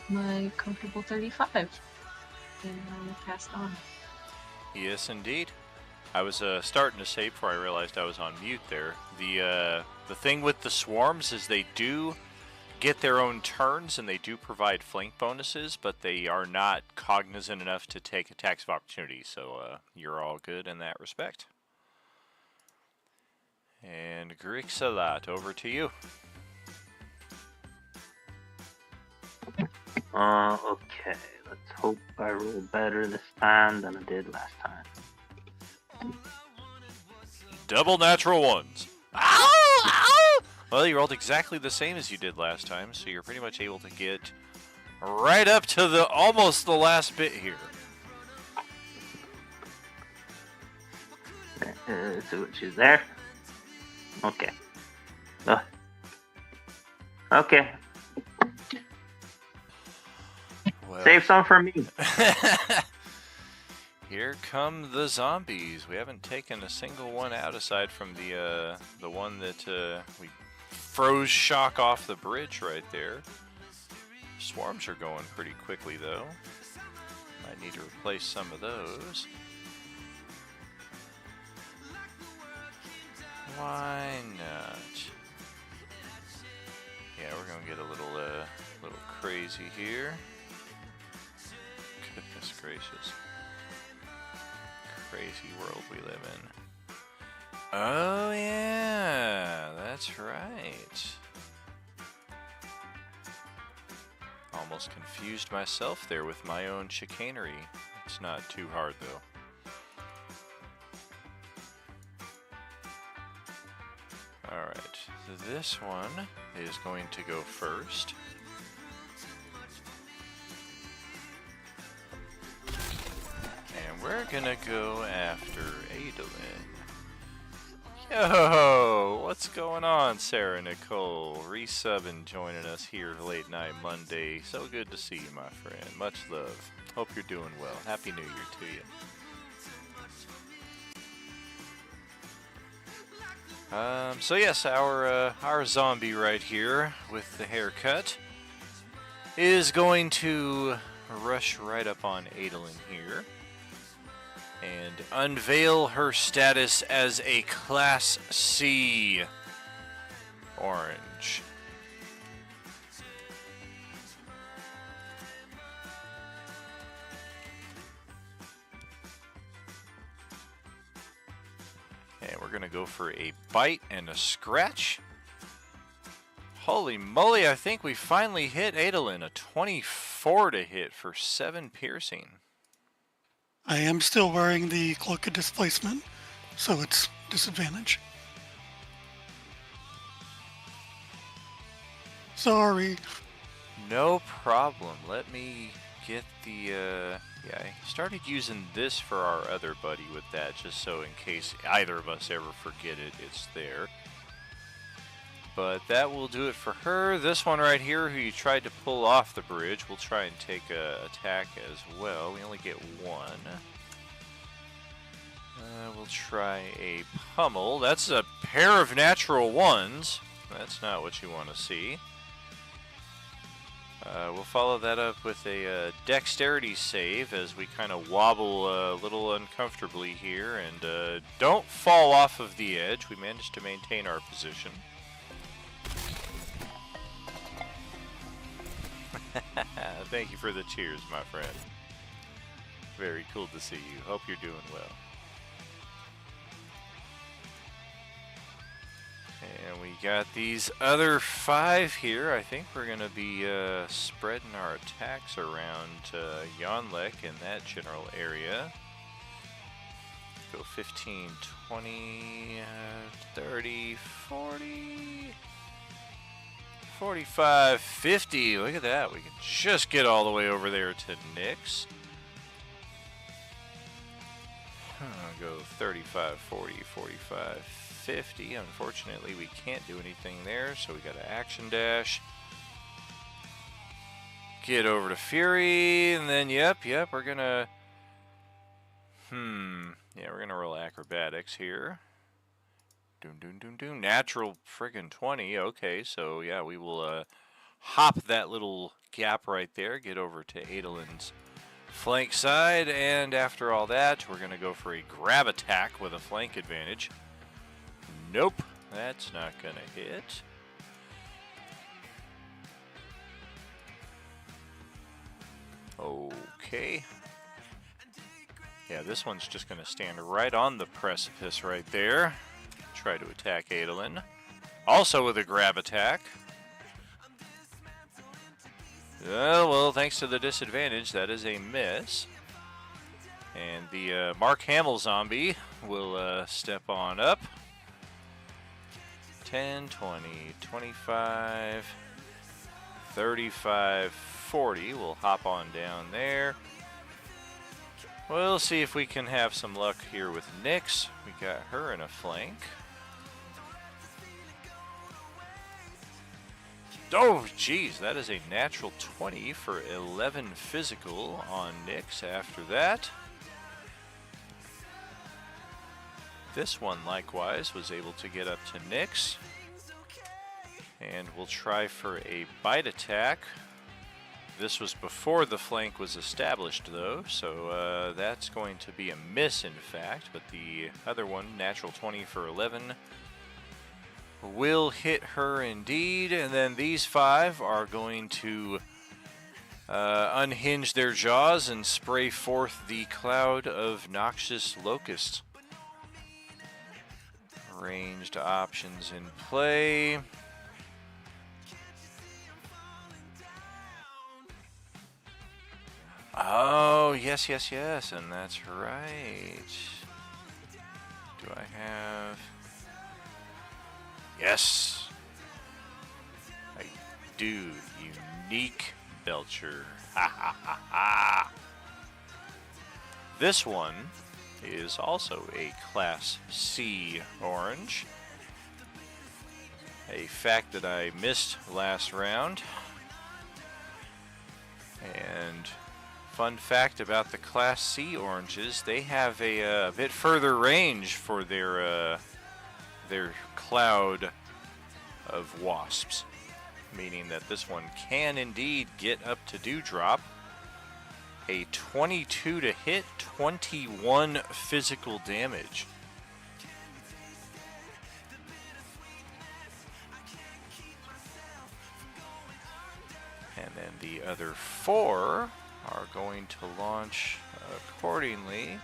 my comfortable 35. And I will pass on. Yes, indeed. I was starting to say before I realized I was on mute there. The thing with the swarms is they do get their own turns and they do provide flank bonuses, but they are not cognizant enough to take attacks of opportunity. So you're all good in that respect. And Grixalat, over to you. Okay. Let's hope I roll better this time than I did last time. Double natural ones. Ow! Ow! Well, you rolled exactly the same as you did last time, so you're pretty much able to get right up to the almost the last bit here. So she's there. Okay. Okay. Well, Save some for me. here come the zombies. We haven't taken a single one out aside from the one that we froze shock off the bridge right there. Swarms are going pretty quickly though. Might need to replace some of those. Why not? Yeah, we're gonna get a little crazy here. Goodness gracious. Crazy world we live in. Oh yeah, that's right. Almost confused myself there with my own chicanery. It's not too hard though. Alright, this one is going to go first. And we're gonna go after Adolin. Yo, what's going on, Sarah Nicole? Resubbing, joining us here late night Monday. So good to see you, my friend. Much love. Hope you're doing well. Happy New Year to you. So yes, our zombie right here with the haircut is going to rush right up on Adolin here and unveil her status as a Class C orange. And we're going to go for a bite and a scratch. Holy moly, I think we finally hit Adolin. A 24 to hit for 7 piercing. I am still wearing the Cloak of Displacement, so it's disadvantage. Sorry. No problem. Let me get the, yeah, I started using this for our other buddy with that, just so in case either of us ever forget it, it's there. But that will do it for her. This one right here, who you tried to pull off the bridge, we'll try and take a attack as well. We only get one. We'll try a pummel. That's a pair of natural ones. That's not what you want to see. We'll follow that up with a dexterity save as we kind of wobble a little uncomfortably here. And don't fall off of the edge. We managed to maintain our position. Thank you for the cheers, my friend. Very cool to see you. Hope you're doing well. And we got these other 5 here. I think we're going to be spreading our attacks around Yonlek in that general area. Go 15, 20, 30, 40... 45, 50. Look at that. We can just get all the way over there to Nyx. I'll go 35, 40, 45, 50. Unfortunately, we can't do anything there, so we got to action dash. Get over to Fury, and then, yep, we're going to... Yeah, we're going to roll acrobatics here. Natural friggin' 20. Okay, so yeah, we will hop that little gap right there, get over to Adolin's flank side, and after all that, we're going to go for a grab attack with a flank advantage. Nope, that's not going to hit. Okay. Yeah, this one's just going to stand right on the precipice right there. Try to attack Adolin. Also with a grab attack. Well, thanks to the disadvantage, that is a miss. And the Mark Hamill zombie will step on up. 10, 20, 25, 35, 40. We'll hop on down there. We'll see if we can have some luck here with Nyx. We got her in a flank. Oh, geez, that is a natural 20 for 11 physical on Nyx after that. This one, likewise, was able to get up to Nyx. And we'll try for a bite attack. This was before the flank was established, though, so that's going to be a miss, in fact. But the other one, natural 20 for 11, will hit her indeed. And then these 5 are going to unhinge their jaws and spray forth the cloud of noxious locusts. Ranged options in play. Oh, yes, yes, yes, and that's right. Do I have... Yes! I do. Unique Belcher. Ha ha ha ha! This one is also a Class C orange. A fact that I missed last round. And... fun fact about the Class C oranges, they have a bit further range for their cloud of wasps, meaning that this one can indeed get up to Dewdrop. A 22 to hit, 21 physical damage. And then the other 4 are going to launch accordingly.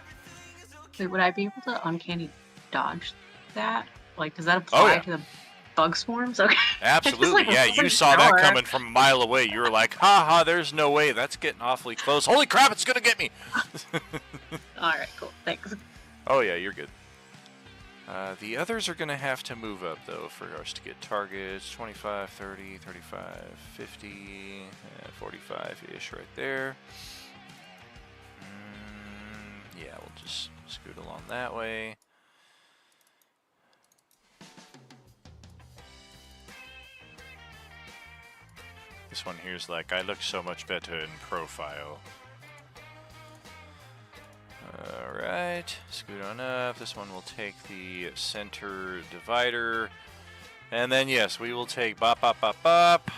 Wait, would I be able to uncanny dodge that? Like, does that apply to the bug swarms? Okay. Absolutely, Just, yeah. You saw that coming from a mile away. You were like, ha ha, there's no way. That's getting awfully close. Holy crap, it's going to get me. Alright, cool. Thanks. Oh, yeah, you're good. The others are going to have to move up, though, for us to get targets. 25, 30, 35, 50, 45-ish right there. Yeah, we'll just scoot along that way. This one here's like, I look so much better in profile. Alright, scoot on up. This one will take the center divider. And then, yes, we will take bop, bop, bop, bop.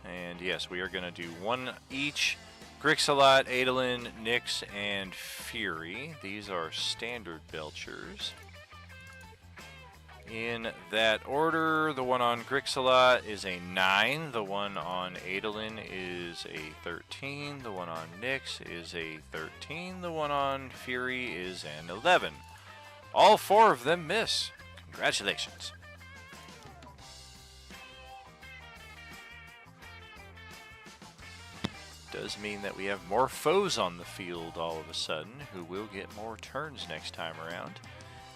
And yes, we are going to do 1 each. Grixalot, Adolin, Nyx, and Fury. These are standard Belchers. In that order, the one on Grixalot is a 9, the one on Adolin is a 13, the one on Nyx is a 13, the one on Fury is an 11. All 4 of them miss. Congratulations. Does mean that we have more foes on the field all of a sudden, who will get more turns next time around.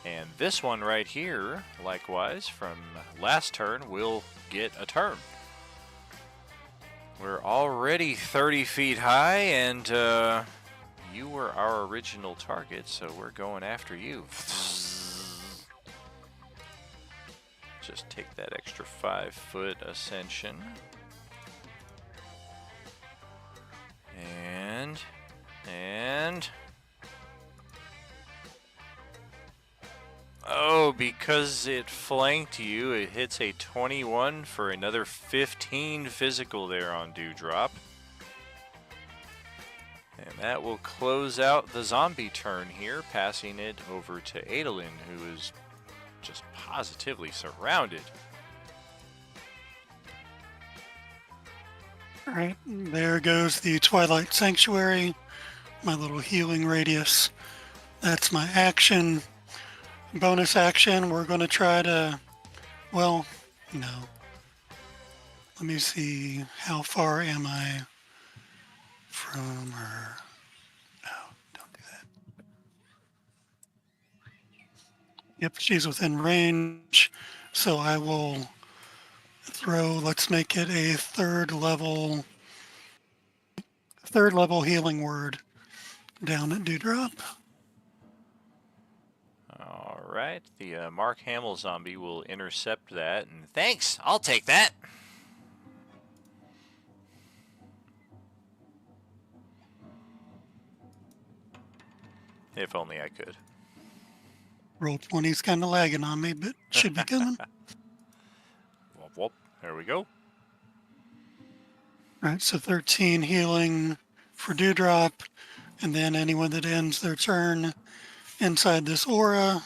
And this one right here, likewise, from last turn, will get a turn. We're already 30 feet high, and you were our original target, so we're going after you. Just take that extra 5-foot ascension. And... oh, because it flanked you, it hits a 21 for another 15 physical there on Dewdrop. And that will close out the zombie turn here, passing it over to Adolin, who is just positively surrounded. Alright, there goes the Twilight Sanctuary, my little healing radius. That's my action. Bonus action, we're going to try to, well, no. Let me see, how far am I from her? No, don't do that. Yep, she's within range, so I will throw, let's make it a third level healing word down at Dewdrop. Alright, the Mark Hamill zombie will intercept that, and thanks, I'll take that. If only I could. Roll 20's kind of lagging on me, but should be coming. Whoop, whoop. There we go. Right, so 13 healing for Dewdrop, and then anyone that ends their turn inside this aura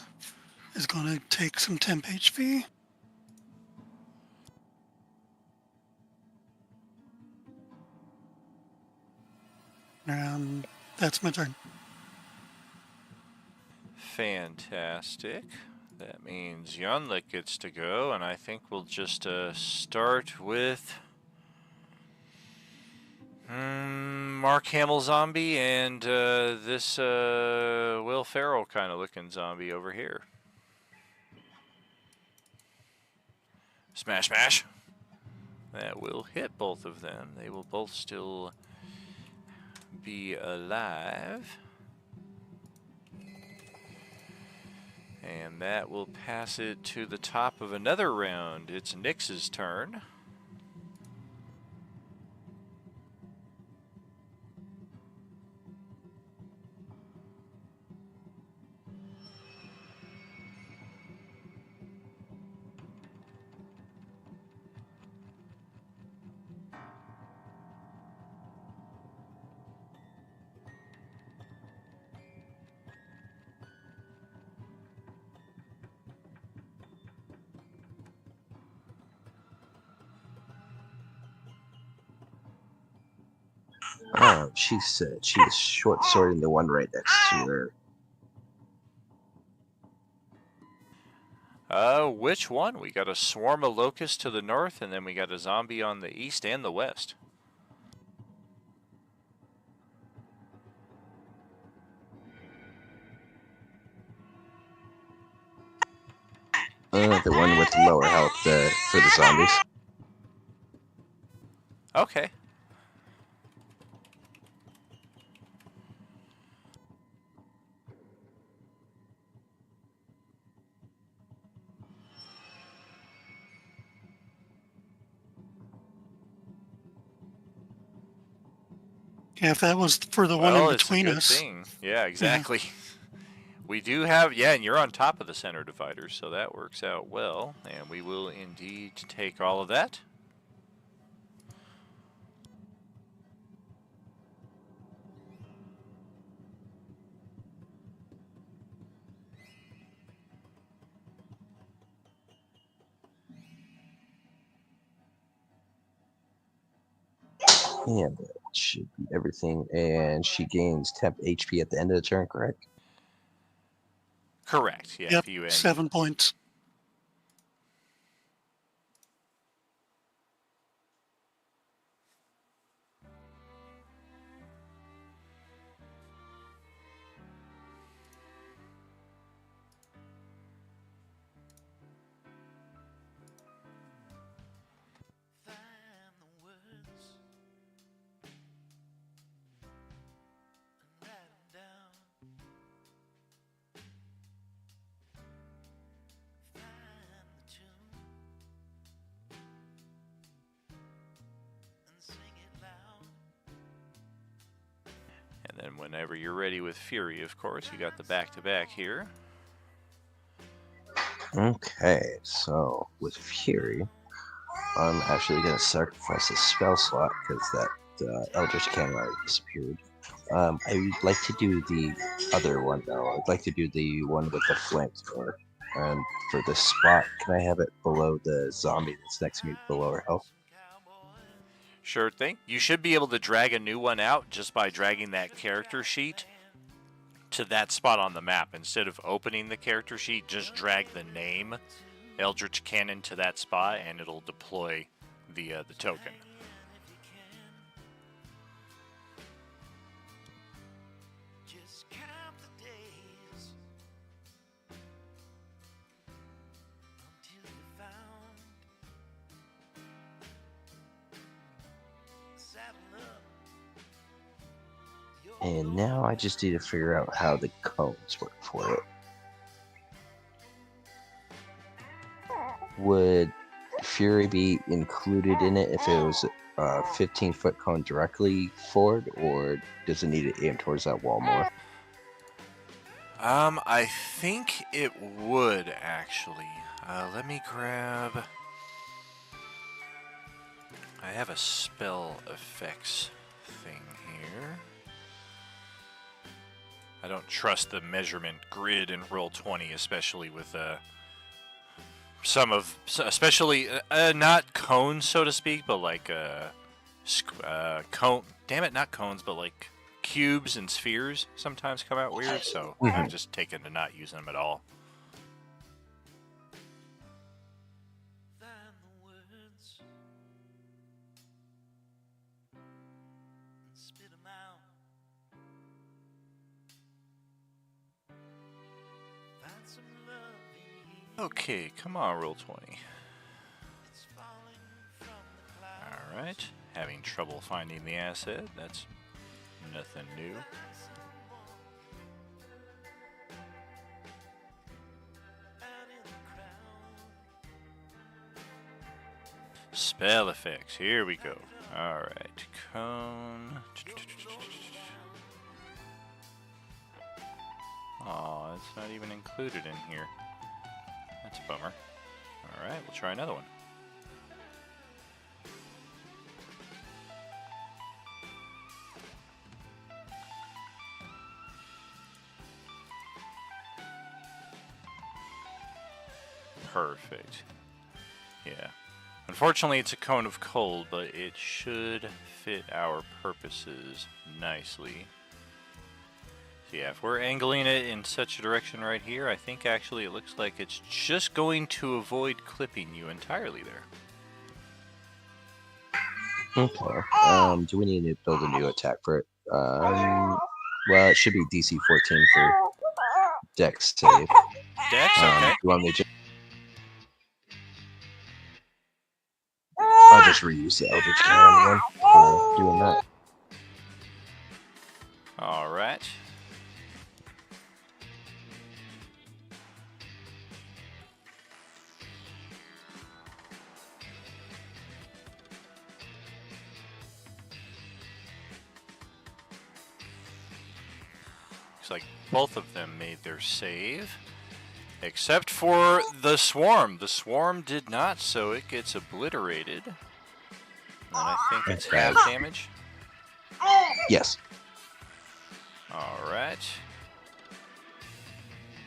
is going to take some temp HP. That's my turn. Fantastic. That means Yonlik gets to go, and I think we'll just start with Mark Hamill zombie and this Will Ferrell kind of looking zombie over here. Smash, smash. That will hit both of them. They will both still be alive. And that will pass it to the top of another round. It's Nyx's turn. Oh, she said she's short swording the one right next to her. Which one? We got a swarm of locusts to the north, and then we got a zombie on the east and the west. The one with lower health for the zombies. Okay. Yeah, if that was for the one in between it's a good us. thing. Yeah, exactly. Yeah. We do have, and you're on top of the center divider, so that works out well. And we will indeed take all of that. And that should be everything. And she gains temp HP at the end of the turn, correct? Correct. Yeah. Yep, If you end. 7 points. Find the words and write them down. Find the tune and sing it loud. And then whenever you're ready with Fury, of course, you got the back-to-back here. Okay, so with Fury, I'm actually going to sacrifice a spell slot because that Eldritch Cannon already disappeared. I would like to do the other one though. I'd like to do the one with the flamethrower. And for this spot, can I have it below the zombie that's next to me below her health? Sure thing. You should be able to drag a new one out just by dragging that character sheet to that spot on the map. Instead of opening the character sheet, just drag the name Eldritch Cannon to that spot and it'll deploy the token. Just count the days until you found. Saddle up. And now I just need to figure out how the cones work for it. Would Fury be included in it if it was a 15-foot cone directly forward, or does it need to aim towards that wall more? I think it would actually. Let me grab. I have a spell effects thing here. I don't trust the measurement grid in Roll20, especially with especially not cones, so to speak, but like cone. Damn it, not cones, but like cubes and spheres sometimes come out weird. So I've just taken to not using them at all. Find the words and spit 'em out. Find some love in here. Okay, come on, Roll20. It's falling from the clouds. All right, having trouble finding the asset. That's nothing new. Out in the crowd. Spell effects. Here we go. All right, cone. Oh, it's not even included in here. That's a bummer. All right, we'll try another one. Perfect. Yeah. Unfortunately, it's a cone of cold, but it should fit our purposes nicely. So yeah, if we're angling it in such a direction right here, I think actually it looks like it's just going to avoid clipping you entirely there. Okay. Do we need to build a new attack for it? Well, it should be DC 14 for Dex save. Dex, okay. You want me to I'll just reuse the Eldritch Cannon then for doing that. All right. Looks like both of them made their save. Except for the swarm. The swarm did not, so it gets obliterated. And I think it's half damage. Yes. Alright.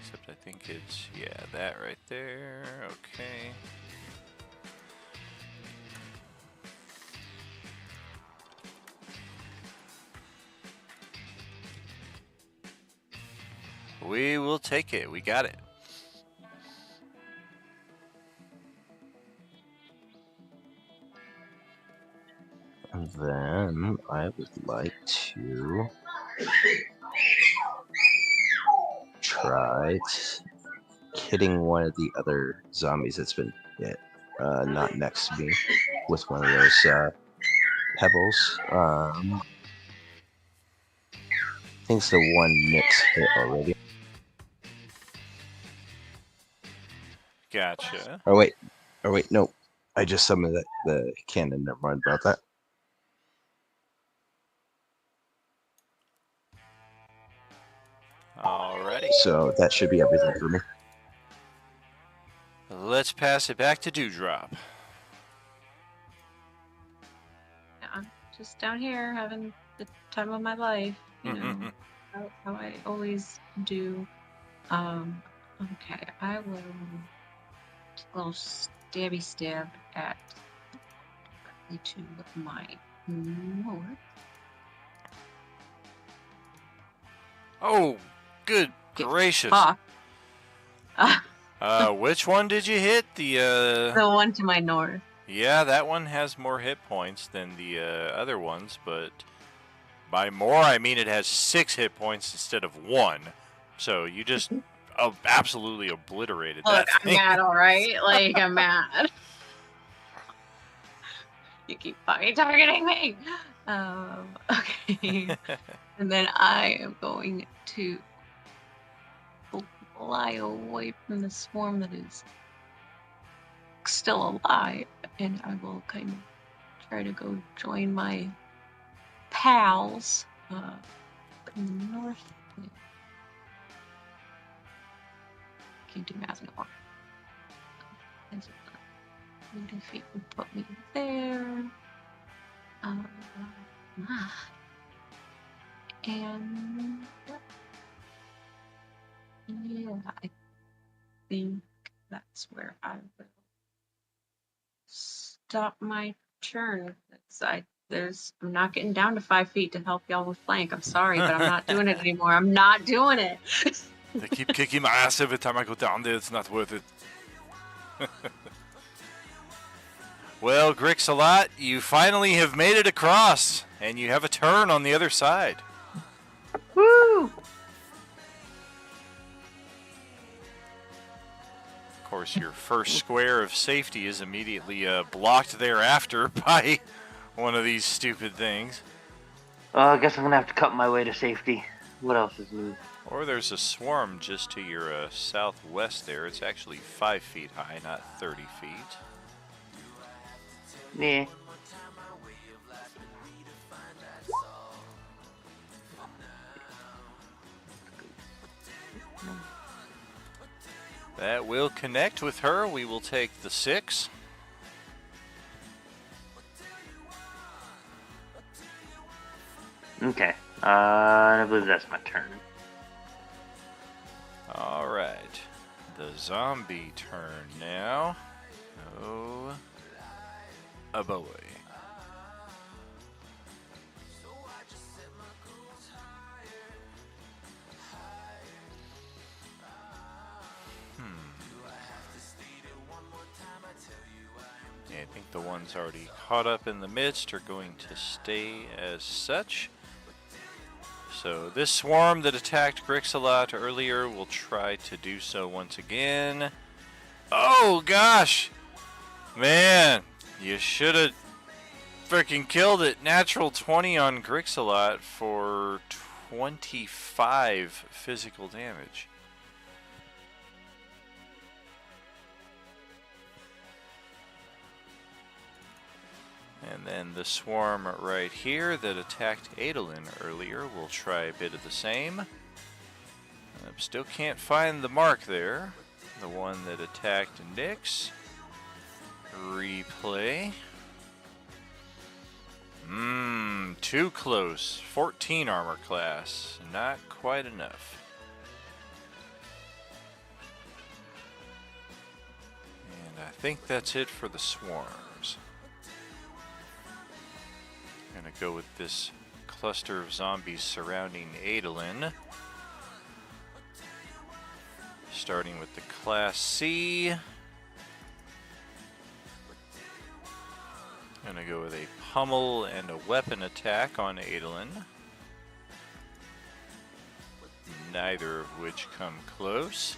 Except I think it's, yeah, that right there. Okay. We will take it. We got it. And then I would like to try hitting one of the other zombies that's been hit, not next to me, with one of those pebbles. I think it's the one Nick's hit already. Gotcha. Or wait, no. I just summoned the cannon. Never mind about that. Alrighty. So that should be everything for me. Let's pass it back to Dewdrop. Yeah, I'm just down here having the time of my life, you know, how I always do. Okay, I will take a little stabby stab at the two with my north. Oh, good gracious. Fuck. Which one did you hit? The one to my north. Yeah, that one has more hit points than the other ones, but by more I mean it has 6 hit points instead of 1. So you just absolutely obliterated Look, that I'm thing. mad, alright? Like, I'm mad. You keep fucking targeting me! Okay. And then I am going to fly away from the swarm that is still alive, and I will kind of try to go join my pals in the north. can't do math anymore. 20 feet would put me there. And yeah, I think that's where I will stop my turn. I'm not getting down to 5 feet to help y'all with flank. I'm sorry, but I'm not doing it anymore. I'm not doing it. They keep kicking my ass every time I go down there. It's not worth it. Well, Grixalot, you finally have made it across, and you have a turn on the other side. Woo! Of course, your first square of safety is immediately blocked thereafter by one of these stupid things. I guess I'm gonna have to cut my way to safety. What else is new? Or there's a swarm just to your southwest there. It's actually 5 feet high, not 30 feet. Yeah. That will connect with her. We will take the 6. Okay. I believe that's my turn. All right. The zombie turn now. Oh, a boy. Yeah, I think the ones already caught up in the midst are going to stay as such. So this swarm that attacked Grixalot earlier will try to do so once again. Oh gosh! Man, you should have freaking killed it. Natural 20 on Grixalot for 25 physical damage. And then the swarm right here that attacked Adolin earlier will try a bit of the same. Still can't find the mark there. The one that attacked Nyx. Replay. Too close. 14 armor class. Not quite enough. And I think that's it for the swarms. Gonna go with this cluster of zombies surrounding Adolin. Starting with the Class C. Gonna go with a pummel and a weapon attack on Adolin. Neither of which come close.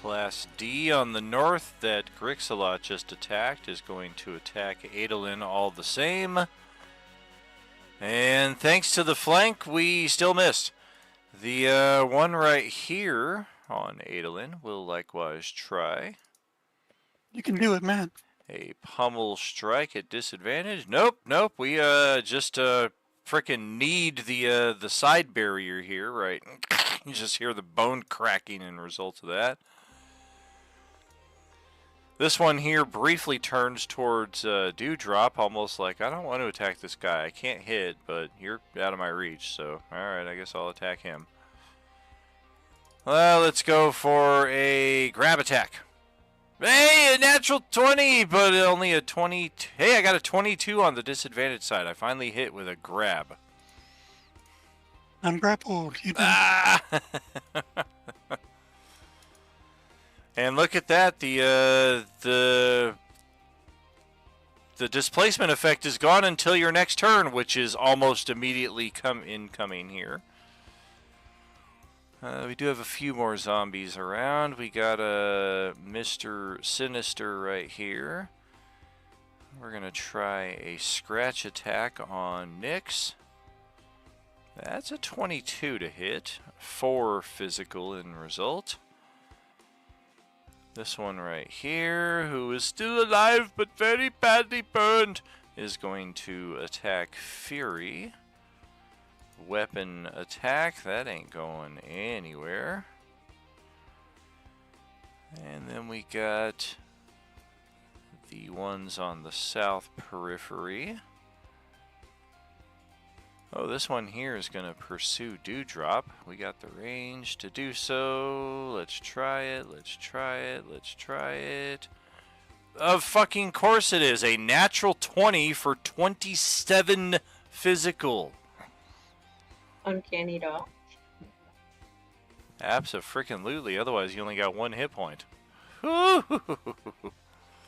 Class D on the north that Grixalot just attacked is going to attack Adolin all the same. And thanks to the flank, we still missed. The one right here on Adolin will likewise try. You can do it, man. A pummel strike at disadvantage. Nope. We just frickin' need the side barrier here, right? You just hear the bone cracking in result of that. This one here briefly turns towards Dewdrop, almost like, I don't want to attack this guy. I can't hit, but you're out of my reach, so alright, I guess I'll attack him. Well, let's go for a grab attack. Hey, a natural 20, but only a 20. Hey, I got a 22 on the disadvantage side. I finally hit with a grab. I'm grappled. You did. Ah! And look at that, the displacement effect is gone until your next turn, which is almost immediately incoming here. We do have a few more zombies around. We got a Mr. Sinister right here. We're gonna try a scratch attack on Nyx. That's a 22 to hit, 4 physical in result. This one right here, who is still alive but very badly burned, is going to attack Fury. Weapon attack, that ain't going anywhere. And then we got the ones on the south periphery. Oh, this one here is going to pursue Dewdrop. We got the range to do so. Let's try it. Let's try it. Let's try it. Of fucking course it is. A natural 20 for 27 physical. Uncanny dot. Abso-freaking-lutely. Otherwise, you only got 1 hit point. Oh,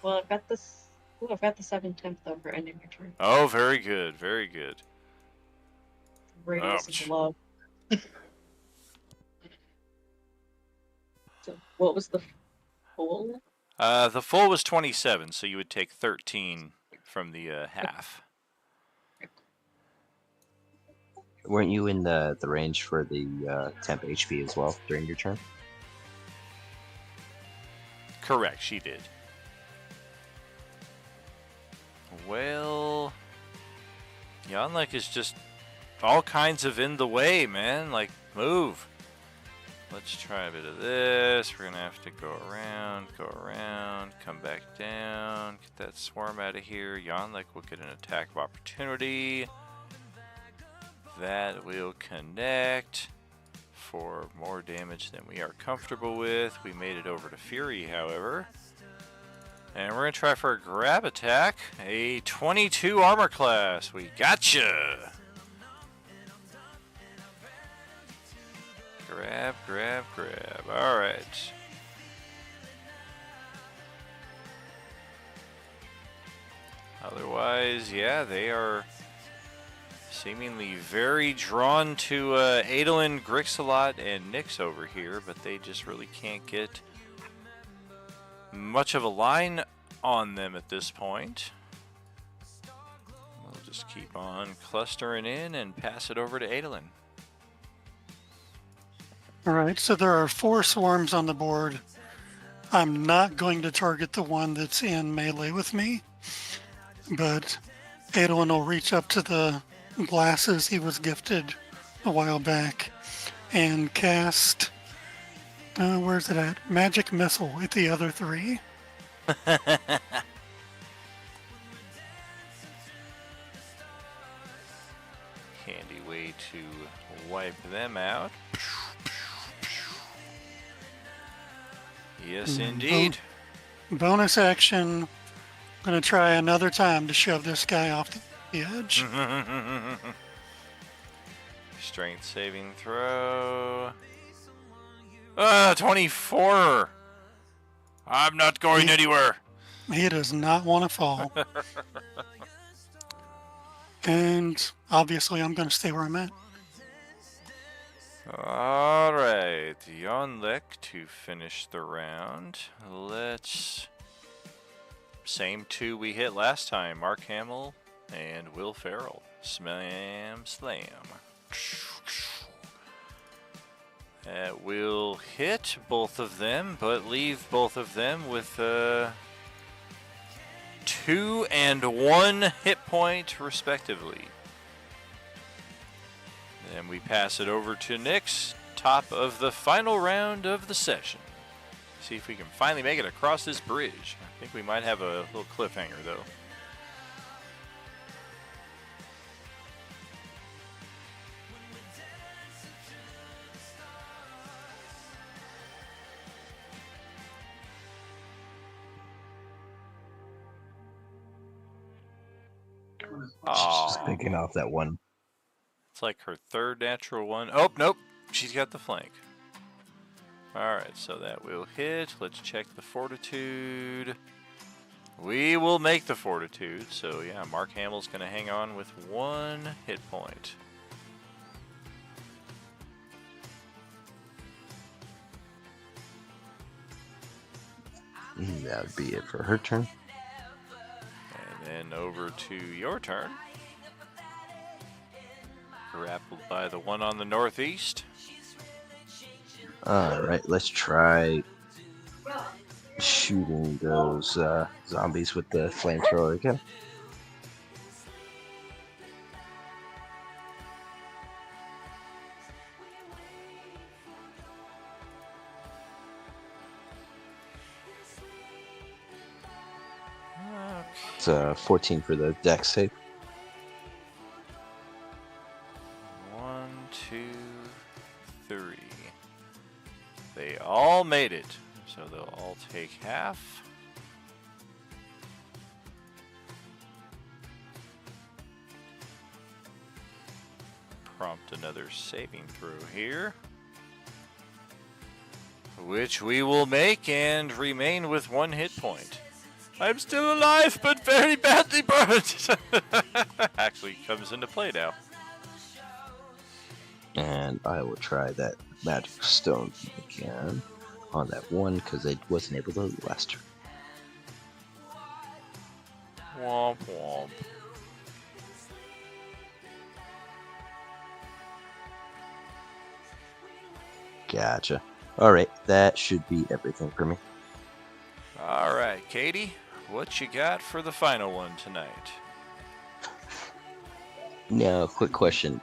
Well, I've got this. Ooh, I've got the 7/10 though for ending your turn. very good. Very good. Radius Ouch. of love. So, what was the full? The full was 27, so you would take 13 from the half. Weren't you in the range for the temp HP as well during your turn? Correct, she did. Well, Yanlek is just all kinds of in the way, man. Like, move. Let's try a bit of this. We're going to have to go around, come back down, get that swarm out of here. Yanlek will get an attack of opportunity. That will connect for more damage than we are comfortable with. We made it over to Fury, however. And we're going to try for a grab attack. A 22 armor class. We gotcha! Grab, grab, grab. Alright. Otherwise, yeah, they are seemingly very drawn to Adolin, Grixalot, and Nyx over here, but they just really can't get much of a line on them at this point. We'll just keep on clustering in and pass it over to Adolin. All right, so there are 4 swarms on the board. I'm not going to target the one that's in melee with me, but Adolin will reach up to the glasses he was gifted a while back and cast, where's it at? Magic Missile at the other 3. Handy way to wipe them out. Yes, indeed. Bonus action. Gonna try another time to shove this guy off the edge. Strength saving throw. 24. I'm not going anywhere. He does not want to fall. And obviously I'm gonna stay where I'm at. Alright, Yonlek to finish the round. Let's... Same 2 we hit last time. Mark Hamill and Will Ferrell. Slam, slam. That will hit both of them, but leave both of them with 2 and 1 hit point respectively. Then we pass it over to Nyx, top of the final round of the session. See if we can finally make it across this bridge. I think we might have a little cliffhanger though. Just picking off that one. It's like her 3rd natural one. Oh, nope. She's got the flank. Alright, so that will hit. Let's check the fortitude. We will make the fortitude. So yeah, Mark Hamill's going to hang on with 1 hit point. That would be it for her turn. And then over to your turn. Grappled by the one on the northeast. Alright, let's try shooting those zombies with the flamethrower again. It's 14 for the dex save. 1, 2, 3. They all made it, so they'll all take half. Prompt another saving throw here, which we will make and remain with 1 hit point. I'm still alive, but very badly burned. Actually comes into play now. And I will try that magic stone again on that one because I wasn't able to last turn. Womp womp. Gotcha. Alright, that should be everything for me. All right, Katie, what you got for the final one tonight? Now, quick question.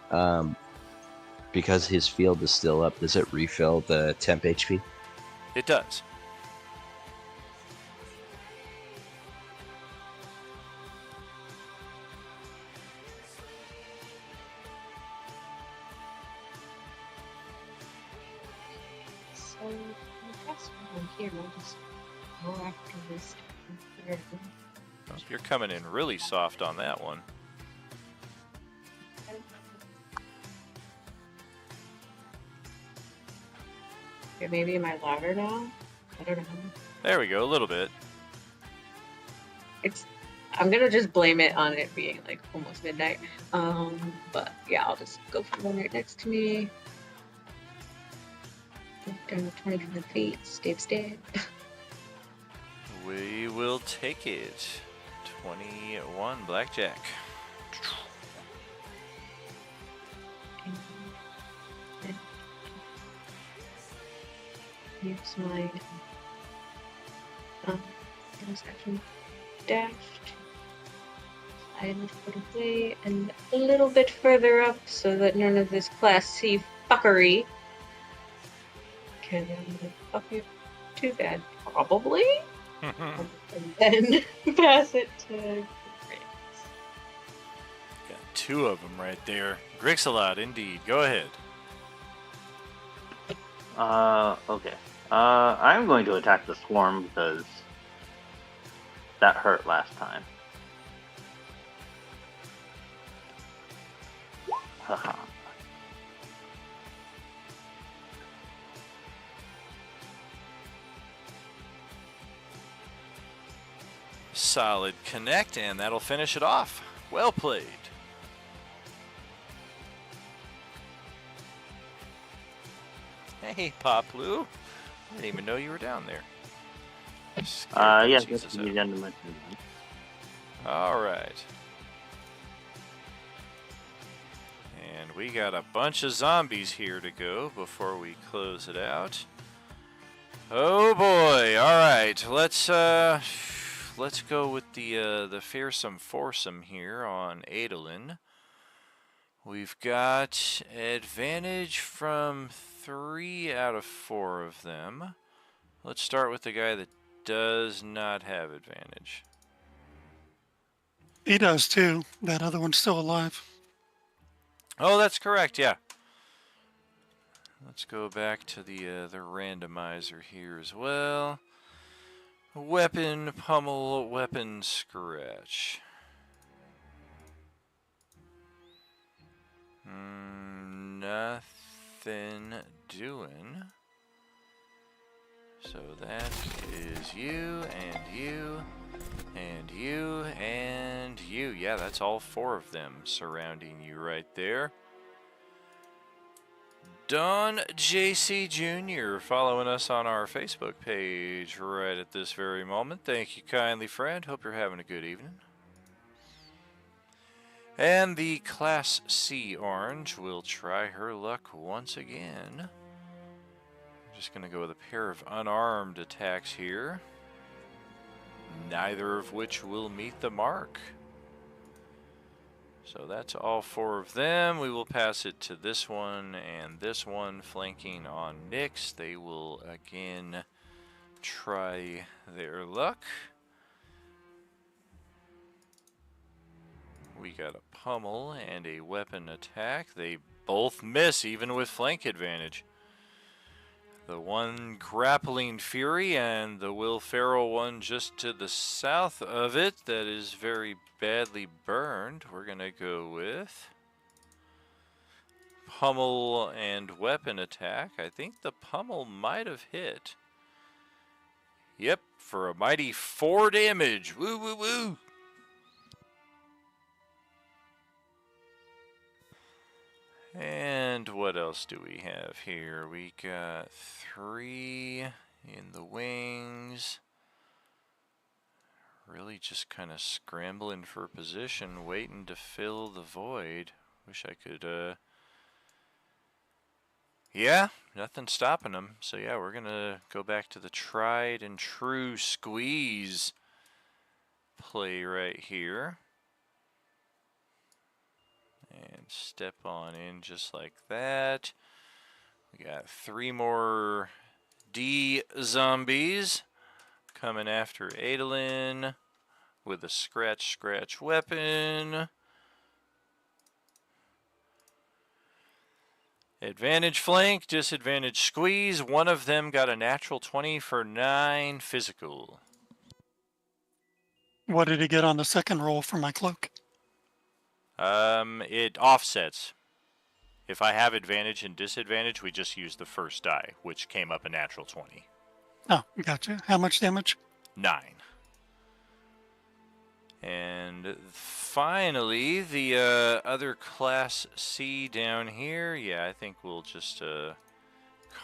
Because his field is still up, does it refill the temp HP? It does. So, I guess from here, we'll just go after this. Well, you're coming in really soft on that one. Okay, maybe am I louder now? I don't know. There we go, a little bit. I'm gonna just blame it on it being like almost midnight. But yeah, I'll just go for the one right next to me. Down to 25 feet. Dave's dead. We will take it. 21 blackjack. Here's my bonus action dash. I put away and a little bit further up so that none of this class C fuckery can fuck you too bad, probably. And then pass it to Grix. Got 2 of them right there. Grixalot, indeed. Go ahead. Okay. I'm going to attack the swarm because that hurt last time. Haha. Solid connect, and that'll finish it off. Well played. Hey, Poplu. I didn't even know you were down there. Yes, Jesus that's the out. end of my turn. All right. And we got a bunch of zombies here to go before we close it out. Oh boy! All right, let's go with the fearsome foursome here on Adolin. We've got advantage from 3 out of 4 of them. Let's start with the guy that does not have advantage. He does too. That other one's still alive. Oh, that's correct, yeah. Let's go back to the randomizer here as well. Weapon, pummel, weapon, scratch. Nothing doing. So that is you, and you, and you, and you. Yeah, that's all 4 of them surrounding you right there. Don JC Jr. following us on our Facebook page right at this very moment. Thank you kindly, friend. Hope you're having a good evening. And the Class C Orange will try her luck once again. Just going to go with a pair of unarmed attacks here. Neither of which will meet the mark. So that's all 4 of them. We will pass it to this one and this one flanking on Nyx. They will again try their luck. We got a pummel and a weapon attack. They both miss, even with flank advantage. The one grappling fury and the Will Ferrell one just to the south of it that is very badly burned. We're going to go with pummel and weapon attack. I think the pummel might have hit. Yep, for a mighty 4 damage. Woo, woo, woo. And what else do we have here? We got 3 in the wings. Really just kind of scrambling for position, waiting to fill the void. Wish I could, yeah, nothing stopping them. So yeah, we're gonna go back to the tried and true squeeze play right here. And step on in just like that. We got 3 more D zombies coming after Adolin with a scratch weapon. Advantage flank, disadvantage squeeze. One of them got a natural 20 for 9 physical. What did he get on the second roll for my cloak? It offsets. If I have advantage and disadvantage, we just use the first die, which came up a natural 20. Oh, gotcha. How much damage? 9. And finally, the other Class C down here. Yeah, I think we'll just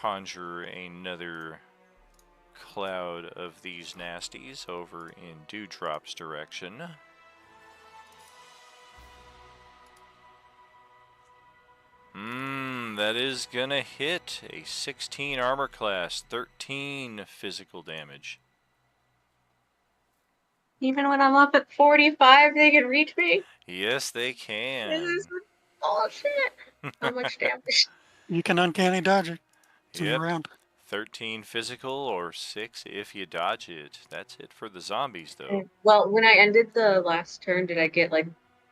conjure another cloud of these nasties over in Dewdrop's direction. That is gonna hit a 16 armor class, 13 physical damage. Even when I'm up at 45, they can reach me? Yes, they can. This is bullshit. How much damage? You can uncanny dodge it. It's Yep. around. 13 physical or 6 if you dodge it. That's it for the zombies, though. Well, when I ended the last turn, did I get like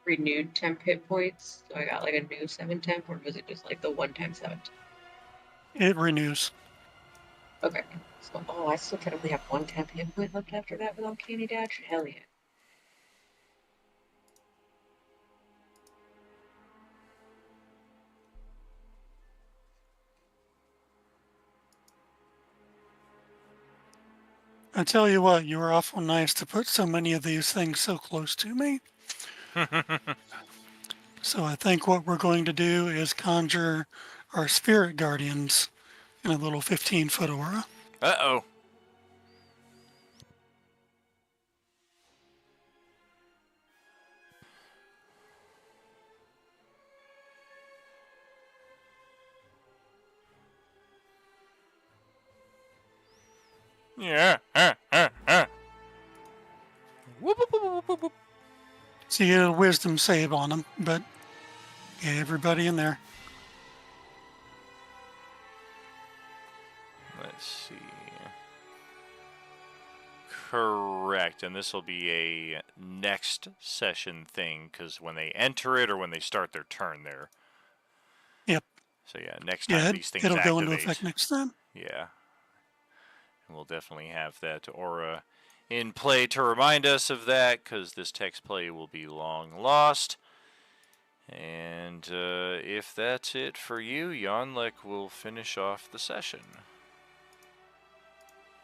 renewed temp hit points? So I got like a new 7 temp, or was it just like the 1 time 7? It renews. Okay. So, I still technically have 1 temp hit point left after that with Uncanny Dash? Hell yeah. I tell you what, you were awful nice to put so many of these things so close to me. So I think what we're going to do is conjure our spirit guardians in a little 15-foot aura. Uh-oh. Yeah. Whoop, whoop, whoop, whoop, whoop. So you get a wisdom save on them, but yeah, everybody in there. Let's see. Correct, and this will be a next session thing, because when they enter it or when they start their turn there. Yep. So yeah, next time Yeah, these things it'll activate. go into effect next time. Yeah. And we'll definitely have that aura in play to remind us of that, because this text play will be long lost. And if that's it for you, Yonlek will finish off the session.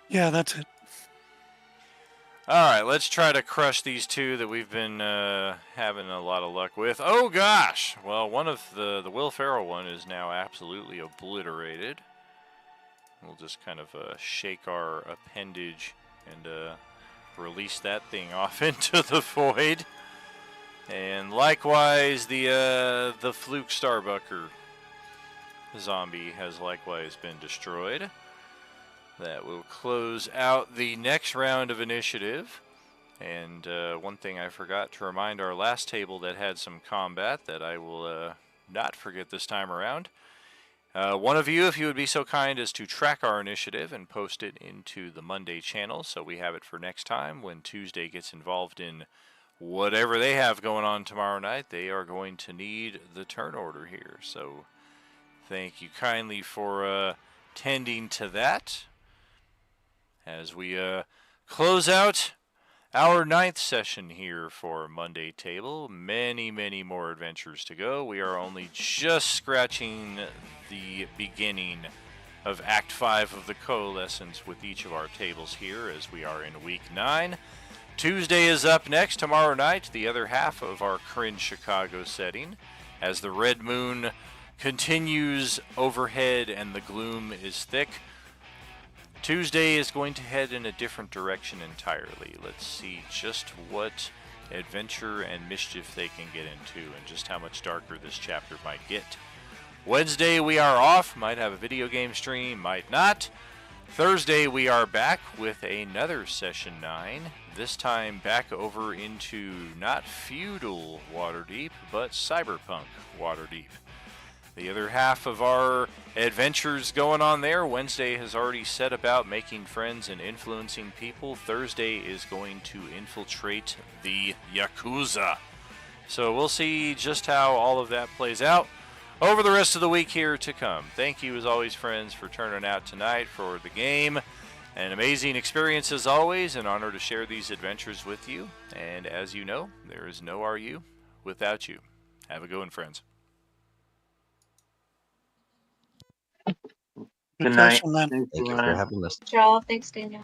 Yeah, that's it. Alright, let's try to crush these 2 that we've been having a lot of luck with. Oh gosh! Well, one of the Will Ferrell one is now absolutely obliterated. We'll just kind of shake our appendage and release that thing off into the void. And likewise, the Fluke Starbucker zombie has likewise been destroyed. That will close out the next round of initiative. And one thing I forgot to remind our last table that had some combat that I will not forget this time around. One of you, if you would be so kind as to track our initiative and post it into the Monday channel so we have it for next time when Tuesday gets involved in whatever they have going on tomorrow night, they are going to need the turn order here. So thank you kindly for tending to that as we close out our 9th session here for Monday Table. Many, many more adventures to go. We are only just scratching the beginning of Act 5 of the Coalescence with each of our tables here as we are in Week 9. Tuesday is up next, tomorrow night, the other half of our Cringe Chicago setting, as the red moon continues overhead and the gloom is thick. Tuesday is going to head in a different direction entirely. Let's see just what adventure and mischief they can get into and just how much darker this chapter might get. Wednesday we are off, might have a video game stream, might not. Thursday we are back with another Session 9, this time back over into not feudal Waterdeep, but cyberpunk Waterdeep. The other half of our adventures going on there. Wednesday has already set about making friends and influencing people. Thursday is going to infiltrate the Yakuza. So we'll see just how all of that plays out over the rest of the week here to come. Thank you as always, friends, for turning out tonight for the game. An amazing experience as always, an honor to share these adventures with you. And as you know, there is no RU without you. Have a good one, friends. Good night. Session then. Thanks Thank for you for running. having us. Y'all, thanks, Daniel.